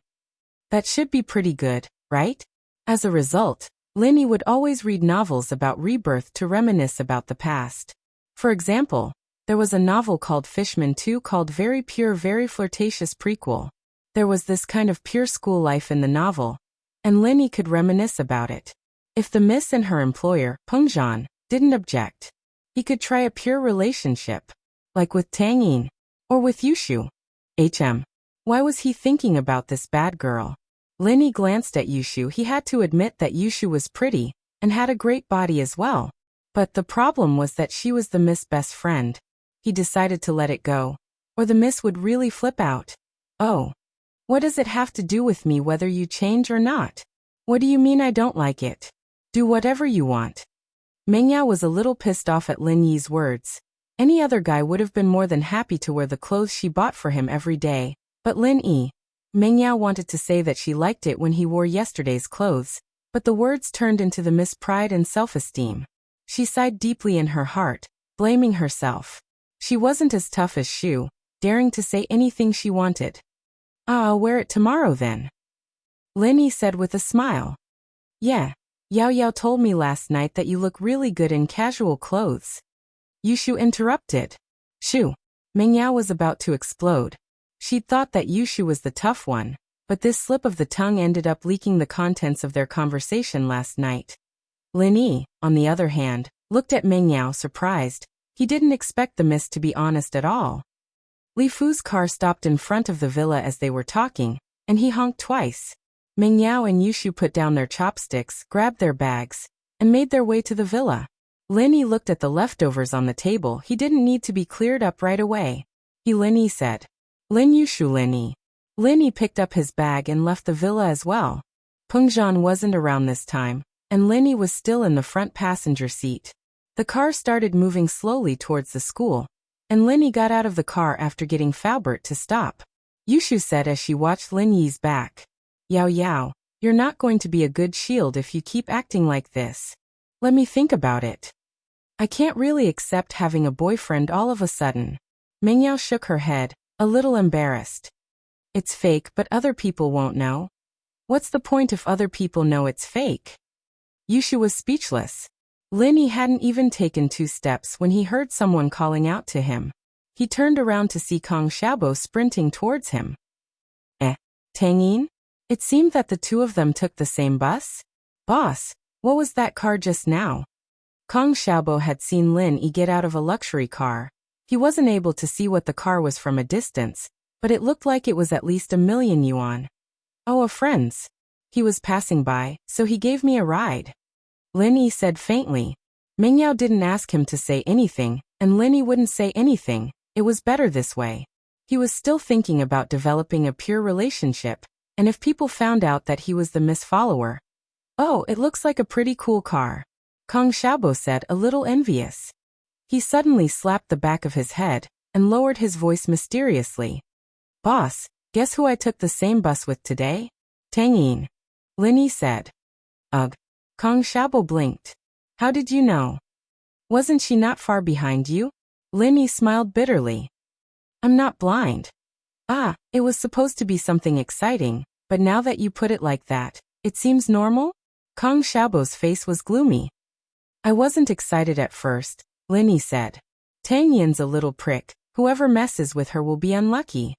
That should be pretty good, right? As a result, Linny would always read novels about rebirth to reminisce about the past. For example, there was a novel called Fishman 2 called Very Pure Very Flirtatious Prequel. There was this kind of pure school life in the novel, and Linny could reminisce about it. If the miss and her employer, Pengzhan, didn't object, he could try a pure relationship, like with Tang Yin, or with Yushu. Why was he thinking about this bad girl? Linny glanced at Yushu. He had to admit that Yushu was pretty, and had a great body as well. But the problem was that she was the miss' best friend. He decided to let it go, or the miss would really flip out. Oh. What does it have to do with me whether you change or not? What do you mean I don't like it? Do whatever you want. Mingyao was a little pissed off at Lin Yi's words. Any other guy would have been more than happy to wear the clothes she bought for him every day, but Lin Yi. Mingyao wanted to say that she liked it when he wore yesterday's clothes, but the words turned into the miss pride and self-esteem. She sighed deeply in her heart, blaming herself. She wasn't as tough as Shu, daring to say anything she wanted. I'll wear it tomorrow then. Linny said with a smile. Yeah, Yao Yao told me last night that you look really good in casual clothes. Yushu interrupted. Shu. Mingyao was about to explode. She'd thought that Yushu was the tough one, but this slip of the tongue ended up leaking the contents of their conversation last night. Linny, on the other hand, looked at Mingyao surprised. He didn't expect the miss to be honest at all. Li Fu's car stopped in front of the villa as they were talking, and he honked twice. Mingyao and Yushu put down their chopsticks, grabbed their bags, and made their way to the villa. Linny looked at the leftovers on the table. He didn't need to be cleared up right away. Linny said. Lin Yushu Linny. Linny picked up his bag and left the villa as well. Pengzhan wasn't around this time, and Linny was still in the front passenger seat. The car started moving slowly towards the school, and Linny got out of the car after getting Faubert to stop. Yushu said as she watched Lin Yi's back. Yao Yao, you're not going to be a good shield if you keep acting like this. Let me think about it. I can't really accept having a boyfriend all of a sudden. Mingyao shook her head, a little embarrassed. It's fake, but other people won't know. What's the point if other people know it's fake? Yushu was speechless. Linny hadn't even taken 2 steps when he heard someone calling out to him. He turned around to see Kong Xiaobo sprinting towards him. Tang Yin? It seemed that the two of them took the same bus? Boss, what was that car just now? Kong Xiaobo had seen Lin Yi get out of a luxury car. He wasn't able to see what the car was from a distance, but it looked like it was at least 1,000,000 yuan. Oh, a friend's. He was passing by, so he gave me a ride. Linny said faintly. Mingyao didn't ask him to say anything, and Linny wouldn't say anything. It was better this way. He was still thinking about developing a pure relationship, and if people found out that he was the Miss Follower. Oh, it looks like a pretty cool car, Kong Xiaobo said, a little envious. He suddenly slapped the back of his head and lowered his voice mysteriously. Boss, guess who I took the same bus with today? Tang Yin. Lin Yi said. Ugh. Kong Xiaobo blinked. How did you know? Wasn't she not far behind you? Lin Yi smiled bitterly. I'm not blind. Ah, it was supposed to be something exciting, but now that you put it like that, it seems normal? Kong Xiaobo's face was gloomy. I wasn't excited at first, Lin Yi said. Tang Yin's a little prick. Whoever messes with her will be unlucky.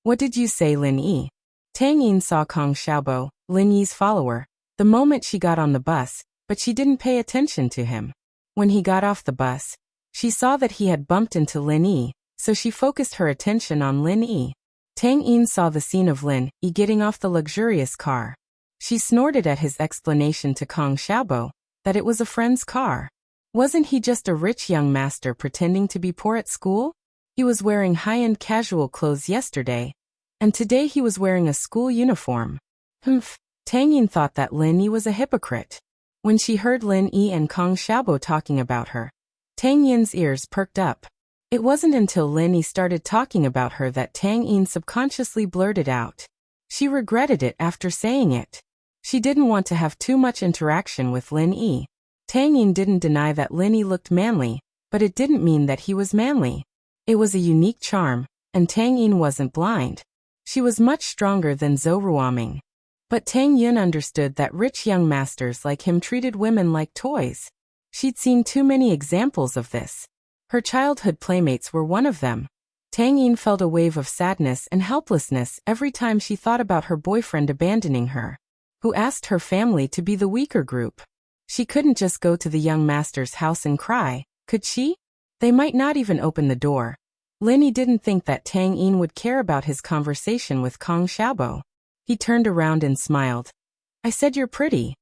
What did you say, Lin Yi? Tang Yin saw Kong Xiaobo, Lin Yi's follower, the moment she got on the bus, but she didn't pay attention to him. When he got off the bus, she saw that he had bumped into Lin Yi, so she focused her attention on Lin Yi. Tang Yin saw the scene of Lin Yi getting off the luxurious car. She snorted at his explanation to Kong Xiaobo that it was a friend's car. Wasn't he just a rich young master pretending to be poor at school? He was wearing high-end casual clothes yesterday, and today he was wearing a school uniform. Humph. Tang Yin thought that Lin Yi was a hypocrite. When she heard Lin Yi and Kong Xiaobo talking about her, Tang Yin's ears perked up. It wasn't until Lin Yi started talking about her that Tang Yin subconsciously blurted out. She regretted it after saying it. She didn't want to have too much interaction with Lin Yi. Tang Yin didn't deny that Lin Yi looked manly, but it didn't mean that he was manly. It was a unique charm, and Tang Yin wasn't blind. She was much stronger than Zhou Ruoming. But Tang Yin understood that rich young masters like him treated women like toys. She'd seen too many examples of this. Her childhood playmates were one of them. Tang Yin felt a wave of sadness and helplessness every time she thought about her boyfriend abandoning her, who asked her family to be the weaker group. She couldn't just go to the young master's house and cry, could she? They might not even open the door. Lin Yi didn't think that Tang Yin would care about his conversation with Kong Xiaobo. He turned around and smiled. I said you're pretty.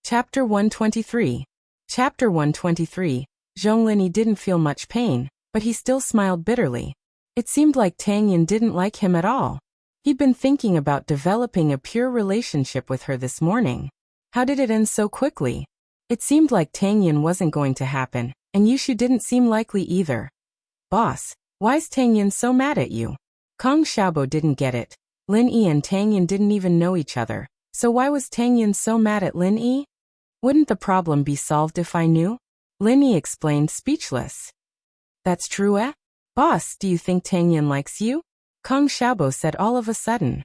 Chapter 123. Chapter 123. Zhong Lin Yi didn't feel much pain, but he still smiled bitterly. It seemed like Tang Yin didn't like him at all. He'd been thinking about developing a pure relationship with her this morning. How did it end so quickly? It seemed like Tang Yin wasn't going to happen, and Yushu didn't seem likely either. Boss, why's Tang Yin so mad at you? Kong Xiaobo didn't get it. Lin Yi and Tang Yin didn't even know each other, so why was Tang Yin so mad at Lin Yi? Wouldn't the problem be solved if I knew? Lin Yi explained, speechless. That's true, eh? Boss, do you think Tang Yin likes you? Kong Xiaobo said all of a sudden.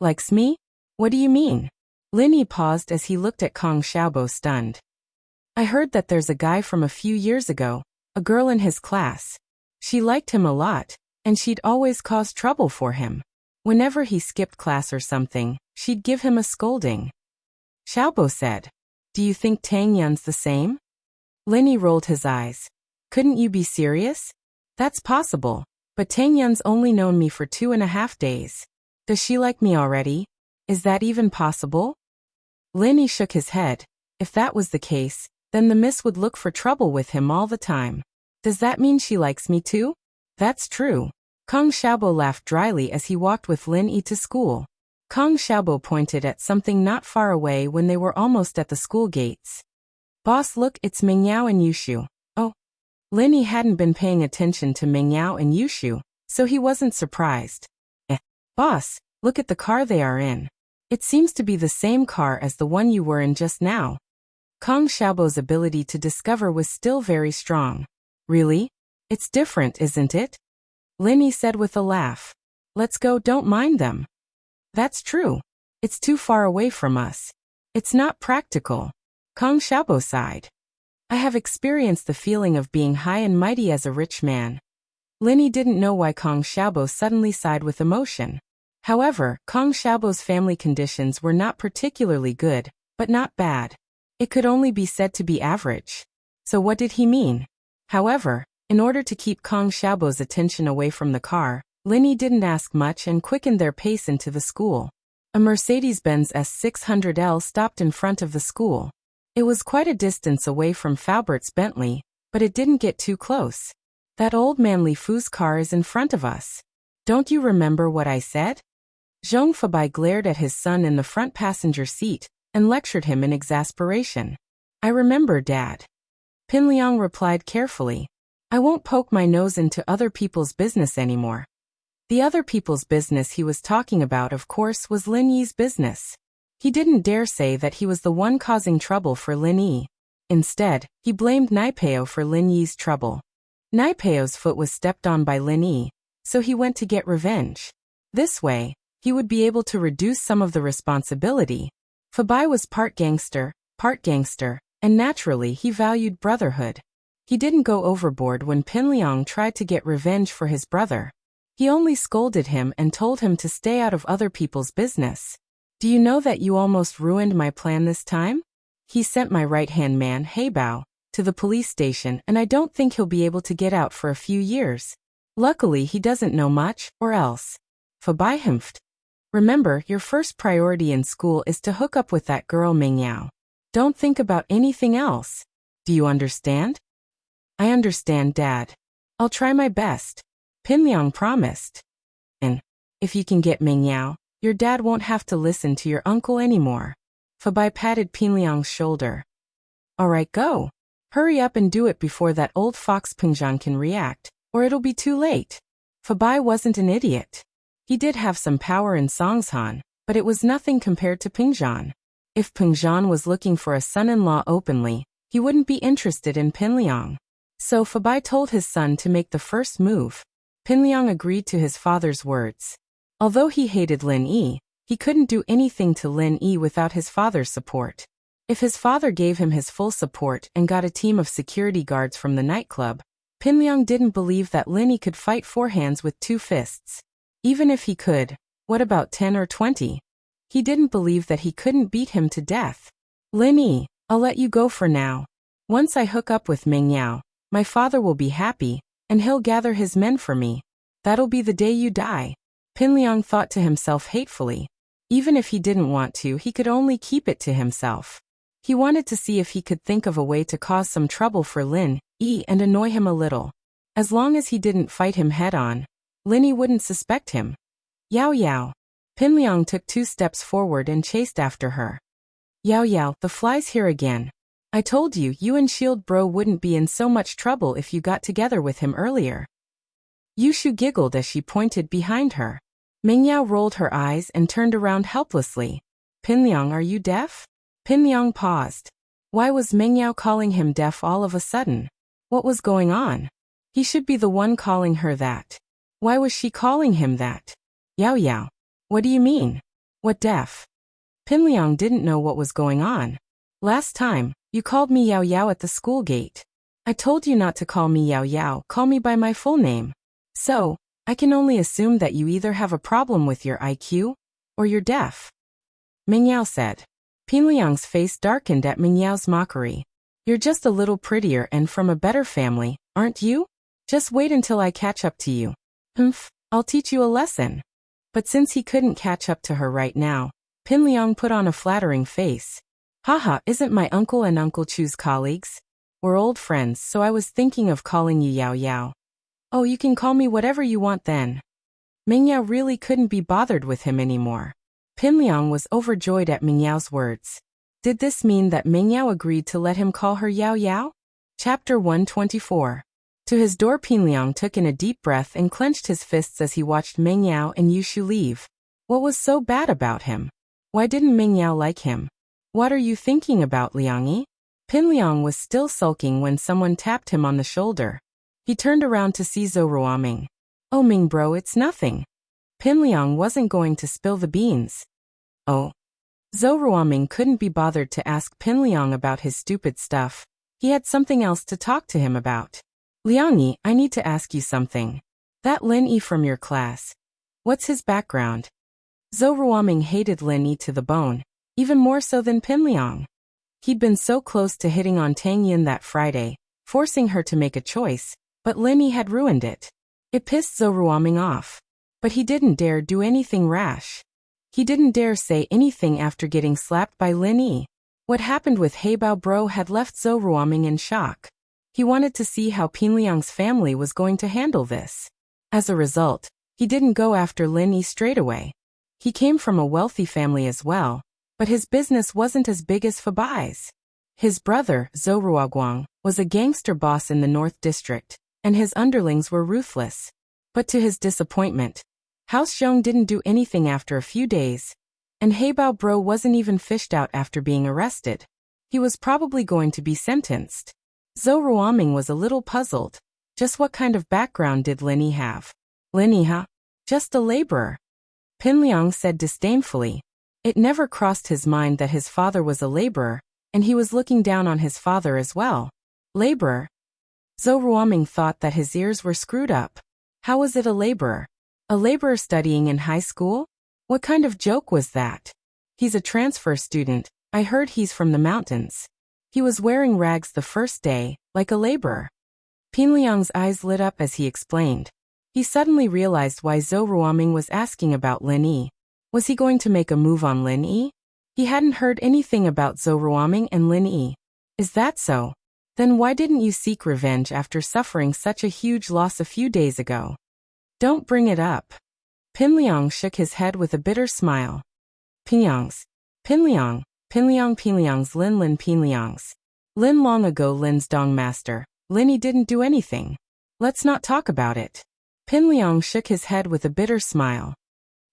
Likes me? What do you mean? Lin Yi paused as he looked at Kong Xiaobo, stunned. I heard that there's a guy from a few years ago, a girl in his class. She liked him a lot, and she'd always cause trouble for him. Whenever he skipped class or something, she'd give him a scolding. Xiaobo said. Do you think Tang Yun's the same? Lin Yi rolled his eyes. Couldn't you be serious? That's possible, but Tang Yun's only known me for 2.5 days. Does she like me already? Is that even possible? Lin Yi shook his head. If that was the case, then the miss would look for trouble with him all the time. Does that mean she likes me too? That's true. Kong Xiaobo laughed dryly as he walked with Lin Yi to school. Kong Xiaobo pointed at something not far away when they were almost at the school gates. Boss, look, it's Mingyao and Yushu. Oh. Lin Yi hadn't been paying attention to Mingyao and Yushu, so he wasn't surprised. Boss, look at the car they are in. It seems to be the same car as the one you were in just now. Kong Xiaobo's ability to discover was still very strong. Really? It's different, isn't it? Lin Yi said with a laugh. Let's go, don't mind them. That's true. It's too far away from us. It's not practical. Kong Xiaobo sighed. I have experienced the feeling of being high and mighty as a rich man. Lin Yi didn't know why Kong Xiaobo suddenly sighed with emotion. However, Kong Xiaobo's family conditions were not particularly good, but not bad. It could only be said to be average. So what did he mean? However, in order to keep Kong Xiaobo's attention away from the car, Lin Yi didn't ask much and quickened their pace into the school. A Mercedes-Benz S600L stopped in front of the school. It was quite a distance away from Faubert's Bentley, but it didn't get too close. That old man Li Fu's car is in front of us. Don't you remember what I said? Zhong Fabai glared at his son in the front passenger seat and lectured him in exasperation. I remember, Dad. Pin Liang replied carefully. I won't poke my nose into other people's business anymore. The other people's business he was talking about, of course, was Lin Yi's business. He didn't dare say that he was the one causing trouble for Lin Yi. Instead, he blamed Naipeo for Lin Yi's trouble. Naipeo's foot was stepped on by Lin Yi, so he went to get revenge. This way, he would be able to reduce some of the responsibility. Fabai was part gangster, and naturally he valued brotherhood. He didn't go overboard when Pin Liang tried to get revenge for his brother. He only scolded him and told him to stay out of other people's business. Do you know that you almost ruined my plan this time? He sent my right-hand man, Heibao, to the police station, and I don't think he'll be able to get out for a few years. Luckily he doesn't know much, or else. Fabai humphed. Remember, your first priority in school is to hook up with that girl Ming Yao. Don't think about anything else. Do you understand? I understand, Dad. I'll try my best. Pin Liang promised. And if you can get Ming Yao, your dad won't have to listen to your uncle anymore. Fabai patted Pin Liang's shoulder. All right, go. Hurry up and do it before that old fox Pingzhan can react, or it'll be too late. Fabai wasn't an idiot. He did have some power in Songshan, but it was nothing compared to Pingzhan. If Pingzhan was looking for a son-in-law openly, he wouldn't be interested in Pin Liang. So Fabai told his son to make the first move. Pin Liang agreed to his father's words. Although he hated Lin Yi, he couldn't do anything to Lin Yi without his father's support. If his father gave him his full support and got a team of security guards from the nightclub, Pin Liang didn't believe that Lin Yi could fight four hands with two fists. Even if he could, what about 10 or 20? He didn't believe that he couldn't beat him to death. Lin Yi, I'll let you go for now. Once I hook up with Ming Yao, my father will be happy, and he'll gather his men for me. That'll be the day you die. Pin Liang thought to himself hatefully. Even if he didn't want to, he could only keep it to himself. He wanted to see if he could think of a way to cause some trouble for Lin Yi and annoy him a little. As long as he didn't fight him head-on, Lin Yi wouldn't suspect him. Yao Yao. Pin Liang took 2 steps forward and chased after her. Yao Yao, the fly's here again. I told you, you and Shield Bro wouldn't be in so much trouble if you got together with him earlier. Yushu giggled as she pointed behind her. Ming Yao rolled her eyes and turned around helplessly. Pin Liang, are you deaf? Pin Liang paused. Why was Ming Yao calling him deaf all of a sudden? What was going on? He should be the one calling her that. Why was she calling him that? Yao Yao. What do you mean? What deaf? Pin Liang didn't know what was going on. Last time, you called me Yao Yao at the school gate. I told you not to call me Yao Yao, call me by my full name. So, I can only assume that you either have a problem with your IQ, or you're deaf. Ming Yao said. Pin Liang's face darkened at Ming Yao's mockery. You're just a little prettier and from a better family, aren't you? Just wait until I catch up to you. Humph, I'll teach you a lesson. But since he couldn't catch up to her right now, Pin Liang put on a flattering face. Haha, isn't my uncle and Uncle Chu's colleagues? We're old friends, so I was thinking of calling you Yao Yao. Oh, you can call me whatever you want then. Ming Yao really couldn't be bothered with him anymore. Pin Liang was overjoyed at Ming Yao's words. Did this mean that Ming Yao agreed to let him call her Yao Yao? Chapter 124. To his door, Pin Liang took in a deep breath and clenched his fists as he watched Ming Yao and Yushu leave. What was so bad about him? Why didn't Ming Yao like him? What are you thinking about, Liang-yi? Pin Liang was still sulking when someone tapped him on the shoulder. He turned around to see Zhou Ruoming. Oh Ming bro, it's nothing. Pin Liang wasn't going to spill the beans. Oh. Zhou Ruoming couldn't be bothered to ask Pin Liang about his stupid stuff. He had something else to talk to him about. Liang-yi, I need to ask you something. That Lin Yi from your class. What's his background? Zhou Ruoming hated Lin Yi to the bone, even more so than Pin Liang. He'd been so close to hitting on Tang Yin that Friday, forcing her to make a choice, but Lin Yi had ruined it. It pissed Zhou Ruoming off. But he didn't dare do anything rash. He didn't dare say anything after getting slapped by Lin Yi. What happened with Heibao Bro had left Zhou Ruoming in shock. He wanted to see how Pinliang's family was going to handle this. As a result, he didn't go after Lin Yi straight away. He came from a wealthy family as well, but his business wasn't as big as Fabai's. His brother, Zhou Ruoguang, was a gangster boss in the North District, and his underlings were ruthless. But to his disappointment, House Xiong didn't do anything after a few days, and Heibao Bro wasn't even fished out after being arrested. He was probably going to be sentenced. Zhou Ruoming was a little puzzled. Just what kind of background did Lin Yi have? Lin Yi, huh? Just a laborer. Pinliang said disdainfully. It never crossed his mind that his father was a laborer, and he was looking down on his father as well. Laborer? Zhou Ruoming thought that his ears were screwed up. How was it a laborer? A laborer studying in high school? What kind of joke was that? He's a transfer student. I heard he's from the mountains. He was wearing rags the first day, like a laborer. Pinliang's eyes lit up as he explained. He suddenly realized why Zhou Ruoming was asking about Lin Yi. Was he going to make a move on Lin Yi? He hadn't heard anything about Zhou Ruoming and Lin Yi. Is that so? Then why didn't you seek revenge after suffering such a huge loss a few days ago? Don't bring it up. Pinliang shook his head with a bitter smile. Pinliang's Lin Pinliang's. Lin long ago Lin's dong master. Lin Yi didn't do anything. Let's not talk about it. Pinliang shook his head with a bitter smile.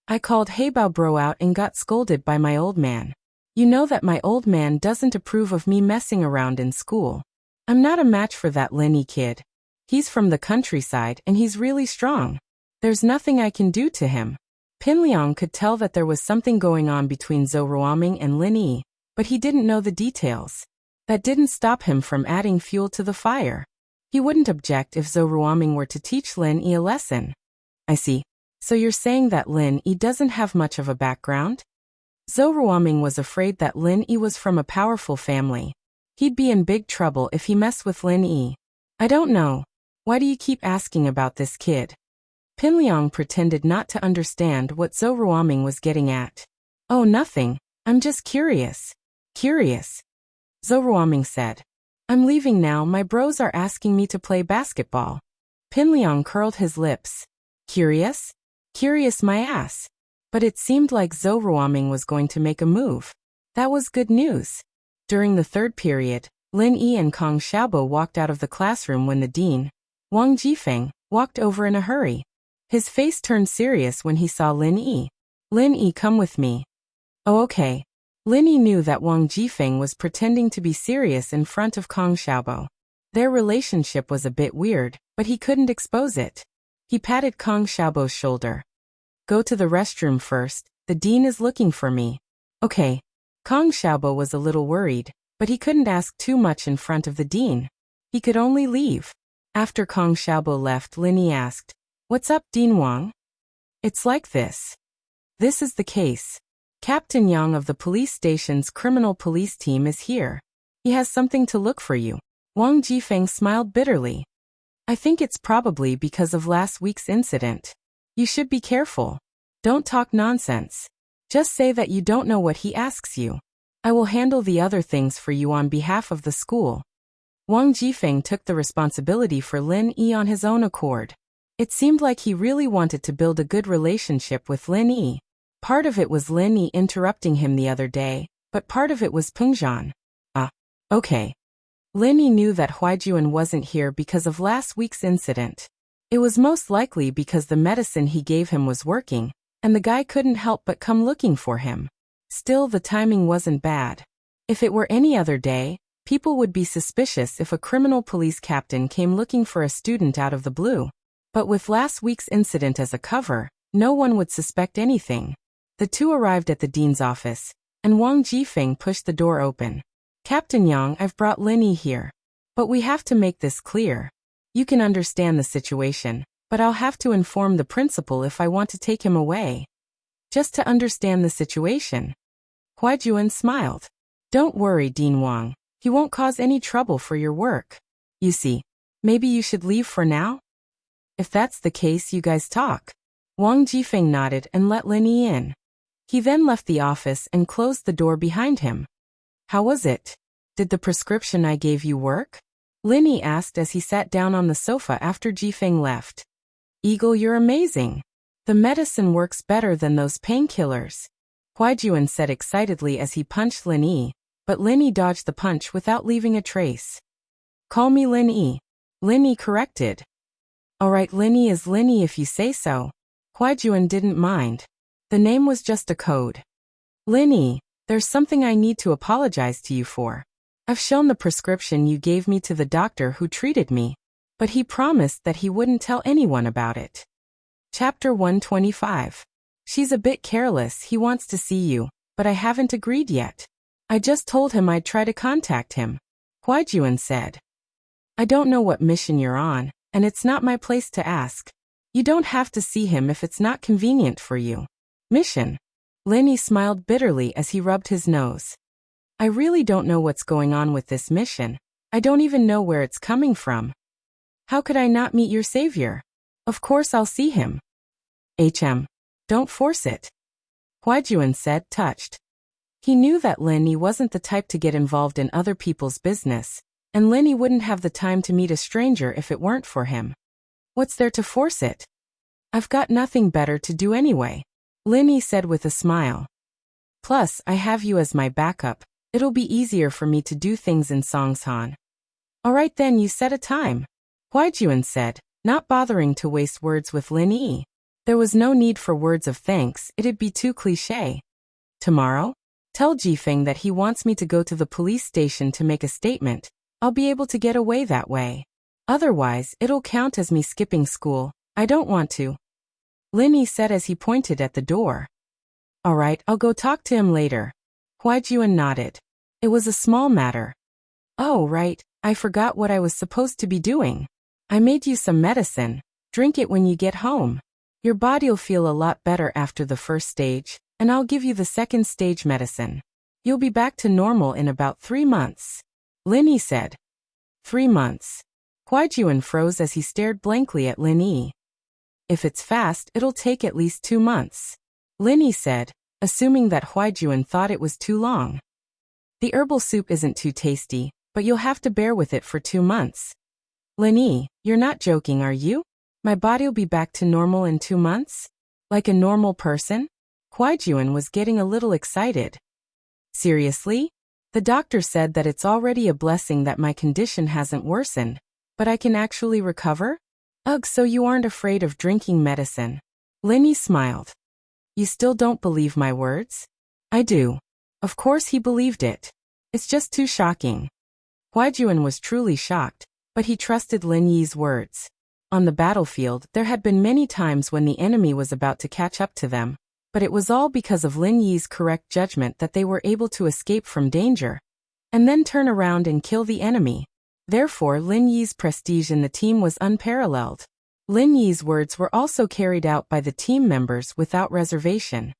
I called Heibao Bro out and got scolded by my old man. You know that my old man doesn't approve of me messing around in school. I'm not a match for that Lin Yi kid. He's from the countryside and he's really strong. There's nothing I can do to him. Pinliang could tell that there was something going on between Zhou Ruoming and Lin Yi, but he didn't know the details. That didn't stop him from adding fuel to the fire. He wouldn't object if Zhou Ruoming were to teach Lin Yi a lesson. I see. So you're saying that Lin Yi doesn't have much of a background? Zhou Ruoming was afraid that Lin Yi was from a powerful family. He'd be in big trouble if he messed with Lin Yi. I don't know. Why do you keep asking about this kid? Pinliang pretended not to understand what Zhou Ruoming was getting at. Oh, nothing. I'm just curious. Curious? Zhou Ruoming said. I'm leaving now. My bros are asking me to play basketball. Pinliang curled his lips. Curious? Curious my ass. But it seemed like Zhou Ruoming was going to make a move. That was good news. During the third period, Lin Yi and Kong Xiaobo walked out of the classroom when the dean, Wang Jifeng, walked over in a hurry. His face turned serious when he saw Lin Yi. Lin Yi, come with me. Oh, okay. Lin Yi knew that Wang Jifeng was pretending to be serious in front of Kong Xiaobo. Their relationship was a bit weird, but he couldn't expose it. He patted Kong Xiaobo's shoulder. Go to the restroom first, the dean is looking for me. Okay. Kong Xiaobo was a little worried, but he couldn't ask too much in front of the dean. He could only leave. After Kong Xiaobo left, Lin Yi asked, What's up, Dean Wang? It's like this. This is the case. Captain Yang of the police station's criminal police team is here. He has something to look for you. Wang Jifeng smiled bitterly. I think it's probably because of last week's incident. You should be careful. Don't talk nonsense. Just say that you don't know what he asks you. I will handle the other things for you on behalf of the school. Wang Jifeng took the responsibility for Lin Yi on his own accord. It seemed like he really wanted to build a good relationship with Lin Yi. Part of it was Lin Yi interrupting him the other day, but part of it was Pengzhan. Okay. Lin Yi knew that Huaijuan wasn't here because of last week's incident. It was most likely because the medicine he gave him was working, and the guy couldn't help but come looking for him. Still, the timing wasn't bad. If it were any other day, people would be suspicious if a criminal police captain came looking for a student out of the blue. But with last week's incident as a cover, no one would suspect anything. The two arrived at the dean's office, and Wang Jifeng pushed the door open. Captain Yang, I've brought Lin Yi here. But we have to make this clear. You can understand the situation, but I'll have to inform the principal if I want to take him away. Just to understand the situation. Huaijuan smiled. Don't worry, Dean Wang. He won't cause any trouble for your work. You see, maybe you should leave for now? If that's the case, you guys talk. Wang Jifeng nodded and let Lin Yi in. He then left the office and closed the door behind him. How was it? Did the prescription I gave you work? Lin Yi asked as he sat down on the sofa after Jifeng left. Eagle, you're amazing. The medicine works better than those painkillers, Huaijuan said excitedly as he punched Lin Yi, but Lin Yi dodged the punch without leaving a trace. Call me Lin Yi. Lin Yi corrected. Alright, Lin Yi is Lin Yi if you say so. Huaijuan didn't mind. The name was just a code. Lin Yi, there's something I need to apologize to you for. I've shown the prescription you gave me to the doctor who treated me, but he promised that he wouldn't tell anyone about it. Chapter 125. She's a bit careless, he wants to see you, but I haven't agreed yet. I just told him I'd try to contact him, Huaijuan said. I don't know what mission you're on, and it's not my place to ask. You don't have to see him if it's not convenient for you. Mission? Lin Yi smiled bitterly as he rubbed his nose. I really don't know what's going on with this mission. I don't even know where it's coming from. How could I not meet your savior? Of course I'll see him. Don't force it, Huaijuan said, touched. He knew that Lin Yi wasn't the type to get involved in other people's business, and Lin Yi wouldn't have the time to meet a stranger if it weren't for him. What's there to force it? I've got nothing better to do anyway, Lin Yi said with a smile. Plus, I have you as my backup. It'll be easier for me to do things in Songshan. Alright then, you set a time, Huaijuan said, not bothering to waste words with Lin Yi. There was no need for words of thanks, it'd be too cliché. Tomorrow? Tell Jifeng that he wants me to go to the police station to make a statement. I'll be able to get away that way. Otherwise, it'll count as me skipping school. I don't want to, Lin Yi said as he pointed at the door. Alright, I'll go talk to him later. Huaijuan nodded. It was a small matter. Oh, right, I forgot what I was supposed to be doing. I made you some medicine. Drink it when you get home. Your body'll feel a lot better after the first stage, and I'll give you the second stage medicine. You'll be back to normal in about 3 months, Lin Yi said. 3 months. Huaijuan froze as he stared blankly at Lin Yi. If it's fast, it'll take at least 2 months, Lin Yi said, assuming that Huaijuan thought it was too long. The herbal soup isn't too tasty, but you'll have to bear with it for 2 months. Lin Yi, you're not joking, are you? My body'll be back to normal in 2 months? Like a normal person? Huaijuan was getting a little excited. Seriously? The doctor said that it's already a blessing that my condition hasn't worsened, but I can actually recover? Ugh, so you aren't afraid of drinking medicine? Lin Yi smiled. You still don't believe my words? I do. Of course he believed it. It's just too shocking. Huaijuan was truly shocked, but he trusted Lin Yi's words. On the battlefield, there had been many times when the enemy was about to catch up to them, but it was all because of Lin Yi's correct judgment that they were able to escape from danger, and then turn around and kill the enemy. Therefore, Lin Yi's prestige in the team was unparalleled. Lin Yi's words were also carried out by the team members without reservation.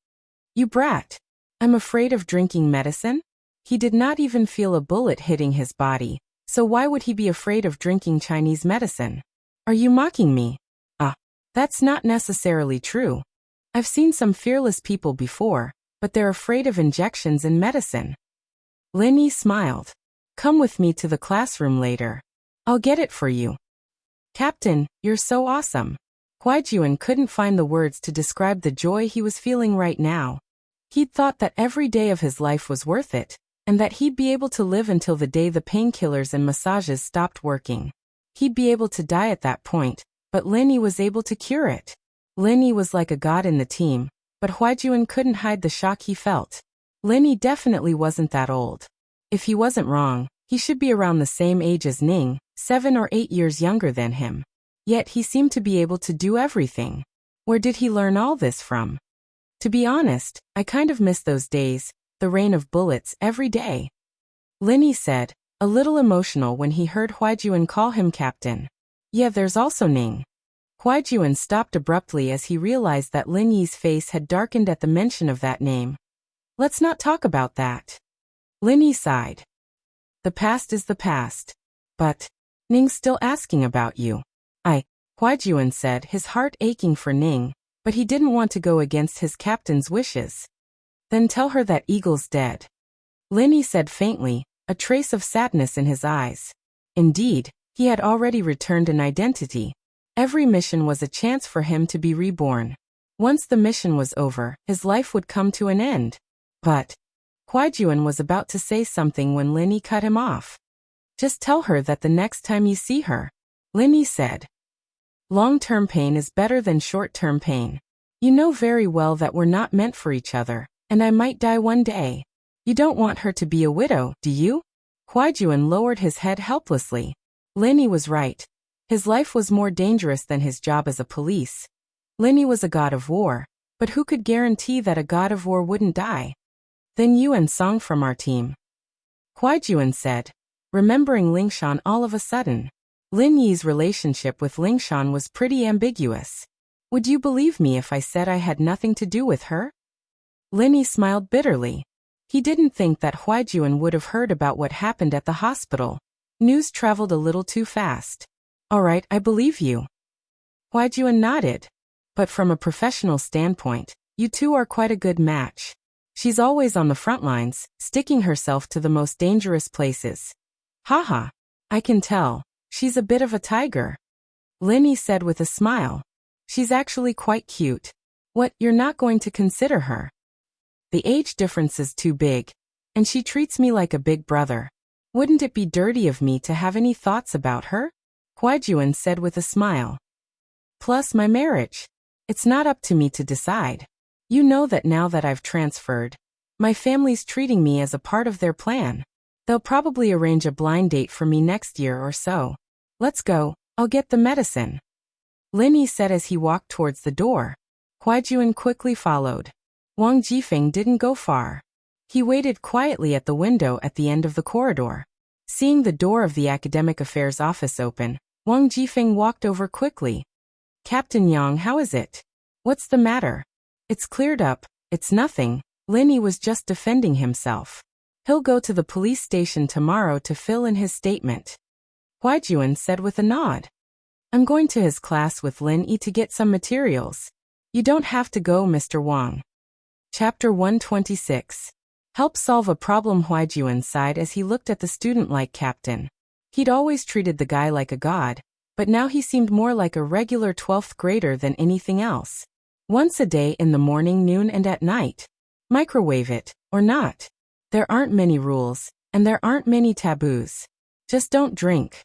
You brat! I'm afraid of drinking medicine? He did not even feel a bullet hitting his body, so why would he be afraid of drinking Chinese medicine? Are you mocking me? That's not necessarily true. I've seen some fearless people before, but they're afraid of injections in medicine. Lin Yi smiled. Come with me to the classroom later. I'll get it for you. Captain, you're so awesome. Huaijuan couldn't find the words to describe the joy he was feeling right now. He'd thought that every day of his life was worth it, and that he'd be able to live until the day the painkillers and massages stopped working. He'd be able to die at that point, but Lin Yi was able to cure it. Lin Yi was like a god in the team, but Huaijuan couldn't hide the shock he felt. Lin Yi definitely wasn't that old. If he wasn't wrong, he should be around the same age as Ning, 7 or 8 years younger than him. Yet he seemed to be able to do everything. Where did he learn all this from? To be honest, I kind of miss those days, the rain of bullets every day. Lin Yi said, a little emotional when he heard Huaijuan call him captain. Yeah, there's also Ning. Huaijuan stopped abruptly as he realized that Lin Yi's face had darkened at the mention of that name. Let's not talk about that. Lin Yi sighed. The past is the past. But Ning's still asking about you. Huaijuan said, his heart aching for Ning, but he didn't want to go against his captain's wishes. Then tell her that Eagle's dead. Lin Yi said faintly, a trace of sadness in his eyes. Indeed, he had already returned an identity. Every mission was a chance for him to be reborn. Once the mission was over, his life would come to an end. But Huaijuan was about to say something when Lin Yi cut him off. Just tell her that the next time you see her, Lin Yi said. Long-term pain is better than short-term pain. You know very well that we're not meant for each other, and I might die one day. You don't want her to be a widow, do you? Huaijuan lowered his head helplessly. Lin Yi was right. His life was more dangerous than his job as a police. Lin Yi was a god of war, but who could guarantee that a god of war wouldn't die? Then you and Song from our team, Huaijuan said, remembering Lingshan all of a sudden. Lin Yi's relationship with Lingshan was pretty ambiguous. Would you believe me if I said I had nothing to do with her? Lin Yi smiled bitterly. He didn't think that Huaijuan would have heard about what happened at the hospital. News traveled a little too fast. All right, I believe you. Huaijuan nodded. But from a professional standpoint, you two are quite a good match. She's always on the front lines, sticking herself to the most dangerous places. Haha, I can tell. She's a bit of a tiger. Lin Yi said with a smile. She's actually quite cute. What, you're not going to consider her? The age difference is too big, and she treats me like a big brother. Wouldn't it be dirty of me to have any thoughts about her? Huaijuan said with a smile. Plus my marriage. It's not up to me to decide. You know that now that I've transferred, my family's treating me as a part of their plan. They'll probably arrange a blind date for me next year or so. Let's go, I'll get the medicine. Lin Yi said as he walked towards the door. Huaijuan quickly followed. Wang Jifeng didn't go far. He waited quietly at the window at the end of the corridor. Seeing the door of the Academic Affairs office open, Wang Jifeng walked over quickly. Captain Yang, how is it? What's the matter? It's cleared up, it's nothing. Lin Yi was just defending himself. He'll go to the police station tomorrow to fill in his statement. Huaijuan said with a nod. I'm going to his class with Lin Yi to get some materials. You don't have to go, Mr. Wang. Chapter 126. Help solve a problem. Huaijuan sighed as he looked at the student-like captain. He'd always treated the guy like a god, but now he seemed more like a regular 12th grader than anything else. Once a day in the morning, noon, and at night. Microwave it, or not. There aren't many rules, and there aren't many taboos. Just don't drink.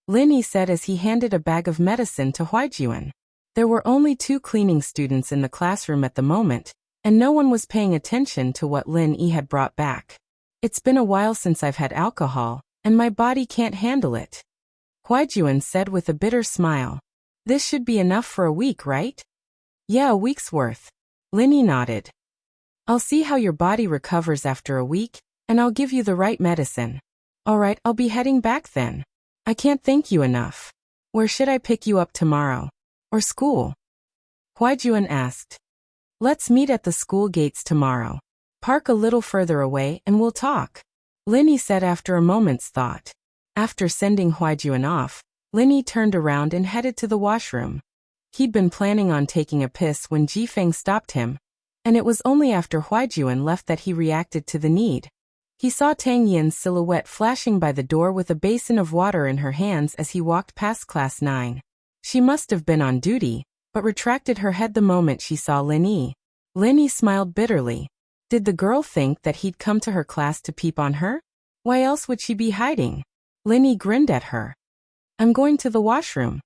Lin Yi said as he handed a bag of medicine to Huaijuan. There were only 2 cleaning students in the classroom at the moment, and no one was paying attention to what Lin Yi had brought back. It's been a while since I've had alcohol, and my body can't handle it. Huaijuan said with a bitter smile. This should be enough for a week, right? Yeah, a week's worth. Lin Yi nodded. I'll see how your body recovers after a week, and I'll give you the right medicine. All right, I'll be heading back then. I can't thank you enough. Where should I pick you up tomorrow? Or school? Huaijuan asked. Let's meet at the school gates tomorrow. Park a little further away and we'll talk. Lin Yi said after a moment's thought. After sending Huaijuan off, Lin Yi turned around and headed to the washroom. He'd been planning on taking a piss when Jifeng stopped him, and it was only after Huaijuan left that he reacted to the need. He saw Tang Yin's silhouette flashing by the door with a basin of water in her hands as he walked past Class 9. She must have been on duty, but retracted her head the moment she saw Lin Yi. Lin Yi smiled bitterly. Did the girl think that he'd come to her class to peep on her? Why else would she be hiding? Lin Yi grinned at her. I'm going to the washroom.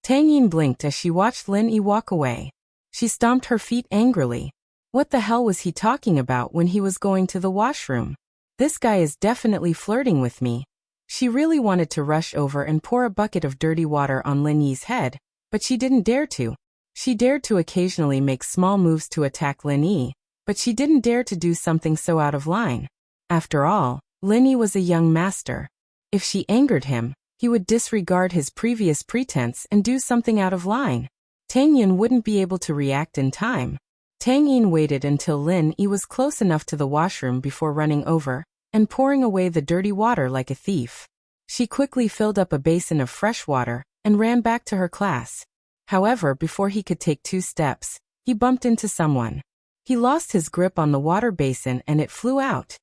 Tang Yin blinked as she watched Lin Yi walk away. She stomped her feet angrily. What the hell was he talking about when he was going to the washroom? This guy is definitely flirting with me. She really wanted to rush over and pour a bucket of dirty water on Lin Yi's head, but she didn't dare to. She dared to occasionally make small moves to attack Lin Yi, but she didn't dare to do something so out of line. After all, Lin Yi was a young master. If she angered him, he would disregard his previous pretense and do something out of line. Tang Yin wouldn't be able to react in time. Tang Yin waited until Lin Yi was close enough to the washroom before running over and pouring away the dirty water like a thief. She quickly filled up a basin of fresh water and ran back to her class. However, before he could take 2 steps, he bumped into someone. He lost his grip on the water basin and it flew out.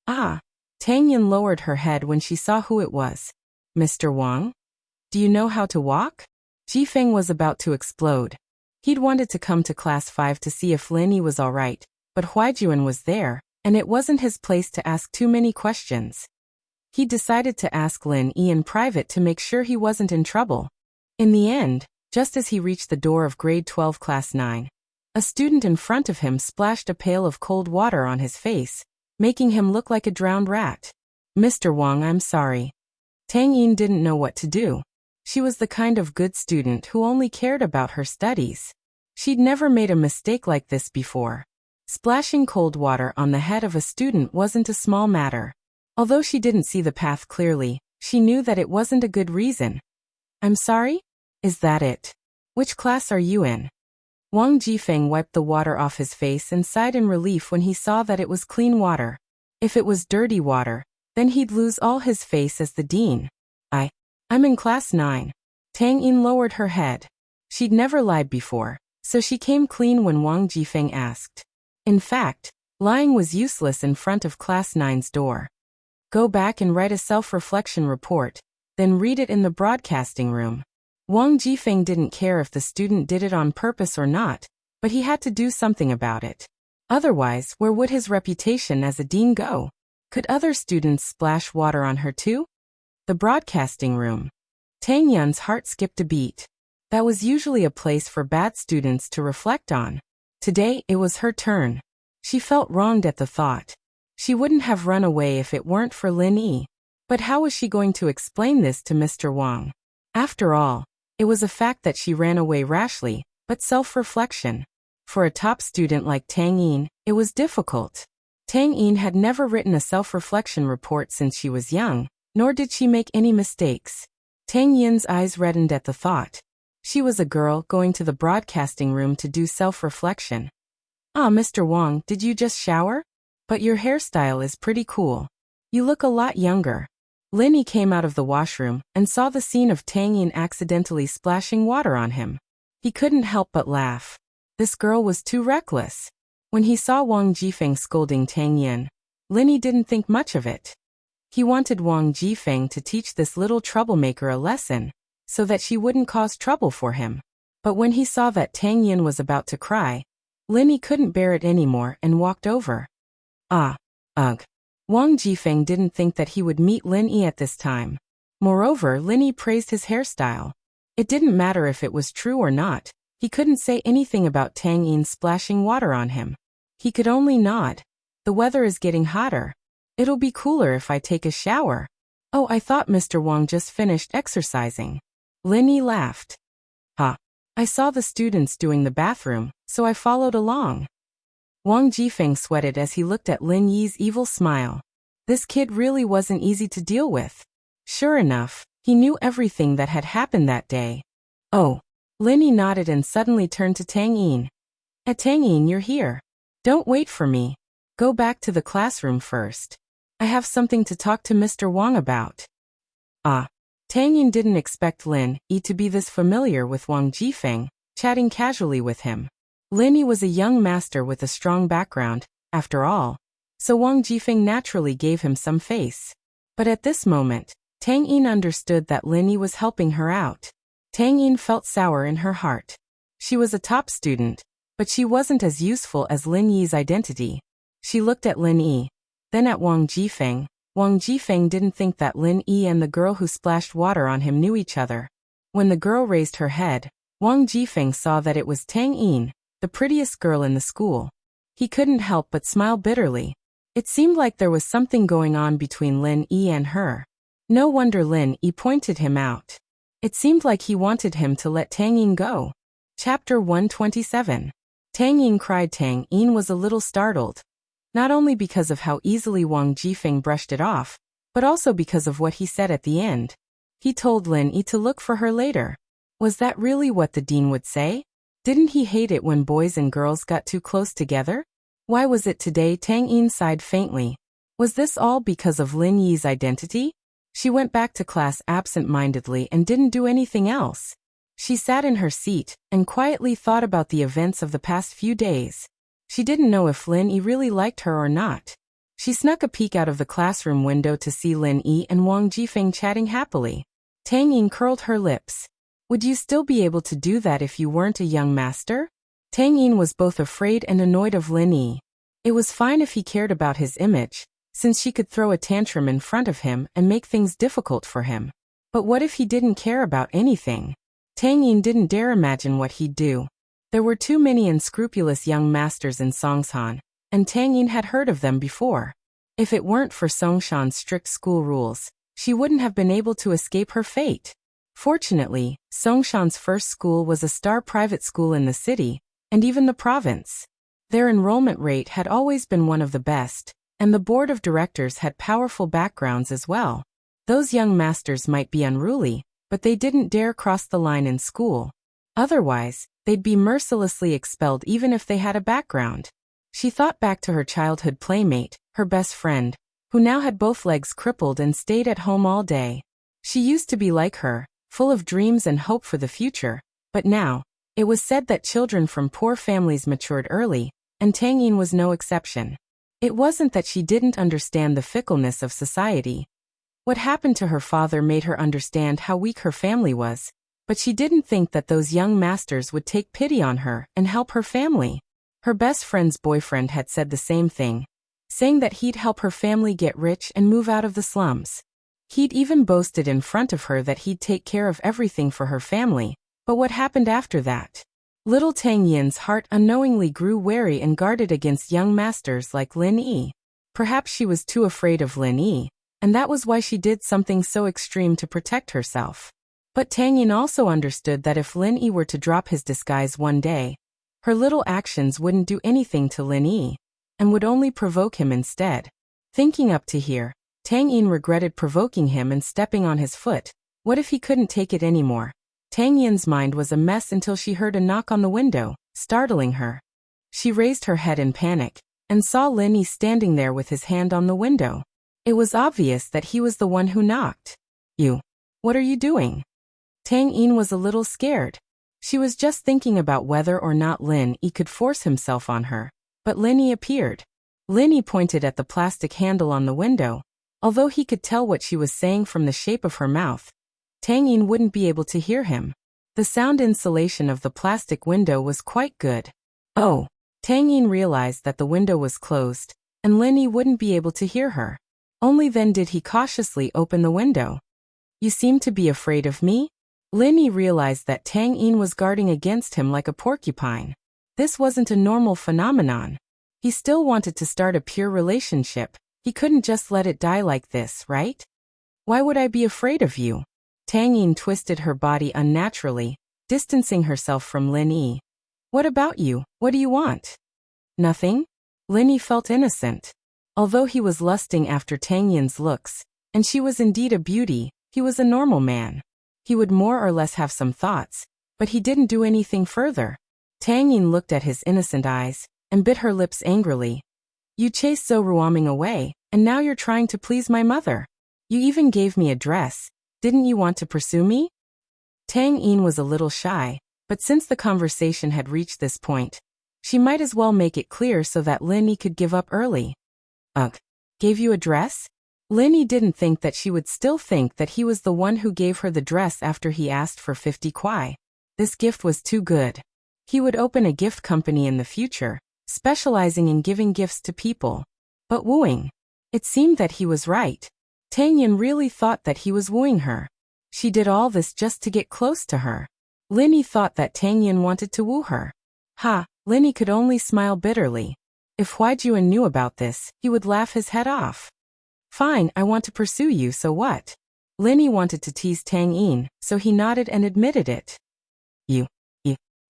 Ah! Tang Yin lowered her head when she saw who it was. Mr. Wang? Do you know how to walk? Jifeng was about to explode. He'd wanted to come to class 5 to see if Lin Yi was alright, but Huaijuan was there, and it wasn't his place to ask too many questions. He decided to ask Lin Yi in private to make sure he wasn't in trouble. In the end, just as he reached the door of grade 12 class 9, a student in front of him splashed a pail of cold water on his face, making him look like a drowned rat. Mr. Wang, I'm sorry. Tang Yin didn't know what to do. She was the kind of good student who only cared about her studies. She'd never made a mistake like this before. Splashing cold water on the head of a student wasn't a small matter. Although she didn't see the path clearly, she knew that it wasn't a good reason. I'm sorry? Is that it? Which class are you in? Wang Jifeng wiped the water off his face and sighed in relief when he saw that it was clean water. If it was dirty water, then he'd lose all his face as the dean. I'm in class 9. Tang Yin lowered her head. She'd never lied before, so she came clean when Wang Jifeng asked. In fact, lying was useless in front of class 9's door. Go back and write a self-reflection report, then read it in the broadcasting room. Wang Jifeng didn't care if the student did it on purpose or not, but he had to do something about it. Otherwise, where would his reputation as a dean go? Could other students splash water on her too? The broadcasting room. Tang Yun's heart skipped a beat. That was usually a place for bad students to reflect on. Today, it was her turn. She felt wronged at the thought. She wouldn't have run away if it weren't for Lin Yi. But how was she going to explain this to Mr. Wang? After all, it was a fact that she ran away rashly, but self-reflection. For a top student like Tang Yin, it was difficult. Tang Yin had never written a self-reflection report since she was young, nor did she make any mistakes. Tang Yin's eyes reddened at the thought. She was a girl going to the broadcasting room to do self-reflection. Ah, Mr. Wang, did you just shower? But your hairstyle is pretty cool. You look a lot younger. Lin Yi came out of the washroom and saw the scene of Tang Yin accidentally splashing water on him. He couldn't help but laugh. This girl was too reckless. When he saw Wang Jifeng scolding Tang Yin, Lin Yi didn't think much of it. He wanted Wang Jifeng to teach this little troublemaker a lesson, so that she wouldn't cause trouble for him. But when he saw that Tang Yin was about to cry, Lin Yi couldn't bear it anymore and walked over. Ugh. Wang Jifeng didn't think that he would meet Lin Yi at this time. Moreover, Lin Yi praised his hairstyle. It didn't matter if it was true or not. He couldn't say anything about Tang Yin splashing water on him. He could only nod. The weather is getting hotter. It'll be cooler if I take a shower. Oh, I thought Mr. Wang just finished exercising. Lin Yi laughed. I saw the students doing the bathroom, so I followed along. Wang Jifeng sweated as he looked at Lin Yi's evil smile. This kid really wasn't easy to deal with. Sure enough, he knew everything that had happened that day. Oh. Lin Yi nodded and suddenly turned to Tang Yin. Tang Yin, you're here. Don't wait for me. Go back to the classroom first. I have something to talk to Mr. Wang about. Tang Yin didn't expect Lin Yi to be this familiar with Wang Jifeng, chatting casually with him. Lin Yi was a young master with a strong background, after all, so Wang Jifeng naturally gave him some face. But at this moment, Tang Yin understood that Lin Yi was helping her out. Tang Yin felt sour in her heart. She was a top student, but she wasn't as useful as Lin Yi's identity. She looked at Lin Yi, then at Wang Jifeng. Wang Jifeng didn't think that Lin Yi and the girl who splashed water on him knew each other. When the girl raised her head, Wang Jifeng saw that it was Tang Yin, the prettiest girl in the school. He couldn't help but smile bitterly. It seemed like there was something going on between Lin Yi and her. No wonder Lin Yi pointed him out. It seemed like he wanted him to let Tang Yin go. Chapter 127. Tang Yin cried. Tang Yin was a little startled. Not only because of how easily Wang Jifeng brushed it off, but also because of what he said at the end. He told Lin Yi to look for her later. Was that really what the dean would say? Didn't he hate it when boys and girls got too close together? Why was it today? Tang Yin sighed faintly. Was this all because of Lin Yi's identity? She went back to class absent-mindedly and didn't do anything else. She sat in her seat and quietly thought about the events of the past few days. She didn't know if Lin Yi really liked her or not. She snuck a peek out of the classroom window to see Lin Yi and Wang Jifeng chatting happily. Tang Yin curled her lips. Would you still be able to do that if you weren't a young master? Tang Yin was both afraid and annoyed of Lin Yi. It was fine if he cared about his image, since she could throw a tantrum in front of him and make things difficult for him. But what if he didn't care about anything? Tang Yin didn't dare imagine what he'd do. There were too many unscrupulous young masters in Songshan, and Tang Yin had heard of them before. If it weren't for Songshan's strict school rules, she wouldn't have been able to escape her fate. Fortunately, Songshan's first school was a star private school in the city, and even the province. Their enrollment rate had always been one of the best, and the board of directors had powerful backgrounds as well. Those young masters might be unruly, but they didn't dare cross the line in school. Otherwise, they'd be mercilessly expelled even if they had a background. She thought back to her childhood playmate, her best friend, who now had both legs crippled and stayed at home all day. She used to be like her, full of dreams and hope for the future, but now, it was said that children from poor families matured early, and Tang Yin was no exception. It wasn't that she didn't understand the fickleness of society. What happened to her father made her understand how weak her family was, but she didn't think that those young masters would take pity on her and help her family. Her best friend's boyfriend had said the same thing, saying that he'd help her family get rich and move out of the slums. He'd even boasted in front of her that he'd take care of everything for her family, but what happened after that? Little Tang Yin's heart unknowingly grew wary and guarded against young masters like Lin Yi. Perhaps she was too afraid of Lin Yi, and that was why she did something so extreme to protect herself. But Tang Yin also understood that if Lin Yi were to drop his disguise one day, her little actions wouldn't do anything to Lin Yi, and would only provoke him instead. Thinking up to here, Tang Yin regretted provoking him and stepping on his foot. What if he couldn't take it anymore? Tang Yin's mind was a mess until she heard a knock on the window, startling her. She raised her head in panic, and saw Lin Yi standing there with his hand on the window. It was obvious that he was the one who knocked. You. What are you doing? Tang Yin was a little scared. She was just thinking about whether or not Lin Yi could force himself on her, but Lin Yi appeared. Lin Yi pointed at the plastic handle on the window. Although he could tell what she was saying from the shape of her mouth, Tang Yin wouldn't be able to hear him. The sound insulation of the plastic window was quite good. Oh! Tang Yin realized that the window was closed, and Lin Yi wouldn't be able to hear her. Only then did he cautiously open the window. You seem to be afraid of me? Lin Yi realized that Tang Yin was guarding against him like a porcupine. This wasn't a normal phenomenon. He still wanted to start a pure relationship. He couldn't just let it die like this, right? Why would I be afraid of you? Tang Yin twisted her body unnaturally, distancing herself from Lin Yi. What about you? What do you want? Nothing? Lin Yi felt innocent. Although he was lusting after Tang Yin's looks, and she was indeed a beauty, he was a normal man. He would more or less have some thoughts, but he didn't do anything further. Tang Yin looked at his innocent eyes, and bit her lips angrily. You chased Zhou Ruoming away, and now you're trying to please my mother. You even gave me a dress. Didn't you want to pursue me? Tang Yin was a little shy, but since the conversation had reached this point, she might as well make it clear so that Lin Yi could give up early. Ugh. Gave you a dress? Lin Yi didn't think that she would still think that he was the one who gave her the dress after he asked for 50 kwai. This gift was too good. He would open a gift company in the future, specializing in giving gifts to people. But wooing. It seemed that he was right. Tang Yin really thought that he was wooing her. She did all this just to get close to her. Lin Yi thought that Tang Yin wanted to woo her. Ha! Lin Yi could only smile bitterly. If Huaijuan knew about this, he would laugh his head off. Fine, I want to pursue you, so what? Lin Yi wanted to tease Tang Yin, so he nodded and admitted it. You.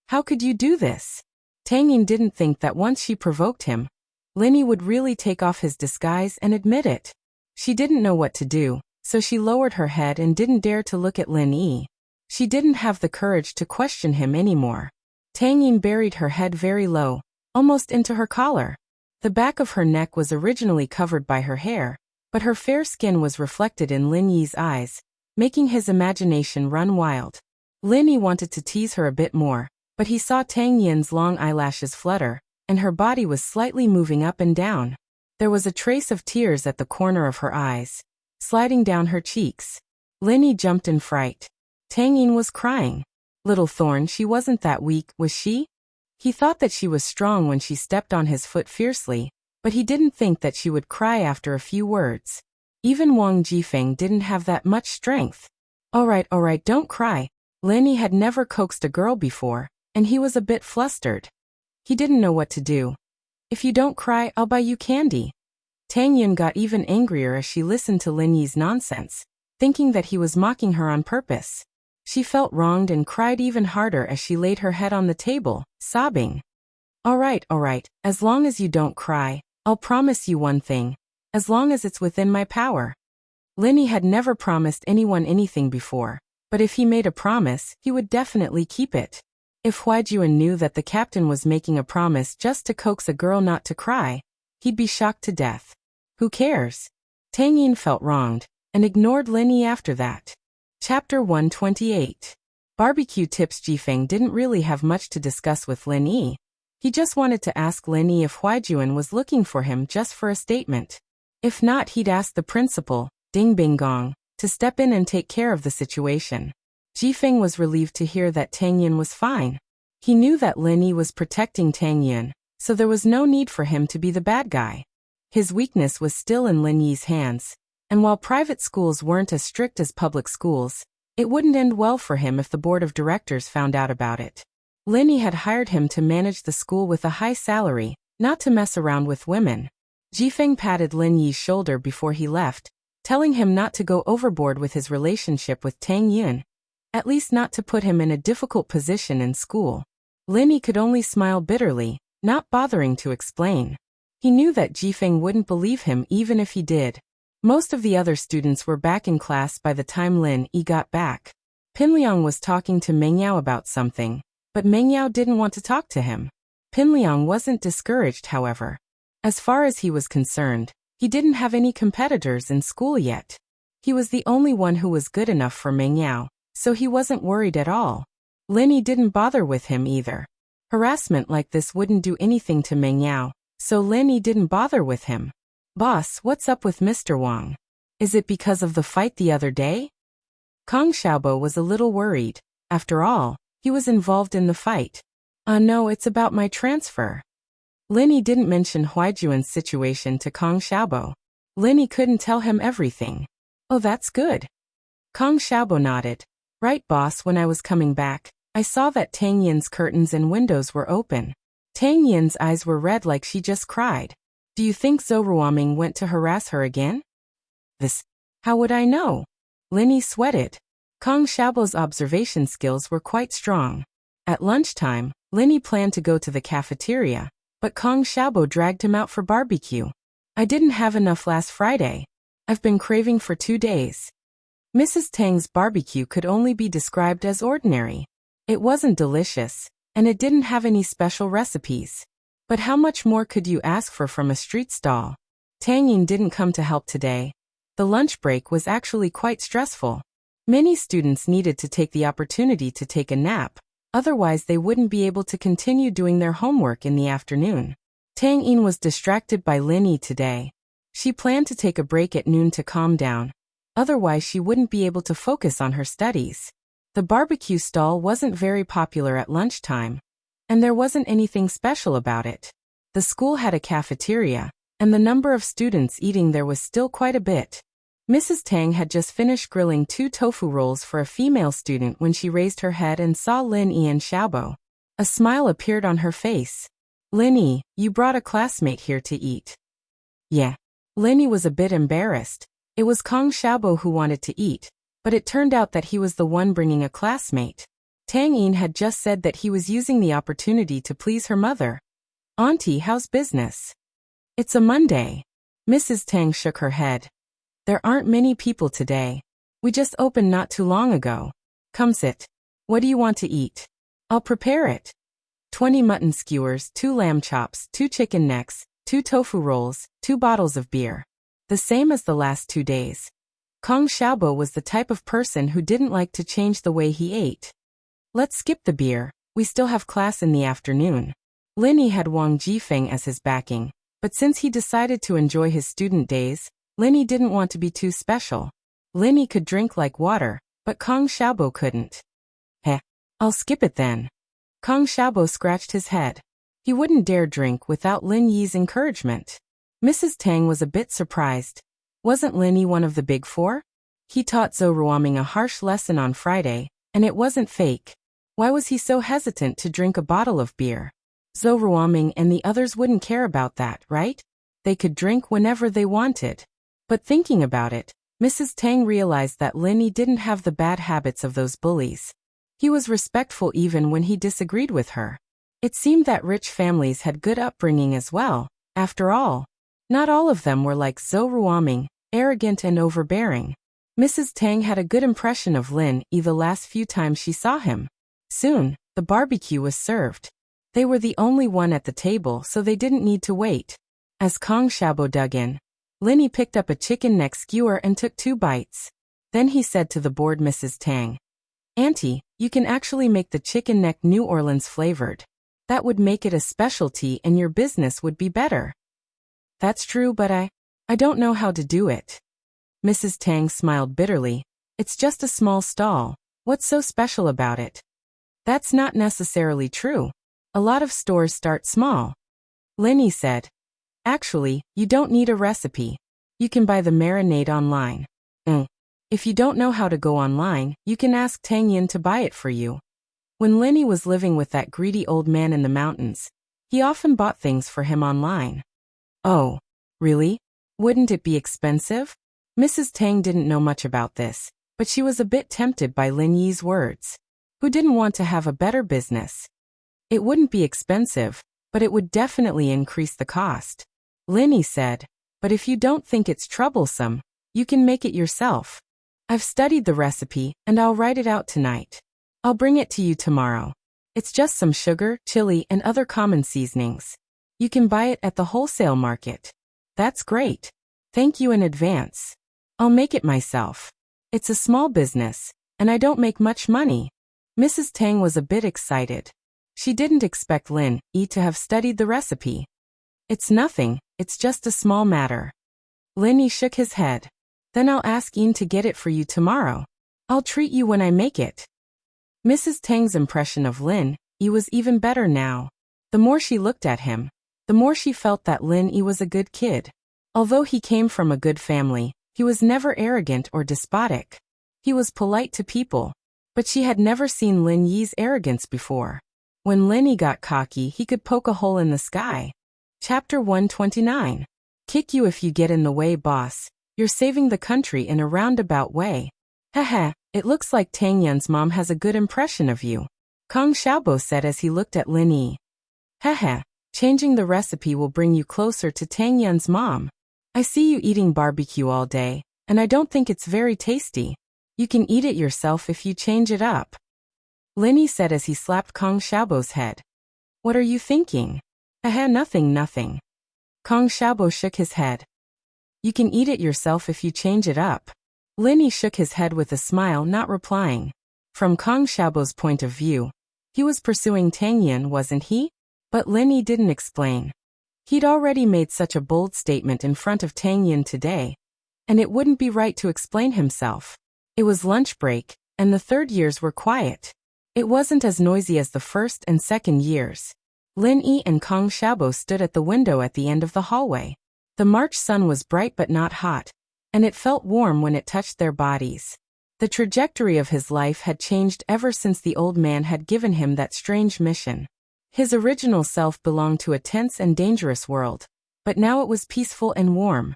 How could you do this? Tang Yin didn't think that once she provoked him, Lin Yi would really take off his disguise and admit it. She didn't know what to do, so she lowered her head and didn't dare to look at Lin Yi. She didn't have the courage to question him anymore. Tang Yin buried her head very low, almost into her collar. The back of her neck was originally covered by her hair, but her fair skin was reflected in Lin Yi's eyes, making his imagination run wild. Lin Yi wanted to tease her a bit more, but he saw Tang Yin's long eyelashes flutter, and her body was slightly moving up and down. There was a trace of tears at the corner of her eyes, sliding down her cheeks. Linny jumped in fright. Tang Yin was crying. Little Thorn, she wasn't that weak, was she? He thought that she was strong when she stepped on his foot fiercely, but he didn't think that she would cry after a few words. Even Wang Jifeng didn't have that much strength. All right, don't cry. Linny had never coaxed a girl before, and he was a bit flustered. He didn't know what to do. If you don't cry, I'll buy you candy. Tang Yin got even angrier as she listened to Lin Yi's nonsense, thinking that he was mocking her on purpose. She felt wronged and cried even harder as she laid her head on the table, sobbing. All right, as long as you don't cry, I'll promise you one thing, as long as it's within my power. Linny had never promised anyone anything before, but if he made a promise, he would definitely keep it. If Huaijuan knew that the captain was making a promise just to coax a girl not to cry, he'd be shocked to death. Who cares? Tang Yin felt wronged, and ignored Linny after that. Chapter 128. Barbecue Tips. Jifeng didn't really have much to discuss with Lin Yi. He just wanted to ask Lin Yi if Huaijuan was looking for him just for a statement. If not, he'd ask the principal, Ding Bing Gong, to step in and take care of the situation. Jifeng was relieved to hear that Tang Yin was fine. He knew that Lin Yi was protecting Tang Yin, so there was no need for him to be the bad guy. His weakness was still in Lin Yi's hands, and while private schools weren't as strict as public schools, it wouldn't end well for him if the board of directors found out about it. Lin Yi had hired him to manage the school with a high salary, not to mess around with women. Jifeng patted Lin Yi's shoulder before he left, telling him not to go overboard with his relationship with Tang Yin, at least not to put him in a difficult position in school. Lin Yi could only smile bitterly, not bothering to explain. He knew that Jifeng wouldn't believe him even if he did. Most of the other students were back in class by the time Lin Yi got back. Pinliang was talking to Mengyao about something, but Mengyao didn't want to talk to him. Pinliang wasn't discouraged, however. As far as he was concerned, he didn't have any competitors in school yet. He was the only one who was good enough for Mengyao, so he wasn't worried at all. Lin Yi didn't bother with him either. Harassment like this wouldn't do anything to Mengyao, so Lin Yi didn't bother with him. Boss, what's up with Mr. Wang? Is it because of the fight the other day? Kong Xiaobo was a little worried. After all, he was involved in the fight. No, it's about my transfer. Lin Yi didn't mention Huaijuan's situation to Kong Xiaobo. Lin Yi couldn't tell him everything. Oh, that's good. Kong Xiaobo nodded. Right, boss, when I was coming back, I saw that Tang Yin's curtains and windows were open. Tang Yin's eyes were red like she just cried. Do you think Zhou Ruoming went to harass her again? How would I know? Lin Yi sweated. Kong Xiaobo's observation skills were quite strong. At lunchtime, Lin Yi planned to go to the cafeteria, but Kong Xiaobo dragged him out for barbecue. I didn't have enough last Friday. I've been craving for 2 days. Mrs. Tang's barbecue could only be described as ordinary. It wasn't delicious, and it didn't have any special recipes. But how much more could you ask for from a street stall? Tang Yin didn't come to help today. The lunch break was actually quite stressful. Many students needed to take the opportunity to take a nap, otherwise they wouldn't be able to continue doing their homework in the afternoon. Tang Yin was distracted by Lin Yi today. She planned to take a break at noon to calm down, otherwise she wouldn't be able to focus on her studies. The barbecue stall wasn't very popular at lunchtime, and there wasn't anything special about it. The school had a cafeteria, and the number of students eating there was still quite a bit. Mrs. Tang had just finished grilling 2 tofu rolls for a female student when she raised her head and saw Lin Yi and Xiaobo. A smile appeared on her face. Lin Yi, you brought a classmate here to eat. Yeah. Lin Yi was a bit embarrassed. It was Kong Xiaobo who wanted to eat, but it turned out that he was the one bringing a classmate. Tang Yin had just said that he was using the opportunity to please her mother. Auntie, how's business? It's a Monday. Mrs. Tang shook her head. There aren't many people today. We just opened not too long ago. Come sit. What do you want to eat? I'll prepare it. 20 mutton skewers, 2 lamb chops, 2 chicken necks, 2 tofu rolls, 2 bottles of beer. The same as the last 2 days. Kong Xiaobo was the type of person who didn't like to change the way he ate. Let's skip the beer, we still have class in the afternoon. Lin Yi had Wang Jifeng as his backing, but since he decided to enjoy his student days, Lin Yi didn't want to be too special. Linny could drink like water, but Kong Xiaobo couldn't. I'll skip it then. Kong Xiaobo scratched his head. He wouldn't dare drink without Lin Yi's encouragement. Mrs. Tang was a bit surprised. Wasn't Lin Yi one of the big four? He taught Zhou Ruoming a harsh lesson on Friday, and it wasn't fake. Why was he so hesitant to drink a bottle of beer? Zhou Ruoming and the others wouldn't care about that, right? They could drink whenever they wanted. But thinking about it, Mrs. Tang realized that Lin Yi didn't have the bad habits of those bullies. He was respectful even when he disagreed with her. It seemed that rich families had good upbringing as well. After all, not all of them were like Zhou Ruoming, arrogant and overbearing. Mrs. Tang had a good impression of Lin Yi the last few times she saw him. Soon, the barbecue was served. They were the only one at the table, so they didn't need to wait. As Kong Xiaobo dug in, Lin Yi picked up a chicken neck skewer and took 2 bites. Then he said to the bored Mrs. Tang, "Auntie, you can actually make the chicken neck New Orleans flavored. That would make it a specialty and your business would be better." "That's true, but I don't know how to do it." Mrs. Tang smiled bitterly. "It's just a small stall. What's so special about it?" "That's not necessarily true. A lot of stores start small." Lin Yi said, "Actually, you don't need a recipe. You can buy the marinade online. If you don't know how to go online, you can ask Tang Yin to buy it for you." When Lin Yi was living with that greedy old man in the mountains, he often bought things for him online. "Oh, really? Wouldn't it be expensive?" Mrs. Tang didn't know much about this, but she was a bit tempted by Lin Yi's words. Who didn't want to have a better business? "It wouldn't be expensive, but it would definitely increase the cost," Lin Yi said. "But if you don't think it's troublesome, you can make it yourself. I've studied the recipe, and I'll write it out tonight. I'll bring it to you tomorrow. It's just some sugar, chili, and other common seasonings. You can buy it at the wholesale market." "That's great. Thank you in advance. I'll make it myself. It's a small business, and I don't make much money." Mrs. Tang was a bit excited. She didn't expect Lin Yi to have studied the recipe. "It's nothing, it's just a small matter." Lin Yi shook his head. "Then I'll ask Yin to get it for you tomorrow. I'll treat you when I make it." Mrs. Tang's impression of Lin Yi was even better now. The more she looked at him, the more she felt that Lin Yi was a good kid. Although he came from a good family, he was never arrogant or despotic. He was polite to people, but she had never seen Lin Yi's arrogance before. When Lin Yi got cocky, he could poke a hole in the sky. Chapter 129. Kick you if you get in the way, boss. You're saving the country in a roundabout way. Haha, it looks like Tang Yun's mom has a good impression of you, Kong Xiaobo said as he looked at Lin Yi. Haha, changing the recipe will bring you closer to Tang Yun's mom. I see you eating barbecue all day, and I don't think it's very tasty. You can eat it yourself if you change it up, Lin Yi said as he slapped Kong Xiaobo's head. What are you thinking? Haha, nothing. Kong Xiaobo shook his head. You can eat it yourself if you change it up. Lin Yi shook his head with a smile, not replying. From Kong Xiaobo's point of view, he was pursuing Tang Yun, wasn't he? But Lin Yi didn't explain. He'd already made such a bold statement in front of Tang Yun today, and it wouldn't be right to explain himself. It was lunch break, and the third years were quiet. It wasn't as noisy as the first and second years. Lin Yi and Kong Xiaobo stood at the window at the end of the hallway. The March sun was bright but not hot, and it felt warm when it touched their bodies. The trajectory of his life had changed ever since the old man had given him that strange mission. His original self belonged to a tense and dangerous world, but now it was peaceful and warm.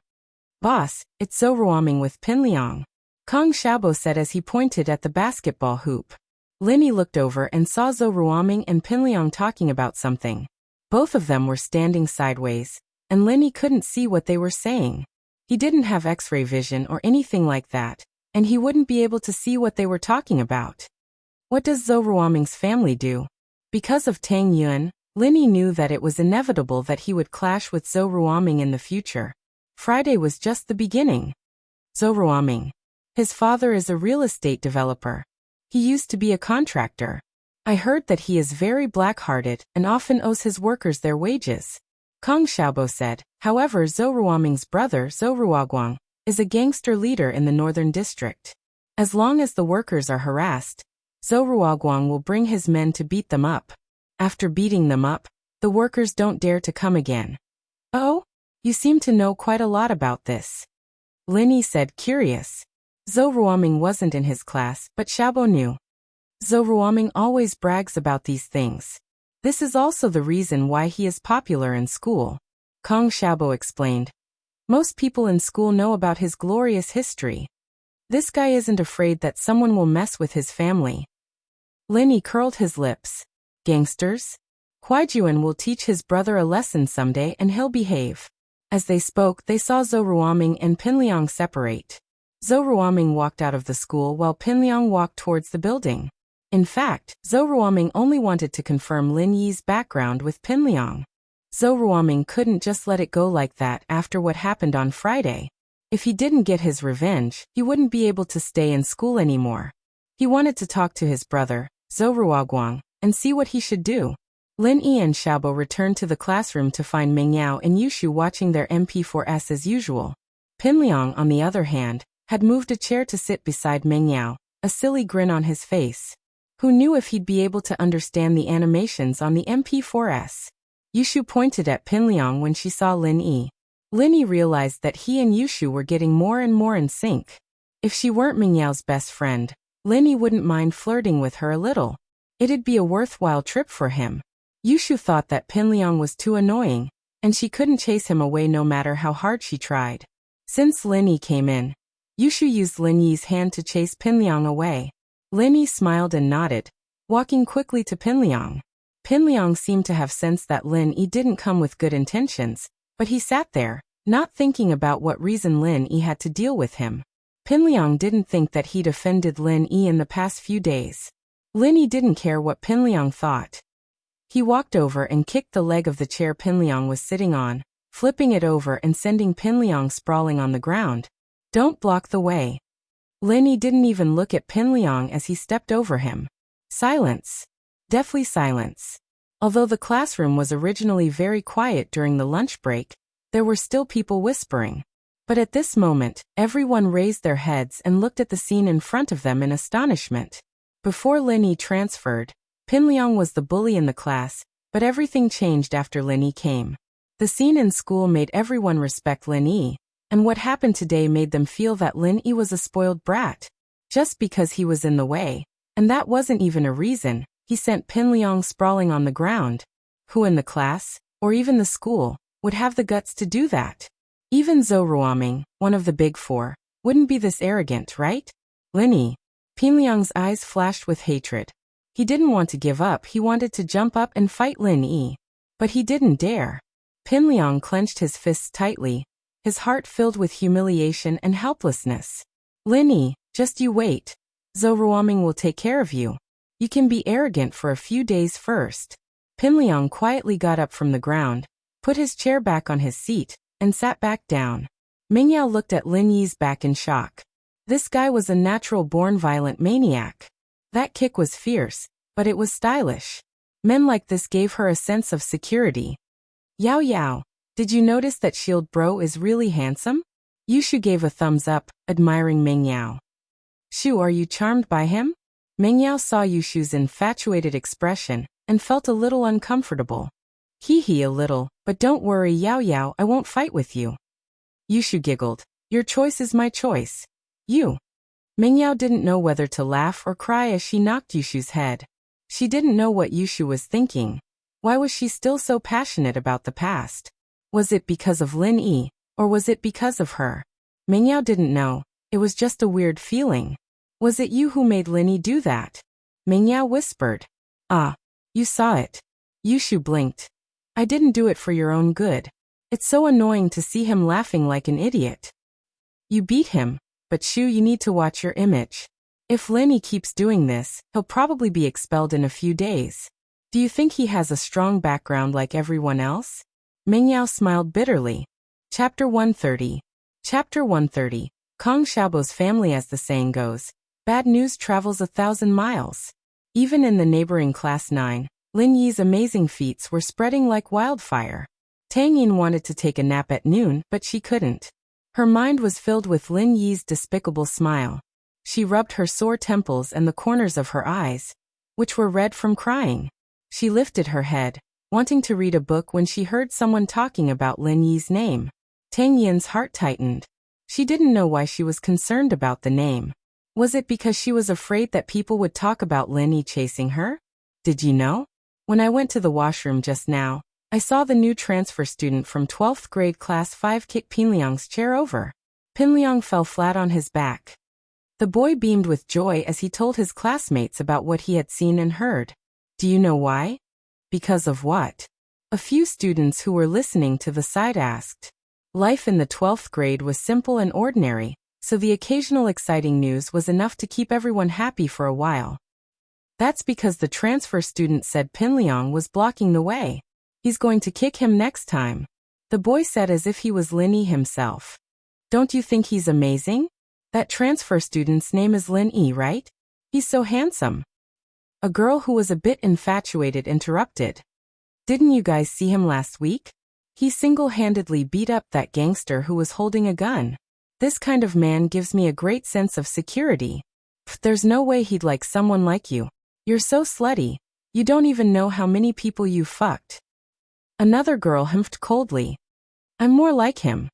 Boss, it's Zhou Ruoming with Pinliang, Kong Xiaobo said as he pointed at the basketball hoop. Lin Yi looked over and saw Zhou Ruoming and Pinliang talking about something. Both of them were standing sideways, and Lin Yi couldn't see what they were saying. He didn't have X-ray vision or anything like that, and he wouldn't be able to see what they were talking about. What does Zhou Ruoming's family do? Because of Tang Yun, Lin Yi knew that it was inevitable that he would clash with Zhou Ruoming in the future. Friday was just the beginning. Zhou Ruoming. His father is a real estate developer. He used to be a contractor. I heard that he is very black-hearted and often owes his workers their wages, Kong Xiaobo said. However, Zhou Ruoming's brother, Zhou Ruoguang, is a gangster leader in the northern district. As long as the workers are harassed, Zhou Ruoguang will bring his men to beat them up. After beating them up, the workers don't dare to come again. Oh? You seem to know quite a lot about this. Lin Yi said, curious. Zhou Ruoming wasn't in his class, but Xiaobo knew. Zhou Ruoming always brags about these things. This is also the reason why he is popular in school. Kong Xiaobo explained. Most people in school know about his glorious history. This guy isn't afraid that someone will mess with his family. Lin Yi curled his lips. Gangsters? Huaijuan will teach his brother a lesson someday and he'll behave. As they spoke, they saw Zhou Ruoming and Pinliang separate. Zhou Ruoming walked out of the school while Pinliang walked towards the building. In fact, Zhou Ruoming only wanted to confirm Lin Yi's background with Pinliang. Zhou Ruoming couldn't just let it go like that after what happened on Friday. If he didn't get his revenge, he wouldn't be able to stay in school anymore. He wanted to talk to his brother, Zhou Ruoguang, and see what he should do. Lin Yi and Xiaobo returned to the classroom to find Meng Yao and Yushu watching their MP4S as usual. Pinliang, on the other hand, had moved a chair to sit beside Meng Yao, a silly grin on his face. Who knew if he'd be able to understand the animations on the MP4S? Yushu pointed at Pinliang when she saw Lin Yi. Lin Yi realized that he and Yushu were getting more and more in sync. If she weren't Meng Yao's best friend, Lin Yi wouldn't mind flirting with her a little. It'd be a worthwhile trip for him. Yushu thought that Pinliang was too annoying, and she couldn't chase him away no matter how hard she tried. Since Lin Yi came in, Yushu used Lin Yi's hand to chase Pinliang away. Lin Yi smiled and nodded, walking quickly to Pinliang. Pinliang seemed to have sensed that Lin Yi didn't come with good intentions, but he sat there, not thinking about what reason Lin Yi had to deal with him. Pinliang didn't think that he'd offended Lin Yi in the past few days. Lin Yi didn't care what Pinliang thought. He walked over and kicked the leg of the chair Pinliang was sitting on, flipping it over and sending Pinliang sprawling on the ground. Don't block the way. Lin Yi didn't even look at Pinliang as he stepped over him. Silence. Deathly silence. Although the classroom was originally very quiet during the lunch break, there were still people whispering. But at this moment, everyone raised their heads and looked at the scene in front of them in astonishment. Before Lin Yi transferred, Pinliang was the bully in the class, but everything changed after Lin Yi came. The scene in school made everyone respect Lin Yi, and what happened today made them feel that Lin Yi was a spoiled brat. Just because he was in the way, and that wasn't even a reason, he sent Pinliang sprawling on the ground. Who in the class, or even the school, would have the guts to do that? Even Zhou Ruoming, one of the big four, wouldn't be this arrogant, right? Lin Yi. Pinliang's eyes flashed with hatred. He didn't want to give up, he wanted to jump up and fight Lin Yi. But he didn't dare. Pinliang clenched his fists tightly, his heart filled with humiliation and helplessness. Lin Yi, just you wait. Zhou Ruoming will take care of you. You can be arrogant for a few days first. Pinliang quietly got up from the ground, put his chair back on his seat, and sat back down. Meng Yao looked at Lin Yi's back in shock. This guy was a natural-born violent maniac. That kick was fierce, but it was stylish. Men like this gave her a sense of security. Yao Yao, did you notice that Shield Bro is really handsome? Yushu gave a thumbs up, admiring Meng Yao. Shu, are you charmed by him? Meng Yao saw Yushu's infatuated expression, and felt a little uncomfortable. Hee a little, but don't worry Yao Yao, I won't fight with you. Yushu giggled. Your choice is my choice. You. Meng Yao didn't know whether to laugh or cry as she knocked Yushu's head. She didn't know what Yushu was thinking. Why was she still so passionate about the past? Was it because of Lin Yi, or was it because of her? Meng Yao didn't know. It was just a weird feeling. Was it you who made Lin Yi do that? Meng Yao whispered. Ah, you saw it. Yushu blinked. I didn't do it for your own good. It's so annoying to see him laughing like an idiot. You beat him, but Shu, you need to watch your image. If Lin Yi keeps doing this, he'll probably be expelled in a few days. Do you think he has a strong background like everyone else? Meng Yao smiled bitterly. Chapter 130. Chapter 130. Kong Xiaobo's family, as the saying goes. Bad news travels 1,000 miles. Even in the neighboring Class 9, Lin Yi's amazing feats were spreading like wildfire. Tang Yin wanted to take a nap at noon, but she couldn't. Her mind was filled with Lin Yi's despicable smile. She rubbed her sore temples and the corners of her eyes, which were red from crying. She lifted her head, wanting to read a book when she heard someone talking about Lin Yi's name. Tang Yin's heart tightened. She didn't know why she was concerned about the name. Was it because she was afraid that people would talk about Lin Yi chasing her? Did you know? When I went to the washroom just now, I saw the new transfer student from 12th grade class 5 kick Pinliang's chair over. Pinliang fell flat on his back. The boy beamed with joy as he told his classmates about what he had seen and heard. Do you know why? Because of what? A few students who were listening to the side asked. Life in the 12th grade was simple and ordinary, so the occasional exciting news was enough to keep everyone happy for a while. That's because the transfer student said Pinliang was blocking the way. He's going to kick him next time, the boy said as if he was Lin Yi himself. Don't you think he's amazing? That transfer student's name is Lin Yi, right? He's so handsome. A girl who was a bit infatuated interrupted. Didn't you guys see him last week? He single-handedly beat up that gangster who was holding a gun. This kind of man gives me a great sense of security. There's no way he'd like someone like you. You're so slutty. You don't even know how many people you fucked. Another girl humphed coldly. I'm more like him.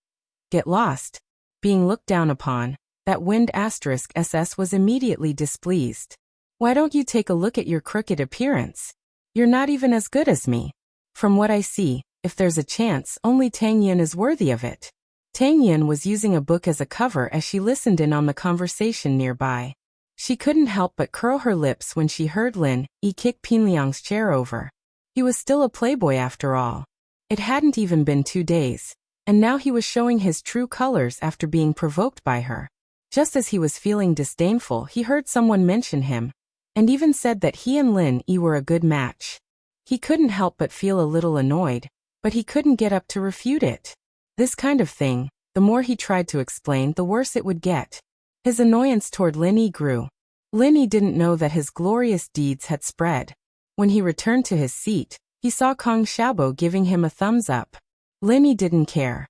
Get lost. Being looked down upon, that wind *SS was immediately displeased. Why don't you take a look at your crooked appearance? You're not even as good as me. From what I see, if there's a chance, only Tang Yin is worthy of it. Tang Yin was using a book as a cover as she listened in on the conversation nearby. She couldn't help but curl her lips when she heard Lin Yi kick Pinliang's chair over. He was still a playboy after all. It hadn't even been 2 days, and now he was showing his true colors after being provoked by her. Just as he was feeling disdainful, he heard someone mention him, and even said that he and Lin Yi were a good match. He couldn't help but feel a little annoyed, but he couldn't get up to refute it. This kind of thing, the more he tried to explain, the worse it would get. His annoyance toward Lin Yi grew. Lin Yi didn't know that his glorious deeds had spread. When he returned to his seat, he saw Kong Xiaobo giving him a thumbs up. Lin Yi didn't care.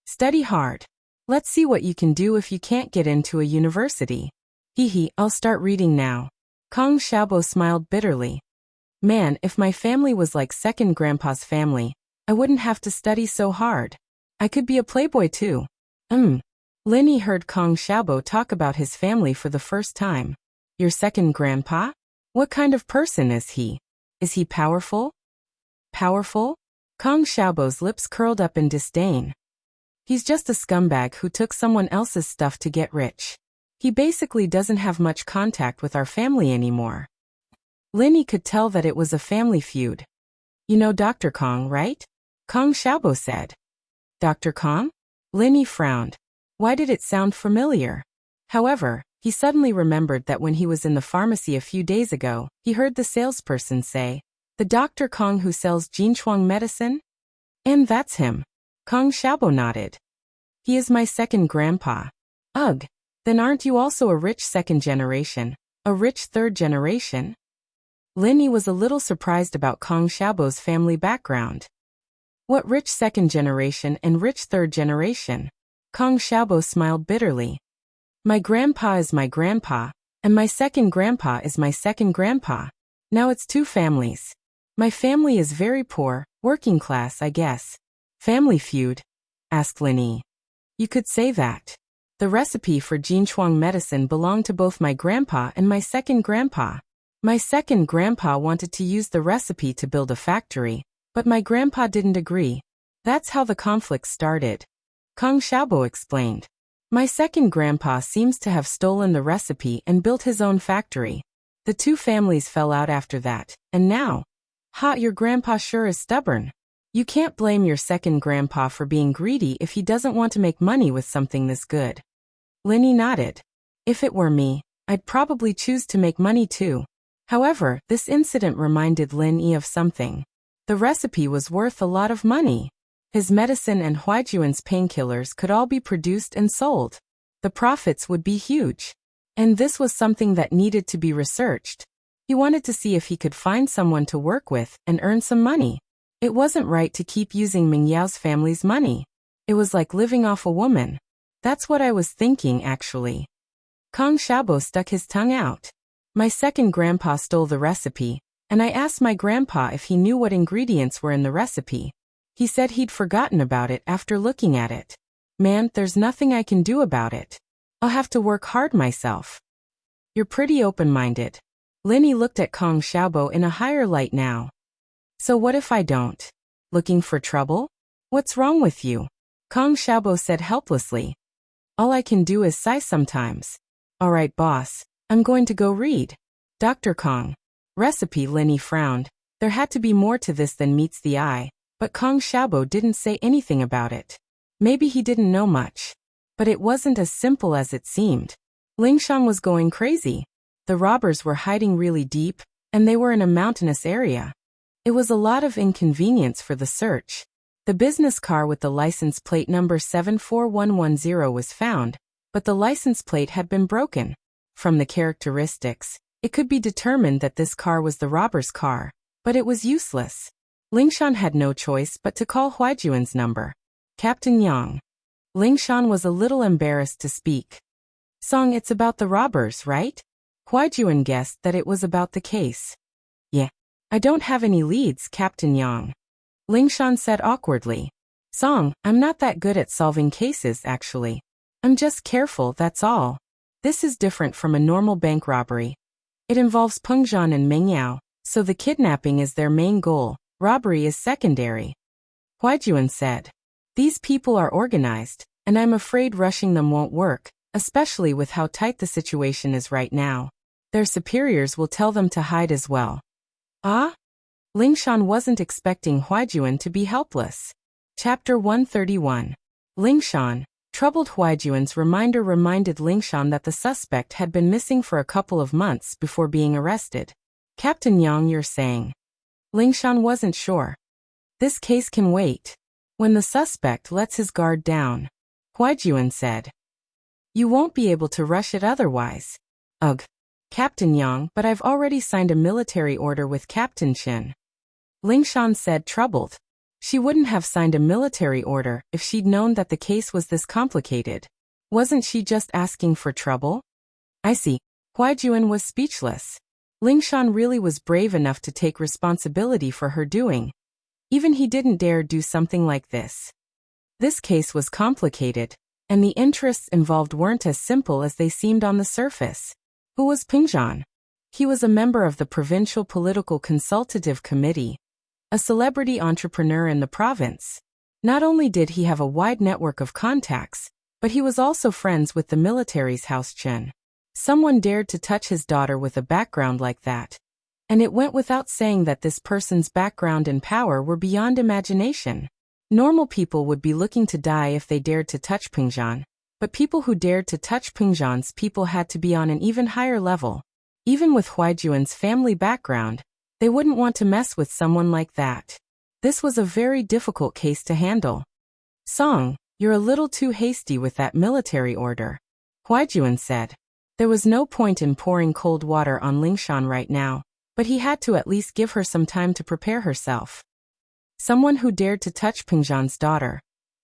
Study hard. Let's see what you can do if you can't get into a university. Hee, I'll start reading now. Kong Xiaobo smiled bitterly. Man, if my family was like second grandpa's family, I wouldn't have to study so hard. I could be a playboy too. Lin Yi heard Kong Xiaobo talk about his family for the first time. Your second grandpa? What kind of person is he? Is he powerful? Powerful? Kong Xiaobo's lips curled up in disdain. He's just a scumbag who took someone else's stuff to get rich. He basically doesn't have much contact with our family anymore. Lin Yi could tell that it was a family feud. You know Dr. Kong, right? Kong Xiaobo said. Dr. Kong? Lin Yi frowned. Why did it sound familiar? However, he suddenly remembered that when he was in the pharmacy a few days ago, he heard the salesperson say, the Dr. Kong who sells Jinchuang medicine? And that's him. Kong Xiaobo nodded. He is my second grandpa. Ugh, then aren't you also a rich second generation, a rich third generation? Lin Yi was a little surprised about Kong Xiaobo's family background. What rich second generation and rich third generation? Kong Xiaobo smiled bitterly. My grandpa is my grandpa, and my second grandpa is my second grandpa. Now it's 2 families. My family is very poor, working class, I guess. Family feud? Asked Lin Yi. You could say that. The recipe for Jinchuang medicine belonged to both my grandpa and my second grandpa. My second grandpa wanted to use the recipe to build a factory, but my grandpa didn't agree. That's how the conflict started. Kong Xiaobo explained. My second grandpa seems to have stolen the recipe and built his own factory. The 2 families fell out after that, and now, your grandpa sure is stubborn. You can't blame your second grandpa for being greedy if he doesn't want to make money with something this good. Lin Yi nodded. If it were me, I'd probably choose to make money too. However, this incident reminded Lin Yi of something. The recipe was worth a lot of money. His medicine and Huaijuan's painkillers could all be produced and sold. The profits would be huge. And this was something that needed to be researched. He wanted to see if he could find someone to work with and earn some money. It wasn't right to keep using Ming Yao's family's money. It was like living off a woman. That's what I was thinking, actually. Kong Xiaobo stuck his tongue out. My second grandpa stole the recipe, and I asked my grandpa if he knew what ingredients were in the recipe. He said he'd forgotten about it after looking at it. Man, there's nothing I can do about it. I'll have to work hard myself. You're pretty open-minded. Linny looked at Kong Xiaobo in a higher light now. So what if I don't? Looking for trouble? What's wrong with you? Kong Xiaobo said helplessly. All I can do is sigh sometimes. All right, boss. I'm going to go read. Dr. Kong. Recipe. Linny frowned. There had to be more to this than meets the eye, but Kong Xiaobo didn't say anything about it. Maybe he didn't know much. But it wasn't as simple as it seemed. Lingshan was going crazy. The robbers were hiding really deep, and they were in a mountainous area. It was a lot of inconvenience for the search. The business car with the license plate number 74110 was found, but the license plate had been broken. From the characteristics, it could be determined that this car was the robber's car, but it was useless. Lingshan had no choice but to call Huaijuan's number. Captain Yang. Lingshan was a little embarrassed to speak. Song, it's about the robbers, right? Huaijuan guessed that it was about the case. Yeah. I don't have any leads, Captain Yang. Lingshan said awkwardly. Song, I'm not that good at solving cases, actually. I'm just careful, that's all. This is different from a normal bank robbery. It involves Peng Zhan and Meng Yao, so the kidnapping is their main goal, robbery is secondary. Huaijuan said. These people are organized, and I'm afraid rushing them won't work, especially with how tight the situation is right now. Their superiors will tell them to hide as well. Ah? Lingshan wasn't expecting Huaijuan to be helpless. Chapter 131. Lingshan. Troubled Huaijuan's reminder reminded Lingshan that the suspect had been missing for a couple of months before being arrested. Captain Yang, you're saying? Lingshan wasn't sure. This case can wait. When the suspect lets his guard down, Huaijuan said. You won't be able to rush it otherwise. Ugh. Captain Yang, but I've already signed a military order with Captain Qin. Lingshan said, troubled. She wouldn't have signed a military order if she'd known that the case was this complicated. Wasn't she just asking for trouble? I see. Huaijuan was speechless. Lingshan really was brave enough to take responsibility for her doing. Even he didn't dare do something like this. This case was complicated, and the interests involved weren't as simple as they seemed on the surface. Who was Peng Zhan? He was a member of the Provincial Political Consultative Committee, a celebrity entrepreneur in the province. Not only did he have a wide network of contacts, but he was also friends with the military's House Chen. Someone dared to touch his daughter with a background like that. And it went without saying that this person's background and power were beyond imagination. Normal people would be looking to die if they dared to touch Peng Zhan, but people who dared to touch Peng Zhan's people had to be on an even higher level. Even with Huaijuan's family background, they wouldn't want to mess with someone like that. This was a very difficult case to handle. Song, you're a little too hasty with that military order, Huaijuan said. There was no point in pouring cold water on Lingshan right now, but he had to at least give her some time to prepare herself. Someone who dared to touch Peng Zhan's daughter.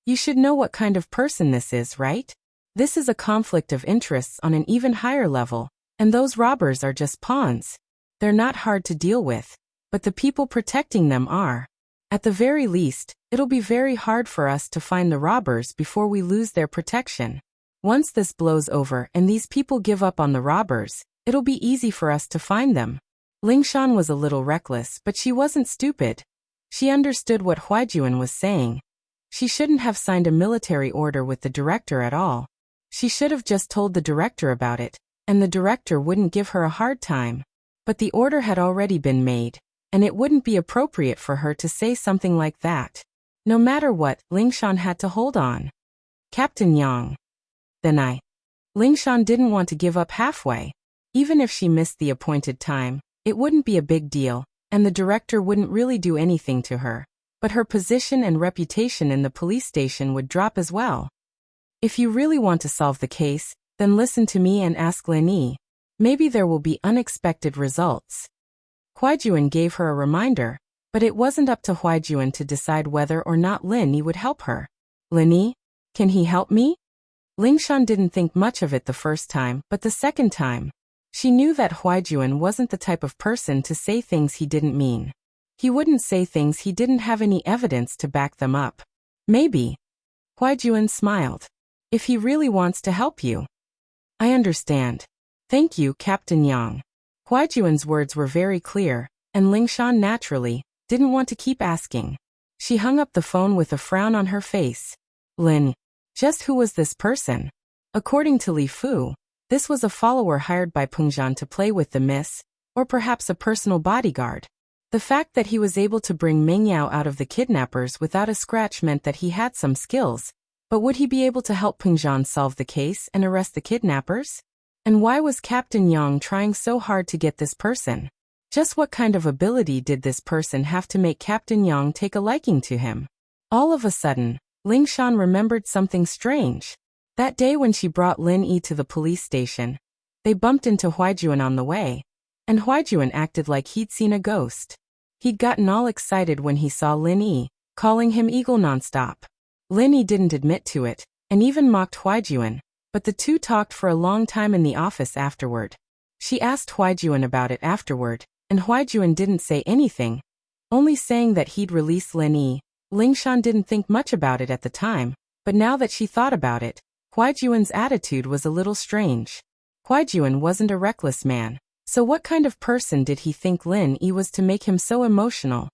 You should know what kind of person this is, right? This is a conflict of interests on an even higher level, and those robbers are just pawns. They're not hard to deal with, but the people protecting them are. At the very least, it'll be very hard for us to find the robbers before we lose their protection. Once this blows over and these people give up on the robbers, it'll be easy for us to find them. Lingshan was a little reckless, but she wasn't stupid. She understood what Huaijuan was saying. She shouldn't have signed a military order with the director at all. She should have just told the director about it, and the director wouldn't give her a hard time. But the order had already been made, and it wouldn't be appropriate for her to say something like that. No matter what, Lingshan had to hold on. Captain Yang. Then Lingshan didn't want to give up halfway. Even if she missed the appointed time, it wouldn't be a big deal, and the director wouldn't really do anything to her. But her position and reputation in the police station would drop as well. If you really want to solve the case, then listen to me and ask Lin Yi. Maybe there will be unexpected results. Huaijuan gave her a reminder, but it wasn't up to Huaijuan to decide whether or not Lin Yi would help her. Lin Yi? Can he help me? Lingshan didn't think much of it the first time, but the second time, she knew that Huaijuan wasn't the type of person to say things he didn't mean. He wouldn't say things he didn't have any evidence to back them up. Maybe. Huaijuan smiled. If he really wants to help you. I understand. Thank you, Captain Yang. Huaijuan's words were very clear, and Lingshan naturally didn't want to keep asking. She hung up the phone with a frown on her face. Lin. Just who was this person? According to Li Fu, this was a follower hired by Pengzhan to play with the miss, or perhaps a personal bodyguard. The fact that he was able to bring Meng Yao out of the kidnappers without a scratch meant that he had some skills, but would he be able to help Pengzhan solve the case and arrest the kidnappers? And why was Captain Yang trying so hard to get this person? Just what kind of ability did this person have to make Captain Yang take a liking to him? All of a sudden, Lingshan remembered something strange. That day when she brought Lin Yi to the police station, they bumped into Huaijuan on the way, and Huaijuan acted like he'd seen a ghost. He'd gotten all excited when he saw Lin Yi, calling him Eagle nonstop. Lin Yi didn't admit to it, and even mocked Huaijuan, but the two talked for a long time in the office afterward. She asked Huaijuan about it afterward, and Huaijuan didn't say anything, only saying that he'd release Lin Yi. Lingshan didn't think much about it at the time, but now that she thought about it, Huaijuan's attitude was a little strange. Huaijuan wasn't a reckless man, so what kind of person did he think Lin Yi was to make him so emotional,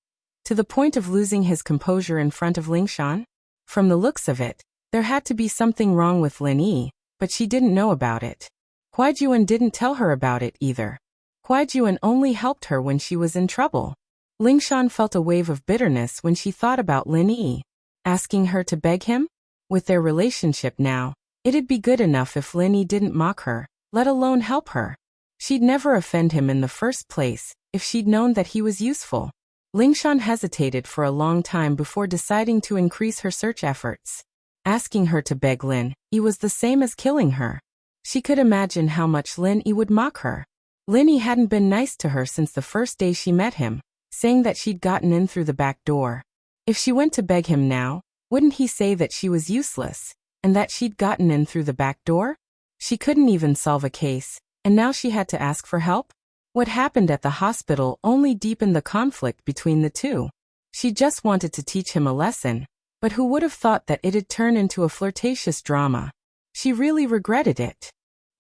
to the point of losing his composure in front of Lingshan? From the looks of it, there had to be something wrong with Lin Yi, but she didn't know about it. Huaijuan didn't tell her about it either. Huaijuan only helped her when she was in trouble. Lingshan felt a wave of bitterness when she thought about Lin Yi, asking her to beg him? With their relationship now, it'd be good enough if Lin Yi didn't mock her, let alone help her. She'd never offend him in the first place, if she'd known that he was useful. Lingshan hesitated for a long time before deciding to increase her search efforts. Asking her to beg Lin Yi was the same as killing her. She could imagine how much Lin Yi would mock her. Lin Yi hadn't been nice to her since the first day she met him, saying that she'd gotten in through the back door. If she went to beg him now, wouldn't he say that she was useless, and that she'd gotten in through the back door? She couldn't even solve a case, and now she had to ask for help? What happened at the hospital only deepened the conflict between the two. She just wanted to teach him a lesson, but who would have thought that it'd turn into a flirtatious drama? She really regretted it.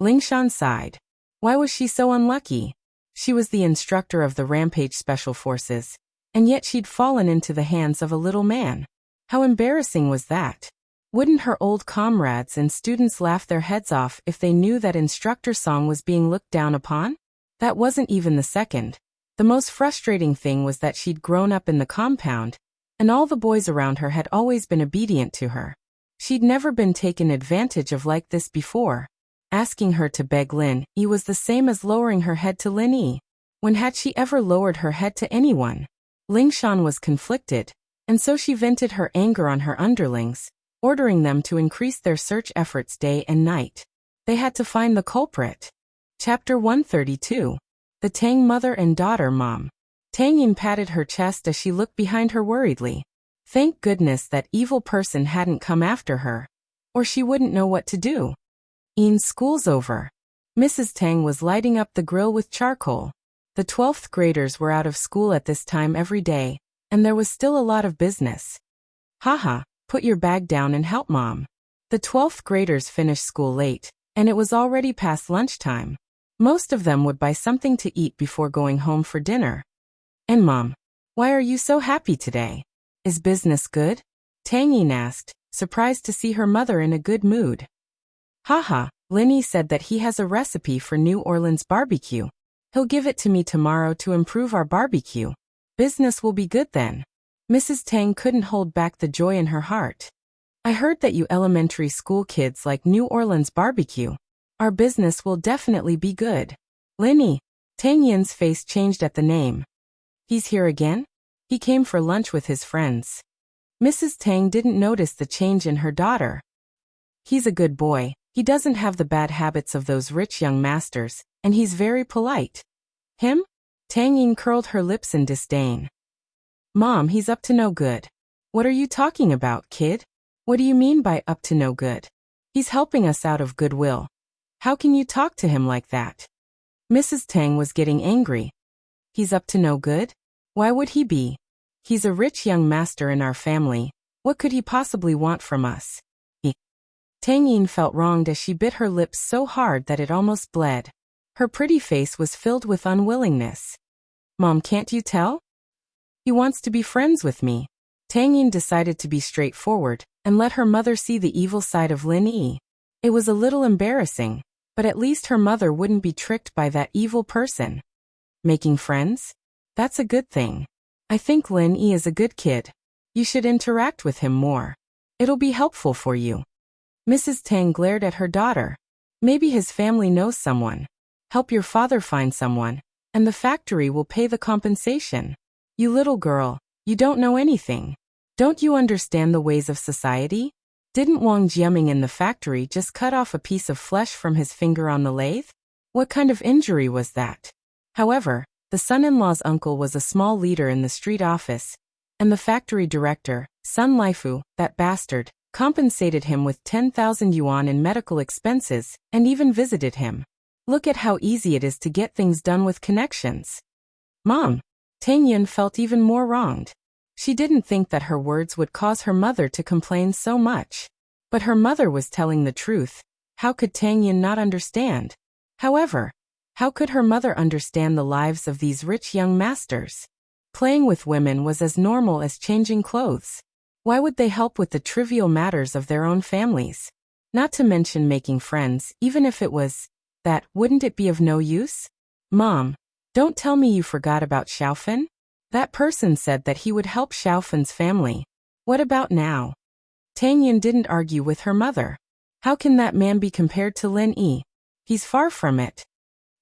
Lingshan sighed. Why was she so unlucky? She was the instructor of the Rampage Special Forces, and yet she'd fallen into the hands of a little man. How embarrassing was that? Wouldn't her old comrades and students laugh their heads off if they knew that Instructor Song was being looked down upon? That wasn't even the second. The most frustrating thing was that she'd grown up in the compound, and all the boys around her had always been obedient to her. She'd never been taken advantage of like this before. Asking her to beg Lin Yi was the same as lowering her head to Lin Yi. When had she ever lowered her head to anyone? Lingshan was conflicted, and so she vented her anger on her underlings, ordering them to increase their search efforts day and night. They had to find the culprit. Chapter 132. The Tang Mother and Daughter Mom. Tang Yin patted her chest as she looked behind her worriedly. Thank goodness that evil person hadn't come after her, or she wouldn't know what to do. School's over. Mrs. Tang was lighting up the grill with charcoal. The 12th graders were out of school at this time every day, and there was still a lot of business. Haha, put your bag down and help Mom. The 12th graders finished school late, and it was already past lunchtime. Most of them would buy something to eat before going home for dinner. And Mom, why are you so happy today? Is business good? Tang Yin asked, surprised to see her mother in a good mood. Haha, Lin Yi said that he has a recipe for New Orleans barbecue. He'll give it to me tomorrow to improve our barbecue. Business will be good then. Mrs. Tang couldn't hold back the joy in her heart. I heard that you elementary school kids like New Orleans barbecue. Our business will definitely be good. Lin Yi. Tang Yin's face changed at the name. He's here again? He came for lunch with his friends. Mrs. Tang didn't notice the change in her daughter. He's a good boy. He doesn't have the bad habits of those rich young masters, and he's very polite. Him? Tang Yin curled her lips in disdain. Mom, he's up to no good. What are you talking about, kid? What do you mean by up to no good? He's helping us out of goodwill. How can you talk to him like that? Mrs. Tang was getting angry. He's up to no good? Why would he be? He's a rich young master in our family. What could he possibly want from us? Tang Yin felt wronged as she bit her lips so hard that it almost bled. Her pretty face was filled with unwillingness. Mom, can't you tell? He wants to be friends with me. Tang Yin decided to be straightforward and let her mother see the evil side of Lin Yi. It was a little embarrassing, but at least her mother wouldn't be tricked by that evil person. Making friends? That's a good thing. I think Lin Yi is a good kid. You should interact with him more. It'll be helpful for you. Mrs. Tang glared at her daughter. Maybe his family knows someone. Help your father find someone, and the factory will pay the compensation. You little girl, you don't know anything. Don't you understand the ways of society? Didn't Wang Jiaming in the factory just cut off a piece of flesh from his finger on the lathe? What kind of injury was that? However, the son-in-law's uncle was a small leader in the street office, and the factory director, Sun Laifu, that bastard, compensated him with 10,000 yuan in medical expenses, and even visited him. Look at how easy it is to get things done with connections. Mom! Tang Yin felt even more wronged. She didn't think that her words would cause her mother to complain so much. But her mother was telling the truth. How could Tang Yin not understand? However, how could her mother understand the lives of these rich young masters? Playing with women was as normal as changing clothes. Why would they help with the trivial matters of their own families? Not to mention making friends, even if it was that, wouldn't it be of no use? Mom, don't tell me you forgot about Xiaofan? That person said that he would help Xiaofan's family. What about now? Tang Yin didn't argue with her mother. How can that man be compared to Lin Yi? He's far from it.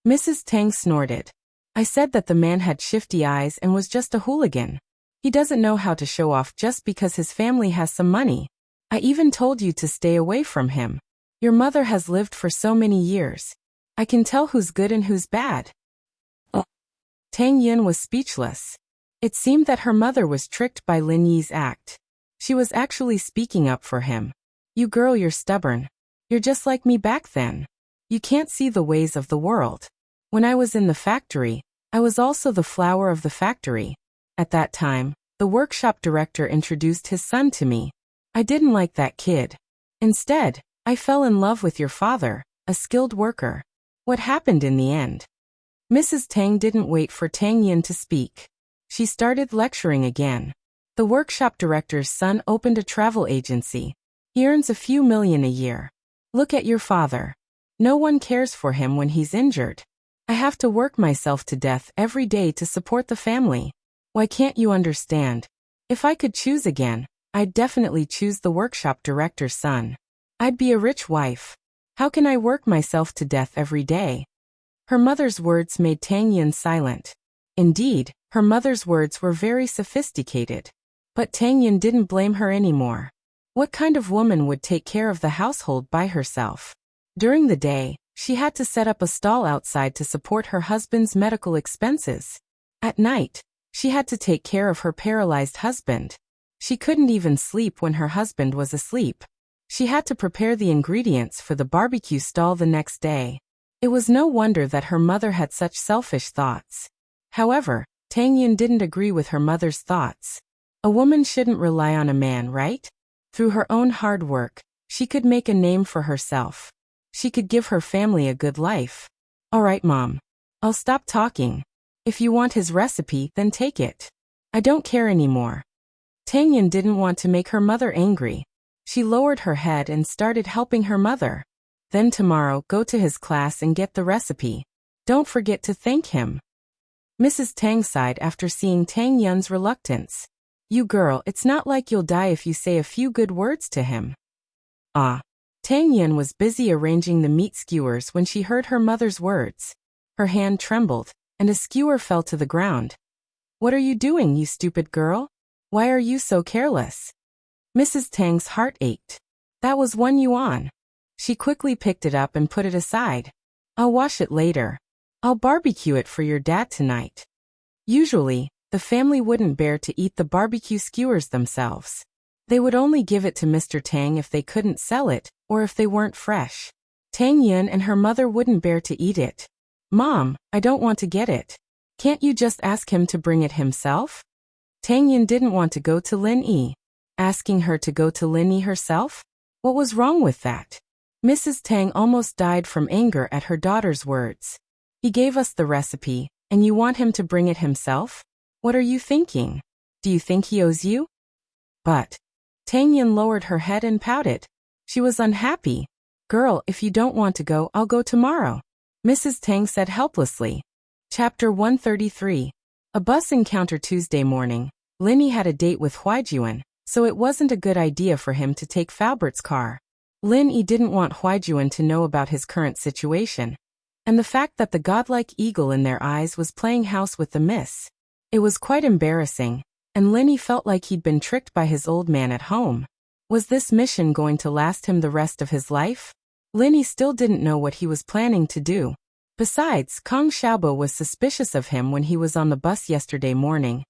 Mrs. Tang snorted. I said that the man had shifty eyes and was just a hooligan. He doesn't know how to show off just because his family has some money. I even told you to stay away from him. Your mother has lived for so many years. I can tell who's good and who's bad. Tang Yin was speechless. It seemed that her mother was tricked by Lin Yi's act. She was actually speaking up for him. You girl, you're stubborn. You're just like me back then. You can't see the ways of the world. When I was in the factory, I was also the flower of the factory. At that time, the workshop director introduced his son to me. I didn't like that kid. Instead, I fell in love with your father, a skilled worker. What happened in the end? Mrs. Tang didn't wait for Tang Yin to speak. She started lecturing again. The workshop director's son opened a travel agency. He earns a few million a year. Look at your father. No one cares for him when he's injured. I have to work myself to death every day to support the family. Why can't you understand? If I could choose again, I'd definitely choose the workshop director's son. I'd be a rich wife. How can I work myself to death every day? Her mother's words made Tang Yin silent. Indeed, her mother's words were very sophisticated. But Tang Yin didn't blame her anymore. What kind of woman would take care of the household by herself? During the day, she had to set up a stall outside to support her husband's medical expenses. At night, she had to take care of her paralyzed husband. She couldn't even sleep when her husband was asleep. She had to prepare the ingredients for the barbecue stall the next day. It was no wonder that her mother had such selfish thoughts. However, Tang Yin didn't agree with her mother's thoughts. A woman shouldn't rely on a man, right? Through her own hard work, she could make a name for herself. She could give her family a good life. All right, Mom. I'll stop talking. If you want his recipe, then take it. I don't care anymore. Tang Yin didn't want to make her mother angry. She lowered her head and started helping her mother. Then tomorrow, go to his class and get the recipe. Don't forget to thank him. Mrs. Tang sighed after seeing Tang Yin's reluctance. You girl, it's not like you'll die if you say a few good words to him. Ah. Tang Yin was busy arranging the meat skewers when she heard her mother's words. Her hand trembled, and a skewer fell to the ground. What are you doing, you stupid girl? Why are you so careless? Mrs. Tang's heart ached. That was 1 yuan. She quickly picked it up and put it aside. I'll wash it later. I'll barbecue it for your dad tonight. Usually, the family wouldn't bear to eat the barbecue skewers themselves. They would only give it to Mr. Tang if they couldn't sell it, or if they weren't fresh. Tang Yun and her mother wouldn't bear to eat it. "Mom, I don't want to get it. Can't you just ask him to bring it himself?" Tang Yun didn't want to go to Lin Yi. Asking her to go to Lin Yi herself? What was wrong with that? Mrs. Tang almost died from anger at her daughter's words. "He gave us the recipe, and you want him to bring it himself? What are you thinking? Do you think he owes you?" But Tang Yun lowered her head and pouted. She was unhappy. "Girl, if you don't want to go, I'll go tomorrow," Mrs. Tang said helplessly. Chapter 133. A bus encounter. Tuesday morning, Lin Yi had a date with Huaijuan, so it wasn't a good idea for him to take Falbert's car. Lin Yi didn't want Huaijuan to know about his current situation, and the fact that the godlike eagle in their eyes was playing house with the miss. It was quite embarrassing, and Lin Yi felt like he'd been tricked by his old man at home. Was this mission going to last him the rest of his life? Lin Yi still didn't know what he was planning to do. Besides, Kong Xiaobo was suspicious of him when he was on the bus yesterday morning,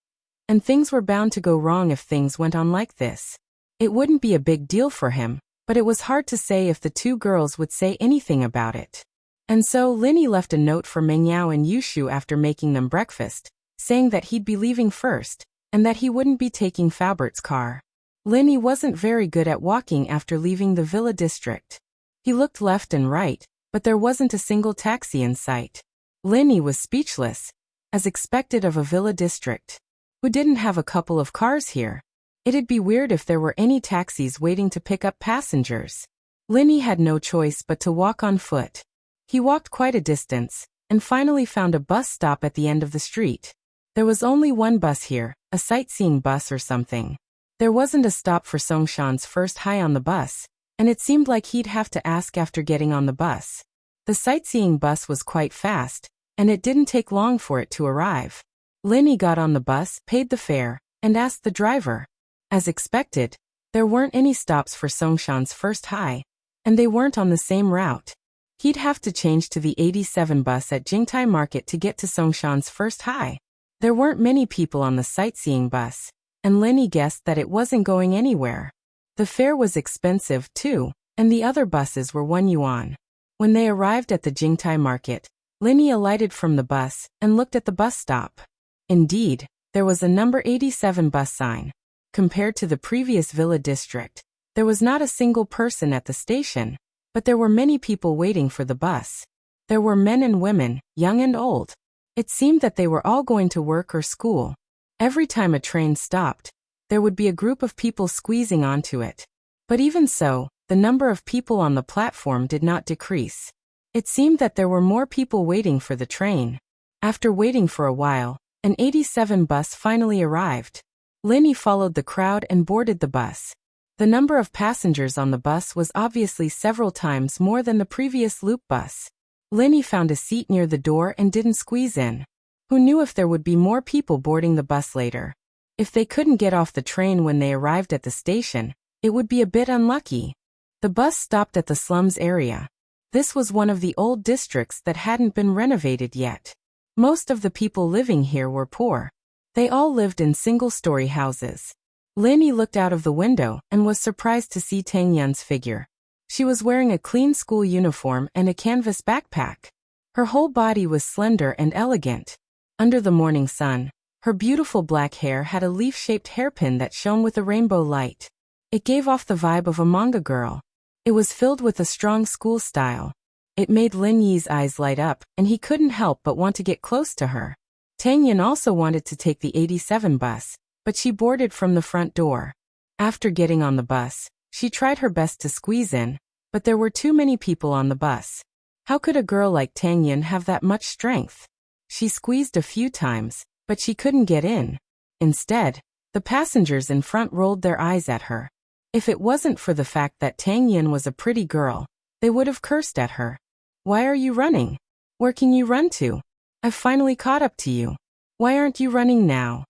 and things were bound to go wrong if things went on like this. It wouldn't be a big deal for him, but it was hard to say if the two girls would say anything about it. And so Lin Yi left a note for Mengyao and Yushu after making them breakfast, saying that he'd be leaving first, and that he wouldn't be taking Falbert's car. Lin Yi wasn't very good at walking after leaving the villa district. He looked left and right, but there wasn't a single taxi in sight. Lin Yi was speechless, as expected of a villa district. Who didn't have a couple of cars here? It'd be weird if there were any taxis waiting to pick up passengers. Lin Yi had no choice but to walk on foot. He walked quite a distance, and finally found a bus stop at the end of the street. There was only one bus here, a sightseeing bus or something. There wasn't a stop for Songshan's first high on the bus, and it seemed like he'd have to ask after getting on the bus. The sightseeing bus was quite fast, and it didn't take long for it to arrive. Lin Yi got on the bus, paid the fare, and asked the driver. As expected, there weren't any stops for Songshan's first high, and they weren't on the same route. He'd have to change to the 87 bus at Jingtai Market to get to Songshan's first high. There weren't many people on the sightseeing bus, and Lin Yi guessed that it wasn't going anywhere. The fare was expensive too, and the other buses were 1 yuan. When they arrived at the Jingtai Market, Lin Yi alighted from the bus and looked at the bus stop. Indeed, there was a number 87 bus sign. Compared to the previous villa district, there was not a single person at the station, but there were many people waiting for the bus. There were men and women, young and old. It seemed that they were all going to work or school. Every time a train stopped, there would be a group of people squeezing onto it. But even so, the number of people on the platform did not decrease. It seemed that there were more people waiting for the train. After waiting for a while, an 87 bus finally arrived. Lin Yi followed the crowd and boarded the bus. The number of passengers on the bus was obviously several times more than the previous loop bus. Lin Yi found a seat near the door and didn't squeeze in. Who knew if there would be more people boarding the bus later? If they couldn't get off the train when they arrived at the station, it would be a bit unlucky. The bus stopped at the slums area. This was one of the old districts that hadn't been renovated yet. Most of the people living here were poor. They all lived in single-story houses. Lin Yi looked out of the window and was surprised to see Tang Yun's figure. She was wearing a clean school uniform and a canvas backpack. Her whole body was slender and elegant. Under the morning sun, her beautiful black hair had a leaf-shaped hairpin that shone with a rainbow light. It gave off the vibe of a manga girl. It was filled with a strong school style. It made Lin Yi's eyes light up, and he couldn't help but want to get close to her. Tang Yun also wanted to take the 87 bus, but she boarded from the front door. After getting on the bus, she tried her best to squeeze in, but there were too many people on the bus. How could a girl like Tang Yun have that much strength? She squeezed a few times, but she couldn't get in. Instead, the passengers in front rolled their eyes at her. If it wasn't for the fact that Tang Yun was a pretty girl, they would have cursed at her. "Why are you running? Where can you run to? I've finally caught up to you. Why aren't you running now?"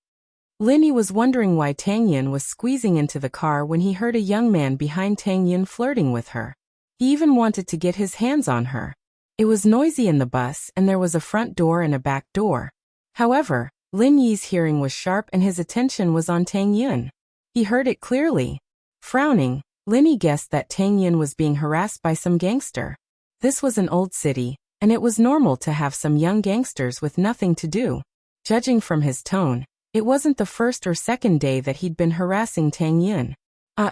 Lin Yi was wondering why Tang Yun was squeezing into the car when he heard a young man behind Tang Yun flirting with her. He even wanted to get his hands on her. It was noisy in the bus and there was a front door and a back door. However, Lin Yi's hearing was sharp and his attention was on Tang Yun. He heard it clearly. Frowning, Linny guessed that Tang Yun was being harassed by some gangster. This was an old city, and it was normal to have some young gangsters with nothing to do. Judging from his tone, it wasn't the first or second day that he'd been harassing Tang Yun.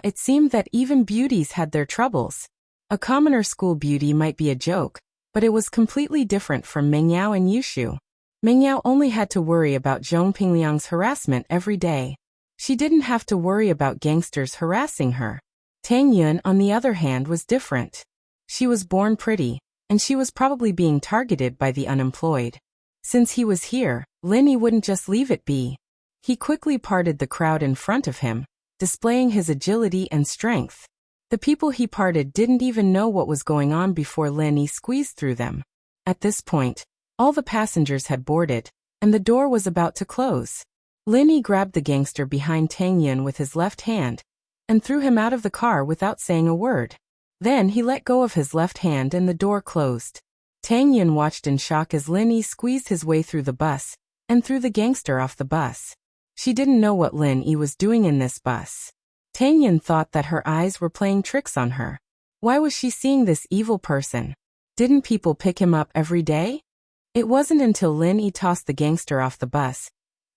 It seemed that even beauties had their troubles. A commoner school beauty might be a joke, but it was completely different from Mengyao and Yushu. Mengyao only had to worry about Zhong Pingliang's harassment every day. She didn't have to worry about gangsters harassing her. Tang Yun, on the other hand, was different. She was born pretty, and she was probably being targeted by the unemployed. Since he was here, Linny wouldn't just leave it be. He quickly parted the crowd in front of him, displaying his agility and strength. The people he parted didn't even know what was going on before Linny squeezed through them. At this point, all the passengers had boarded, and the door was about to close. Linny grabbed the gangster behind Tang Yun with his left hand, and threw him out of the car without saying a word. Then he let go of his left hand and the door closed. Tang Yun watched in shock as Linny squeezed his way through the bus, and threw the gangster off the bus. She didn't know what Linny was doing in this bus. Tang Yun thought that her eyes were playing tricks on her. Why was she seeing this evil person? Didn't people pick him up every day? It wasn't until Linny tossed the gangster off the bus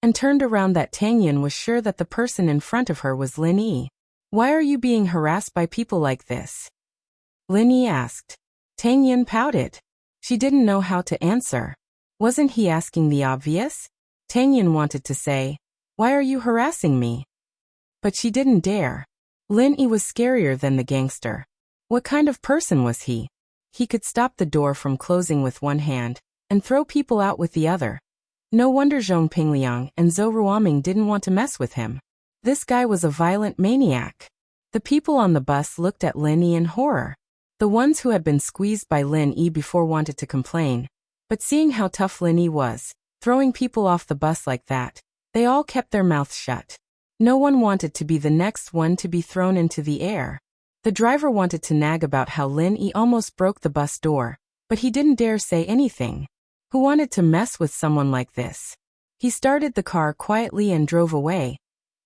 and turned around that Tang Yun was sure that the person in front of her was Linny. Why are you being harassed by people like this? Linny asked. Tang Yun pouted. She didn't know how to answer. Wasn't he asking the obvious? Tang Yun wanted to say, "Why are you harassing me?" But she didn't dare. Linny was scarier than the gangster. What kind of person was he? He could stop the door from closing with one hand and throw people out with the other. No wonder Zhong Pingliang and Zhou Ruoming didn't want to mess with him. This guy was a violent maniac. The people on the bus looked at Linny in horror. The ones who had been squeezed by Linny before wanted to complain, but seeing how tough Linny was, throwing people off the bus like that, they all kept their mouths shut. No one wanted to be the next one to be thrown into the air. The driver wanted to nag about how Linny almost broke the bus door, but he didn't dare say anything. Who wanted to mess with someone like this? He started the car quietly and drove away,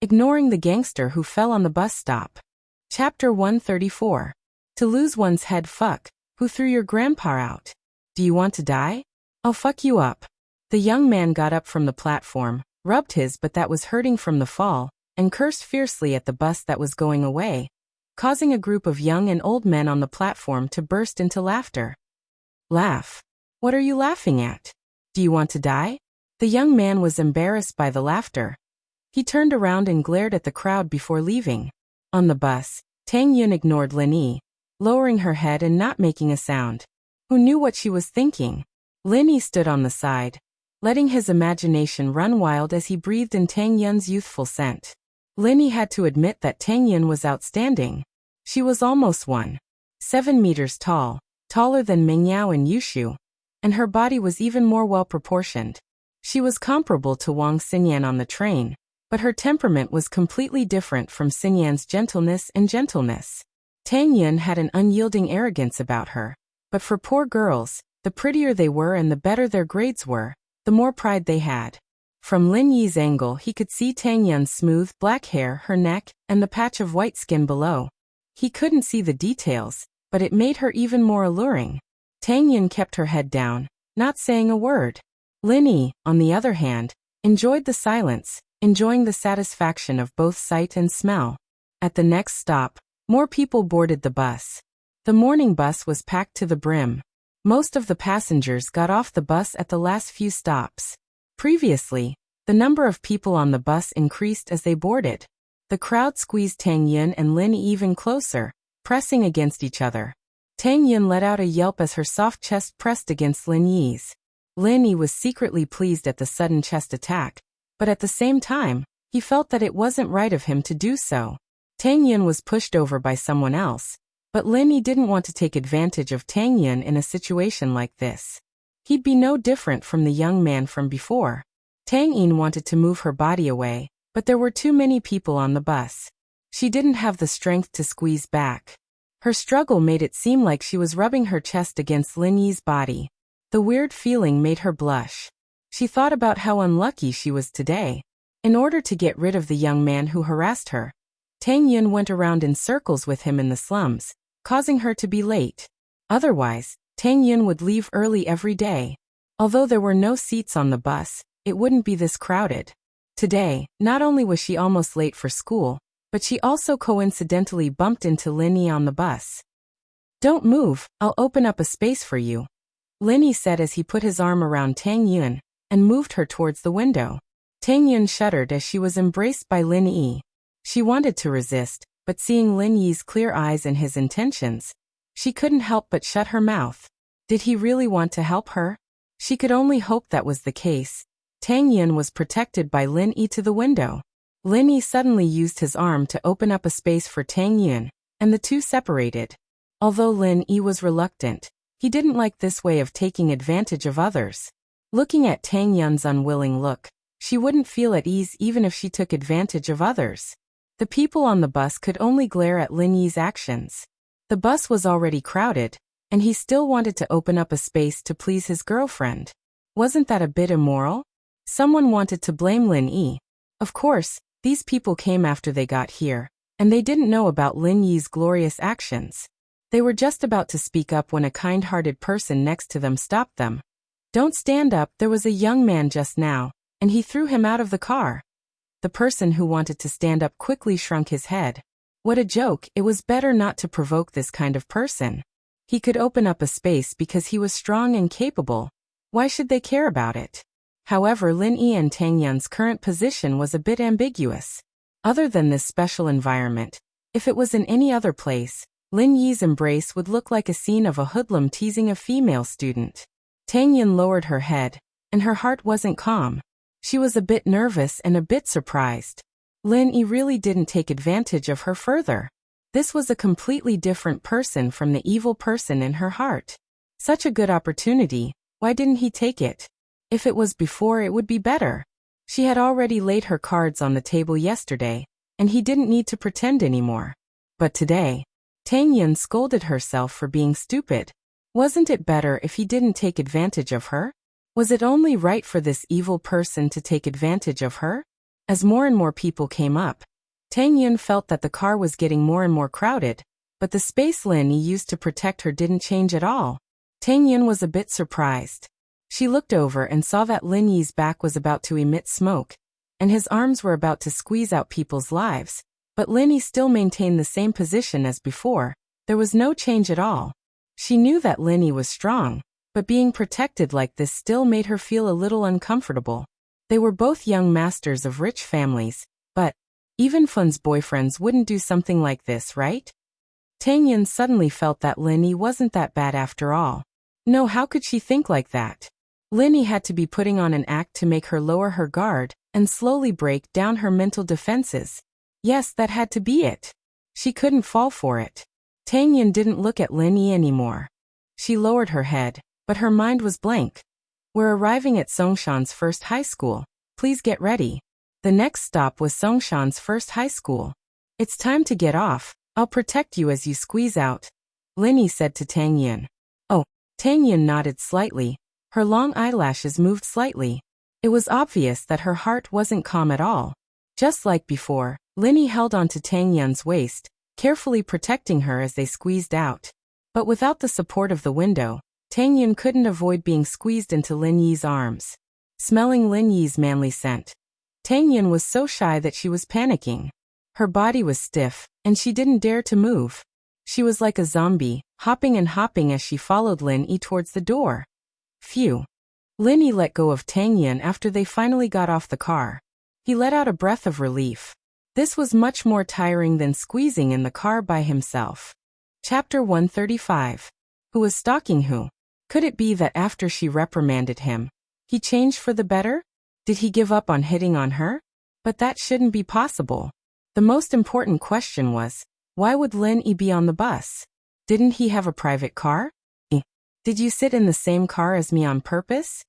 ignoring the gangster who fell on the bus stop. Chapter 134. To lose one's head. Fuck, who threw your grandpa out? Do you want to die? I'll fuck you up. The young man got up from the platform, rubbed his butt that was hurting from the fall, and cursed fiercely at the bus that was going away, causing a group of young and old men on the platform to burst into laughter. Laugh. What are you laughing at? Do you want to die? The young man was embarrassed by the laughter. He turned around and glared at the crowd before leaving. On the bus, Tang Yun ignored Linny, lowering her head and not making a sound. Who knew what she was thinking? Linny stood on the side, letting his imagination run wild as he breathed in Tang Yun's youthful scent. Linny had to admit that Tang Yun was outstanding. She was almost 1.7 meters tall, taller than Mengyao and Yushu, and her body was even more well-proportioned. She was comparable to Wang Xinyan on the train, but her temperament was completely different from Xinyan's gentleness and gentleness. Tang Yun had an unyielding arrogance about her, but for poor girls, the prettier they were and the better their grades were, the more pride they had. From Lin Yi's angle he could see Tang Yun's smooth black hair, her neck, and the patch of white skin below. He couldn't see the details, but it made her even more alluring. Tang Yun kept her head down, not saying a word. Linny, on the other hand, enjoyed the silence, enjoying the satisfaction of both sight and smell. At the next stop, more people boarded the bus. The morning bus was packed to the brim. Most of the passengers got off the bus at the last few stops. Previously, the number of people on the bus increased as they boarded. The crowd squeezed Tang Yun and Linny even closer, pressing against each other. Tang Yun let out a yelp as her soft chest pressed against Lin Yi's. Linny was secretly pleased at the sudden chest attack, but at the same time, he felt that it wasn't right of him to do so. Tang Yun was pushed over by someone else, but Linny didn't want to take advantage of Tang Yun in a situation like this. He'd be no different from the young man from before. Tang Yun wanted to move her body away, but there were too many people on the bus. She didn't have the strength to squeeze back. Her struggle made it seem like she was rubbing her chest against Lin Yi's body. The weird feeling made her blush. She thought about how unlucky she was today. In order to get rid of the young man who harassed her, Tang Yun went around in circles with him in the slums, causing her to be late. Otherwise, Tang Yun would leave early every day. Although there were no seats on the bus, it wouldn't be this crowded. Today, not only was she almost late for school, but she also coincidentally bumped into Lin Yi on the bus. "Don't move, I'll open up a space for you," Lin Yi said as he put his arm around Tang Yun and moved her towards the window. Tang Yun shuddered as she was embraced by Lin Yi. She wanted to resist, but seeing Lin Yi's clear eyes and his intentions, she couldn't help but shut her mouth. Did he really want to help her? She could only hope that was the case. Tang Yun was protected by Lin Yi to the window. Lin Yi suddenly used his arm to open up a space for Tang Yun, and the two separated. Although Lin Yi was reluctant, he didn't like this way of taking advantage of others. Looking at Tang Yun's unwilling look, she wouldn't feel at ease even if she took advantage of others. The people on the bus could only glare at Lin Yi's actions. The bus was already crowded, and he still wanted to open up a space to please his girlfriend. Wasn't that a bit immoral? Someone wanted to blame Lin Yi. Of course, these people came after they got here, and they didn't know about Lin Yi's glorious actions. They were just about to speak up when a kind-hearted person next to them stopped them. "Don't stand up, there was a young man just now, and he threw him out of the car." The person who wanted to stand up quickly shrunk his head. What a joke, it was better not to provoke this kind of person. He could open up a space because he was strong and capable. Why should they care about it? However, Lin Yi and Tang Yun's current position was a bit ambiguous. Other than this special environment, if it was in any other place, Lin Yi's embrace would look like a scene of a hoodlum teasing a female student. Tang Yun lowered her head, and her heart wasn't calm. She was a bit nervous and a bit surprised. Lin Yi really didn't take advantage of her further. This was a completely different person from the evil person in her heart. Such a good opportunity, why didn't he take it? If it was before, it would be better. She had already laid her cards on the table yesterday, and he didn't need to pretend anymore. But today, Tang Yun scolded herself for being stupid. Wasn't it better if he didn't take advantage of her? Was it only right for this evil person to take advantage of her? As more and more people came up, Tang Yun felt that the car was getting more and more crowded, but the space Lin Yi used to protect her didn't change at all. Tang Yun was a bit surprised. She looked over and saw that Lin Yi's back was about to emit smoke, and his arms were about to squeeze out people's lives, but Lin Yi still maintained the same position as before. There was no change at all. She knew that Lin Yi was strong, but being protected like this still made her feel a little uncomfortable. They were both young masters of rich families, but even Fun's boyfriends wouldn't do something like this, right? Tang Yun suddenly felt that Lin Yi wasn't that bad after all. No, how could she think like that? Lin Yi had to be putting on an act to make her lower her guard and slowly break down her mental defenses. Yes, that had to be it. She couldn't fall for it. Tang Yun didn't look at Lin Yi anymore. She lowered her head, but her mind was blank. "We're arriving at Songshan's first high school. Please get ready." The next stop was Songshan's first high school. "It's time to get off. I'll protect you as you squeeze out," Lin Yi said to Tang Yun. "Oh." Tang Yun nodded slightly. Her long eyelashes moved slightly. It was obvious that her heart wasn't calm at all. Just like before, Lin Yi held onto Tang Yun's waist, carefully protecting her as they squeezed out. But without the support of the window, Tang Yun couldn't avoid being squeezed into Lin Yi's arms. Smelling Lin Yi's manly scent, Tang Yun was so shy that she was panicking. Her body was stiff, and she didn't dare to move. She was like a zombie, hopping and hopping as she followed Lin Yi towards the door. Phew. Lin Yi let go of Tang Yun after they finally got off the car. He let out a breath of relief. This was much more tiring than squeezing in the car by himself. Chapter 135. Who was stalking who? Could it be that after she reprimanded him, he changed for the better? Did he give up on hitting on her? But that shouldn't be possible. The most important question was, why would Lin Yi be on the bus? Didn't he have a private car? Did you sit in the same car as me on purpose?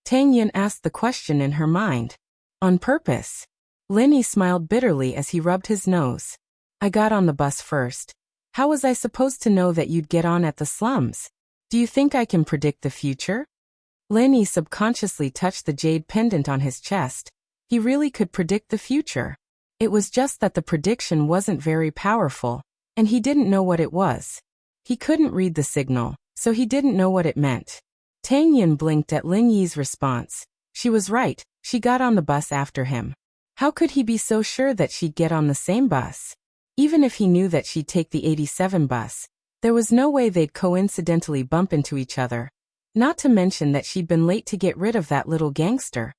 Tang Yun asked the question in her mind. On purpose? Lin Yi smiled bitterly as he rubbed his nose. I got on the bus first. How was I supposed to know that you'd get on at the slums? Do you think I can predict the future? Lin Yi subconsciously touched the jade pendant on his chest. He really could predict the future. It was just that the prediction wasn't very powerful, and he didn't know what it was. He couldn't read the signal, so he didn't know what it meant. Tang Yin blinked at Lin Yi's response. She was right, she got on the bus after him. How could he be so sure that she'd get on the same bus? Even if he knew that she'd take the 87 bus, there was no way they'd coincidentally bump into each other. Not to mention that she'd been late to get rid of that little gangster.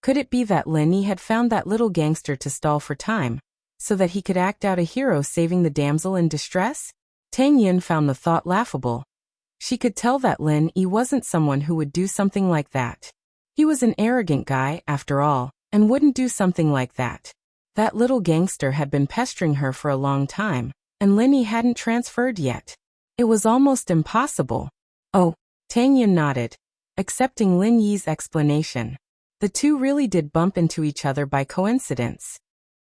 Could it be that Lin Yi had found that little gangster to stall for time, so that he could act out a hero saving the damsel in distress? Tang Yin found the thought laughable. She could tell that Lin Yi wasn't someone who would do something like that. He was an arrogant guy, after all, and wouldn't do something like that. That little gangster had been pestering her for a long time, and Lin Yi hadn't transferred yet. It was almost impossible. Oh, Tang Yin nodded, accepting Lin Yi's explanation. The two really did bump into each other by coincidence.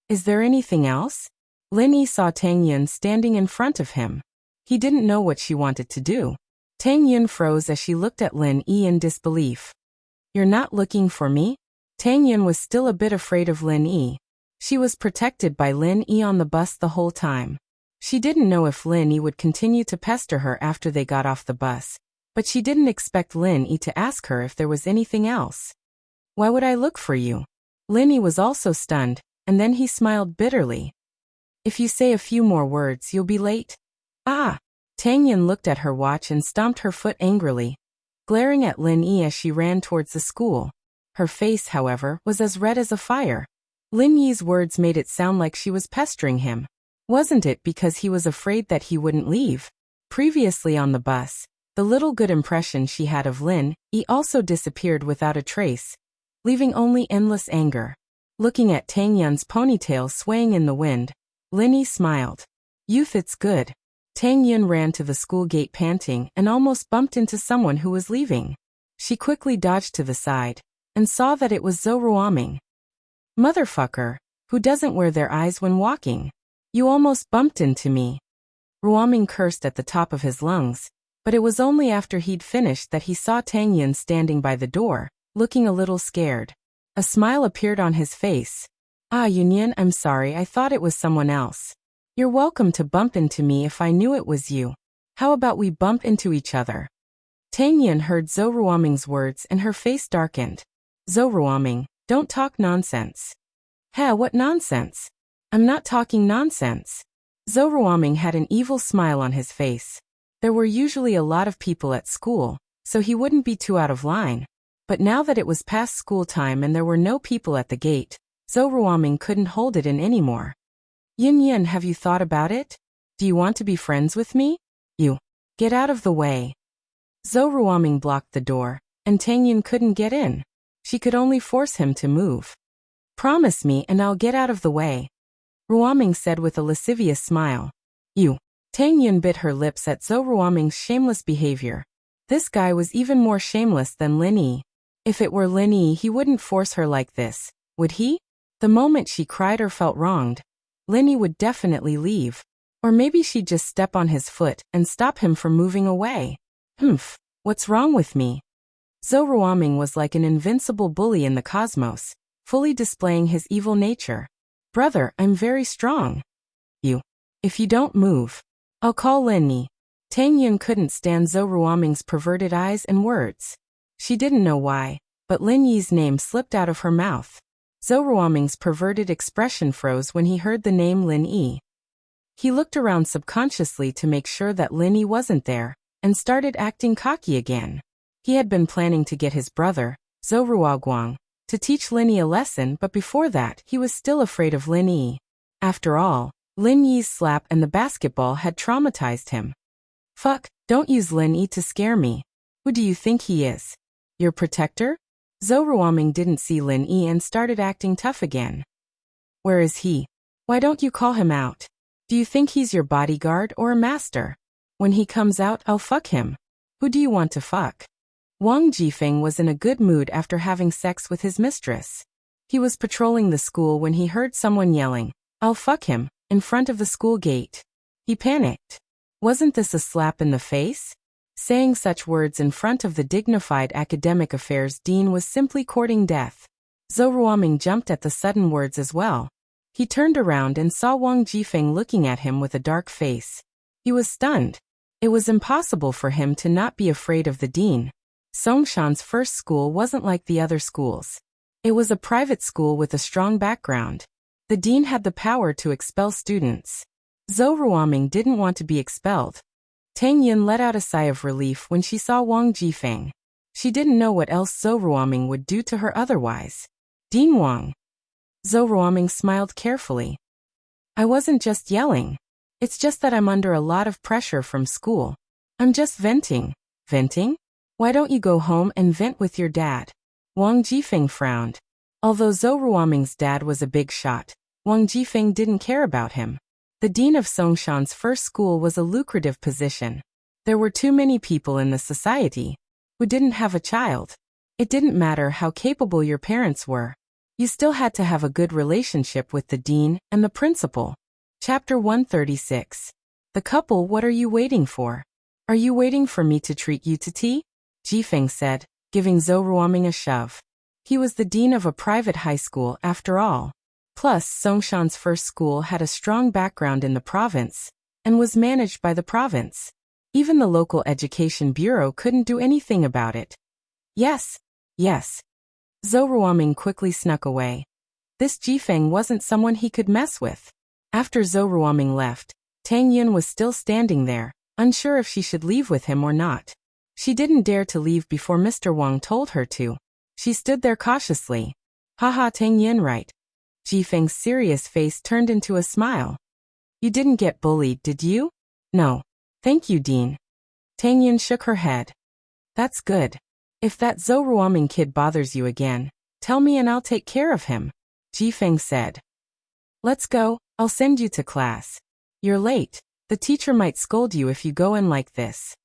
Is there anything else? Lin Yi saw Tang Yin standing in front of him. He didn't know what she wanted to do. Tang Yin froze as she looked at Lin Yi in disbelief. You're not looking for me? Tang Yin was still a bit afraid of Lin Yi. She was protected by Lin Yi on the bus the whole time. She didn't know if Lin Yi would continue to pester her after they got off the bus, but she didn't expect Lin Yi to ask her if there was anything else. Why would I look for you? Lin Yi was also stunned, and then he smiled bitterly. If you say a few more words, you'll be late. Ah! Tang Yin looked at her watch and stomped her foot angrily, glaring at Lin Yi as she ran towards the school. Her face, however, was as red as a fire. Lin Yi's words made it sound like she was pestering him. Wasn't it because he was afraid that he wouldn't leave? Previously on the bus, the little good impression she had of Lin Yi also disappeared without a trace, leaving only endless anger. Looking at Tang Yin's ponytail swaying in the wind, Lin Yi smiled. Youth, it's good. Tang Yin ran to the school gate panting and almost bumped into someone who was leaving. She quickly dodged to the side and saw that it was Zhou Ruoming. Motherfucker, who doesn't wear their eyes when walking? You almost bumped into me. Ruoming cursed at the top of his lungs, but it was only after he'd finished that he saw Tang Yin standing by the door, looking a little scared. A smile appeared on his face. Ah, Yunyan, I'm sorry, I thought it was someone else. You're welcome to bump into me if I knew it was you. How about we bump into each other? Tang Yin heard Zhou Ruoming's words and her face darkened. Zhou Ruoming, don't talk nonsense. Heh, what nonsense? I'm not talking nonsense. Zhou Ruoming had an evil smile on his face. There were usually a lot of people at school, so he wouldn't be too out of line. But now that it was past school time and there were no people at the gate, Zhou Ruoming couldn't hold it in anymore. Yin Yin, have you thought about it? Do you want to be friends with me? You. Get out of the way. Zhou Ruoming blocked the door, and Tang Yin couldn't get in. She could only force him to move. Promise me and I'll get out of the way. Ruoming said with a lascivious smile. You. Tang Yin bit her lips at Zhou Ruoming's shameless behavior. This guy was even more shameless than Lin Yi. If it were Lin Yi, he wouldn't force her like this, would he? The moment she cried or felt wronged, Lin Yi would definitely leave. Or maybe she'd just step on his foot and stop him from moving away. Humph, what's wrong with me? Zhou Ruoming was like an invincible bully in the cosmos, fully displaying his evil nature. Brother, I'm very strong. You. If you don't move, I'll call Lin Yi. Tang Yin couldn't stand Zhou Ruoming's perverted eyes and words. She didn't know why, but Lin Yi's name slipped out of her mouth. Zhou Ruoming's perverted expression froze when he heard the name Lin Yi. He looked around subconsciously to make sure that Lin Yi wasn't there, and started acting cocky again. He had been planning to get his brother, Zhou Ruoguang, to teach Lin Yi a lesson, but before that he was still afraid of Lin Yi. After all, Lin Yi's slap and the basketball had traumatized him. Fuck, don't use Lin Yi to scare me. Who do you think he is? Your protector? Zhou Ruoming didn't see Lin Yi and started acting tough again. Where is he? Why don't you call him out? Do you think he's your bodyguard or a master? When he comes out, I'll fuck him. Who do you want to fuck? Wang Jifeng was in a good mood after having sex with his mistress. He was patrolling the school when he heard someone yelling, "I'll fuck him," in front of the school gate. He panicked. Wasn't this a slap in the face? Saying such words in front of the dignified academic affairs dean was simply courting death. Zhou Ruoming jumped at the sudden words as well. He turned around and saw Wang Jifeng looking at him with a dark face. He was stunned. It was impossible for him to not be afraid of the dean. Songshan's first school wasn't like the other schools. It was a private school with a strong background. The dean had the power to expel students. Zhou Ruoming didn't want to be expelled. Tang Yin let out a sigh of relief when she saw Wang Jifeng. She didn't know what else Zhou Ruoming would do to her otherwise. Dean Wang. Zhou Ruoming smiled carefully. I wasn't just yelling. It's just that I'm under a lot of pressure from school. I'm just venting. Venting? Why don't you go home and vent with your dad? Wang Jifeng frowned. Although Zhou Ruoming's dad was a big shot, Wang Jifeng didn't care about him. The dean of Songshan's first school was a lucrative position. There were too many people in the society who didn't have a child. It didn't matter how capable your parents were. You still had to have a good relationship with the dean and the principal. Chapter 136. The couple. What are you waiting for? Are you waiting for me to treat you to tea? Jifeng said, giving Zhou Ruoming a shove. He was the dean of a private high school after all. Plus, Songshan's first school had a strong background in the province and was managed by the province. Even the local education bureau couldn't do anything about it. Yes. Yes. Zhou Ruoming quickly snuck away. This Jifeng wasn't someone he could mess with. After Zhou Ruoming left, Tang Yin was still standing there, unsure if she should leave with him or not. She didn't dare to leave before Mr. Wang told her to. She stood there cautiously. Haha, Tang Yin, right? Jifeng's serious face turned into a smile. You didn't get bullied, did you? No. Thank you, Dean. Tang Yin shook her head. That's good. If that Zhou Ruoming kid bothers you again, tell me and I'll take care of him, Jifeng said. Let's go, I'll send you to class. You're late. The teacher might scold you if you go in like this.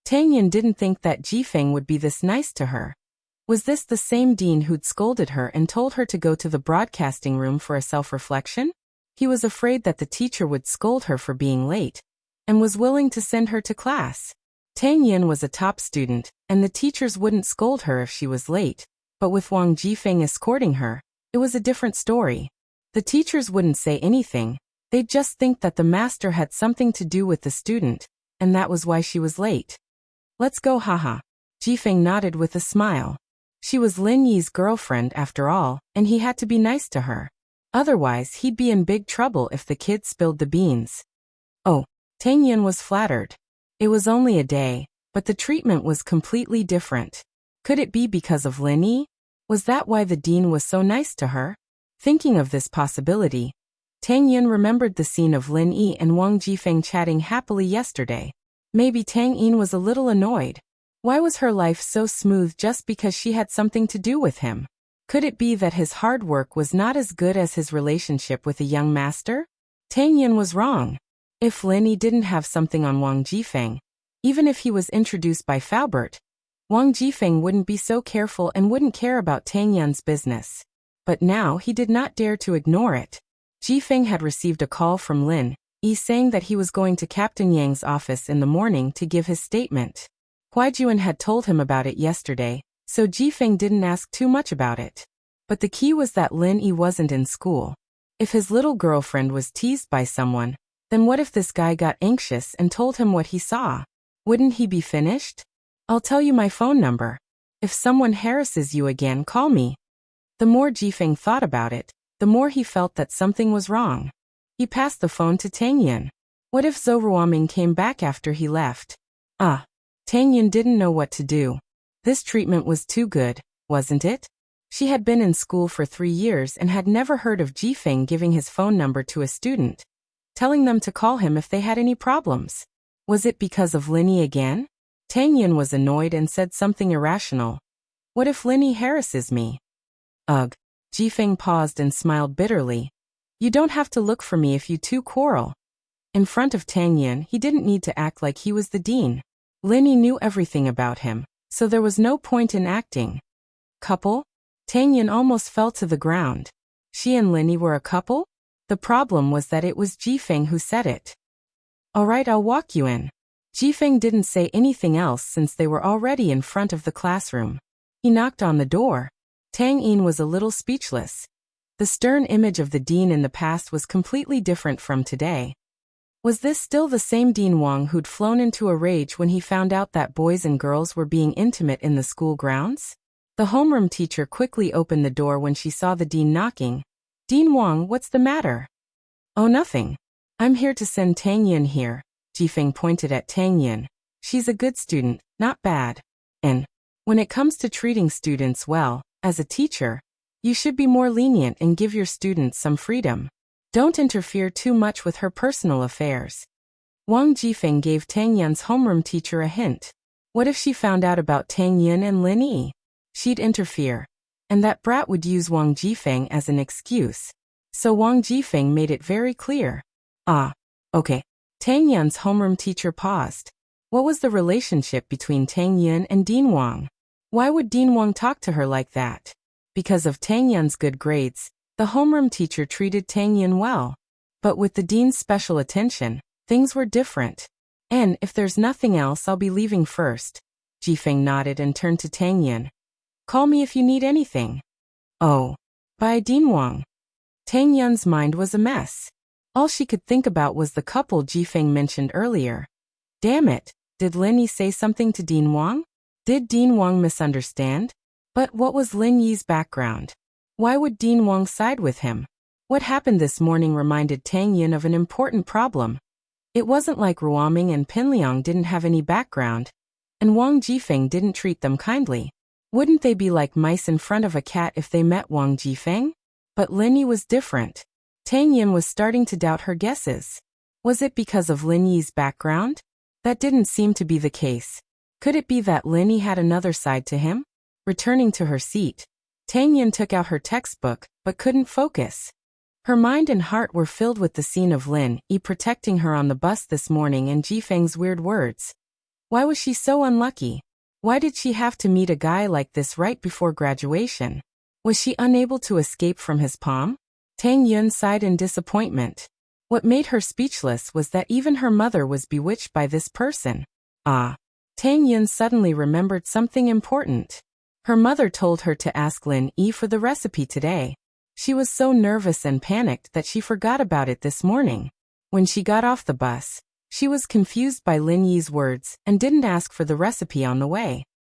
Tang Yin didn't think that Jifeng would be this nice to her. Was this the same dean who'd scolded her and told her to go to the broadcasting room for a self-reflection? He was afraid that the teacher would scold her for being late, and was willing to send her to class. Tang Yin was a top student, and the teachers wouldn't scold her if she was late, but with Wang Jifeng escorting her, it was a different story. The teachers wouldn't say anything, they'd just think that the master had something to do with the student, and that was why she was late. Let's go, haha. Jifeng nodded with a smile. She was Lin Yi's girlfriend after all, and he had to be nice to her. Otherwise, he'd be in big trouble if the kid spilled the beans. Oh, Tang Yin was flattered. It was only a day, but the treatment was completely different. Could it be because of Lin Yi? Was that why the dean was so nice to her? Thinking of this possibility, Tang Yin remembered the scene of Lin Yi and Wang Jifeng chatting happily yesterday. Maybe Tang Yin was a little annoyed. Why was her life so smooth just because she had something to do with him? Could it be that his hard work was not as good as his relationship with a young master? Tang Yin was wrong. If Lin Yi didn't have something on Wang Jifeng, even if he was introduced by Faubert, Wang Jifeng wouldn't be so careful and wouldn't care about Tang Yin's business. But now he did not dare to ignore it. Jifeng had received a call from Lin Yi saying that he was going to Captain Yang's office in the morning to give his statement. Huaijuan had told him about it yesterday, so Jifeng didn't ask too much about it. But the key was that Lin Yi wasn't in school. If his little girlfriend was teased by someone, then what if this guy got anxious and told him what he saw? Wouldn't he be finished? I'll tell you my phone number. If someone harasses you again, call me. The more Jifeng thought about it, the more he felt that something was wrong. He passed the phone to Tang Yin. What if Zhou Ruoming came back after he left? Tang Yin didn't know what to do. This treatment was too good, wasn't it? She had been in school for 3 years and had never heard of Jifeng giving his phone number to a student, telling them to call him if they had any problems. Was it because of Lin Yi again? Tang Yin was annoyed and said something irrational. What if Lin Yi harasses me? Ugh. Jifeng paused and smiled bitterly. You don't have to look for me if you two quarrel. In front of Tang Yin, he didn't need to act like he was the dean. Lin Yi knew everything about him, so there was no point in acting. Couple? Tang Yin almost fell to the ground. She and Lin Yi were a couple? The problem was that it was Jifeng who said it. Alright, I'll walk you in. Jifeng didn't say anything else since they were already in front of the classroom. He knocked on the door. Tang Yin was a little speechless. The stern image of the dean in the past was completely different from today. Was this still the same Dean Wang who'd flown into a rage when he found out that boys and girls were being intimate in the school grounds? The homeroom teacher quickly opened the door when she saw the dean knocking. "Dean Wang, what's the matter?" "Oh, nothing. I'm here to send Tang Yun here." Jifeng pointed at Tang Yun. "She's a good student, not bad. And when it comes to treating students well, as a teacher, you should be more lenient and give your students some freedom. Don't interfere too much with her personal affairs." Wang Jifeng gave Tang Yun's homeroom teacher a hint. What if she found out about Tang Yun and Lin Yi? She'd interfere. And that brat would use Wang Jifeng as an excuse. So Wang Jifeng made it very clear. "Ah, okay." Tang Yun's homeroom teacher paused. What was the relationship between Tang Yun and Dean Wang? Why would Dean Wang talk to her like that? Because of Tang Yun's good grades, the homeroom teacher treated Tang Yun well. But with the dean's special attention, things were different. "And if there's nothing else, I'll be leaving first." Jifeng nodded and turned to Tang Yun. "Call me if you need anything." "Oh. Bye, Dean Wang." Tang Yun's mind was a mess. All she could think about was the couple Jifeng mentioned earlier. Damn it, did Lin Yi say something to Dean Wang? Did Dean Wang misunderstand? But what was Lin Yi's background? Why would Dean Wang side with him? What happened this morning reminded Tang Yun of an important problem. It wasn't like Ruoming and Pinliang didn't have any background, and Wang Jifeng didn't treat them kindly. Wouldn't they be like mice in front of a cat if they met Wang Jifeng? But Lin Yi was different. Tang Yun was starting to doubt her guesses. Was it because of Lin Yi's background? That didn't seem to be the case. Could it be that Lin Yi had another side to him? Returning to her seat, Tang Yun took out her textbook, but couldn't focus. Her mind and heart were filled with the scene of Lin Yi protecting her on the bus this morning and Jifeng's weird words. Why was she so unlucky? Why did she have to meet a guy like this right before graduation? Was she unable to escape from his palm? Tang Yun sighed in disappointment. What made her speechless was that even her mother was bewitched by this person. Ah. Tang Yun suddenly remembered something important. Her mother told her to ask Lin Yi for the recipe today. She was so nervous and panicked that she forgot about it this morning. When she got off the bus, she was confused by Lin Yi's words and didn't ask for the recipe on the way.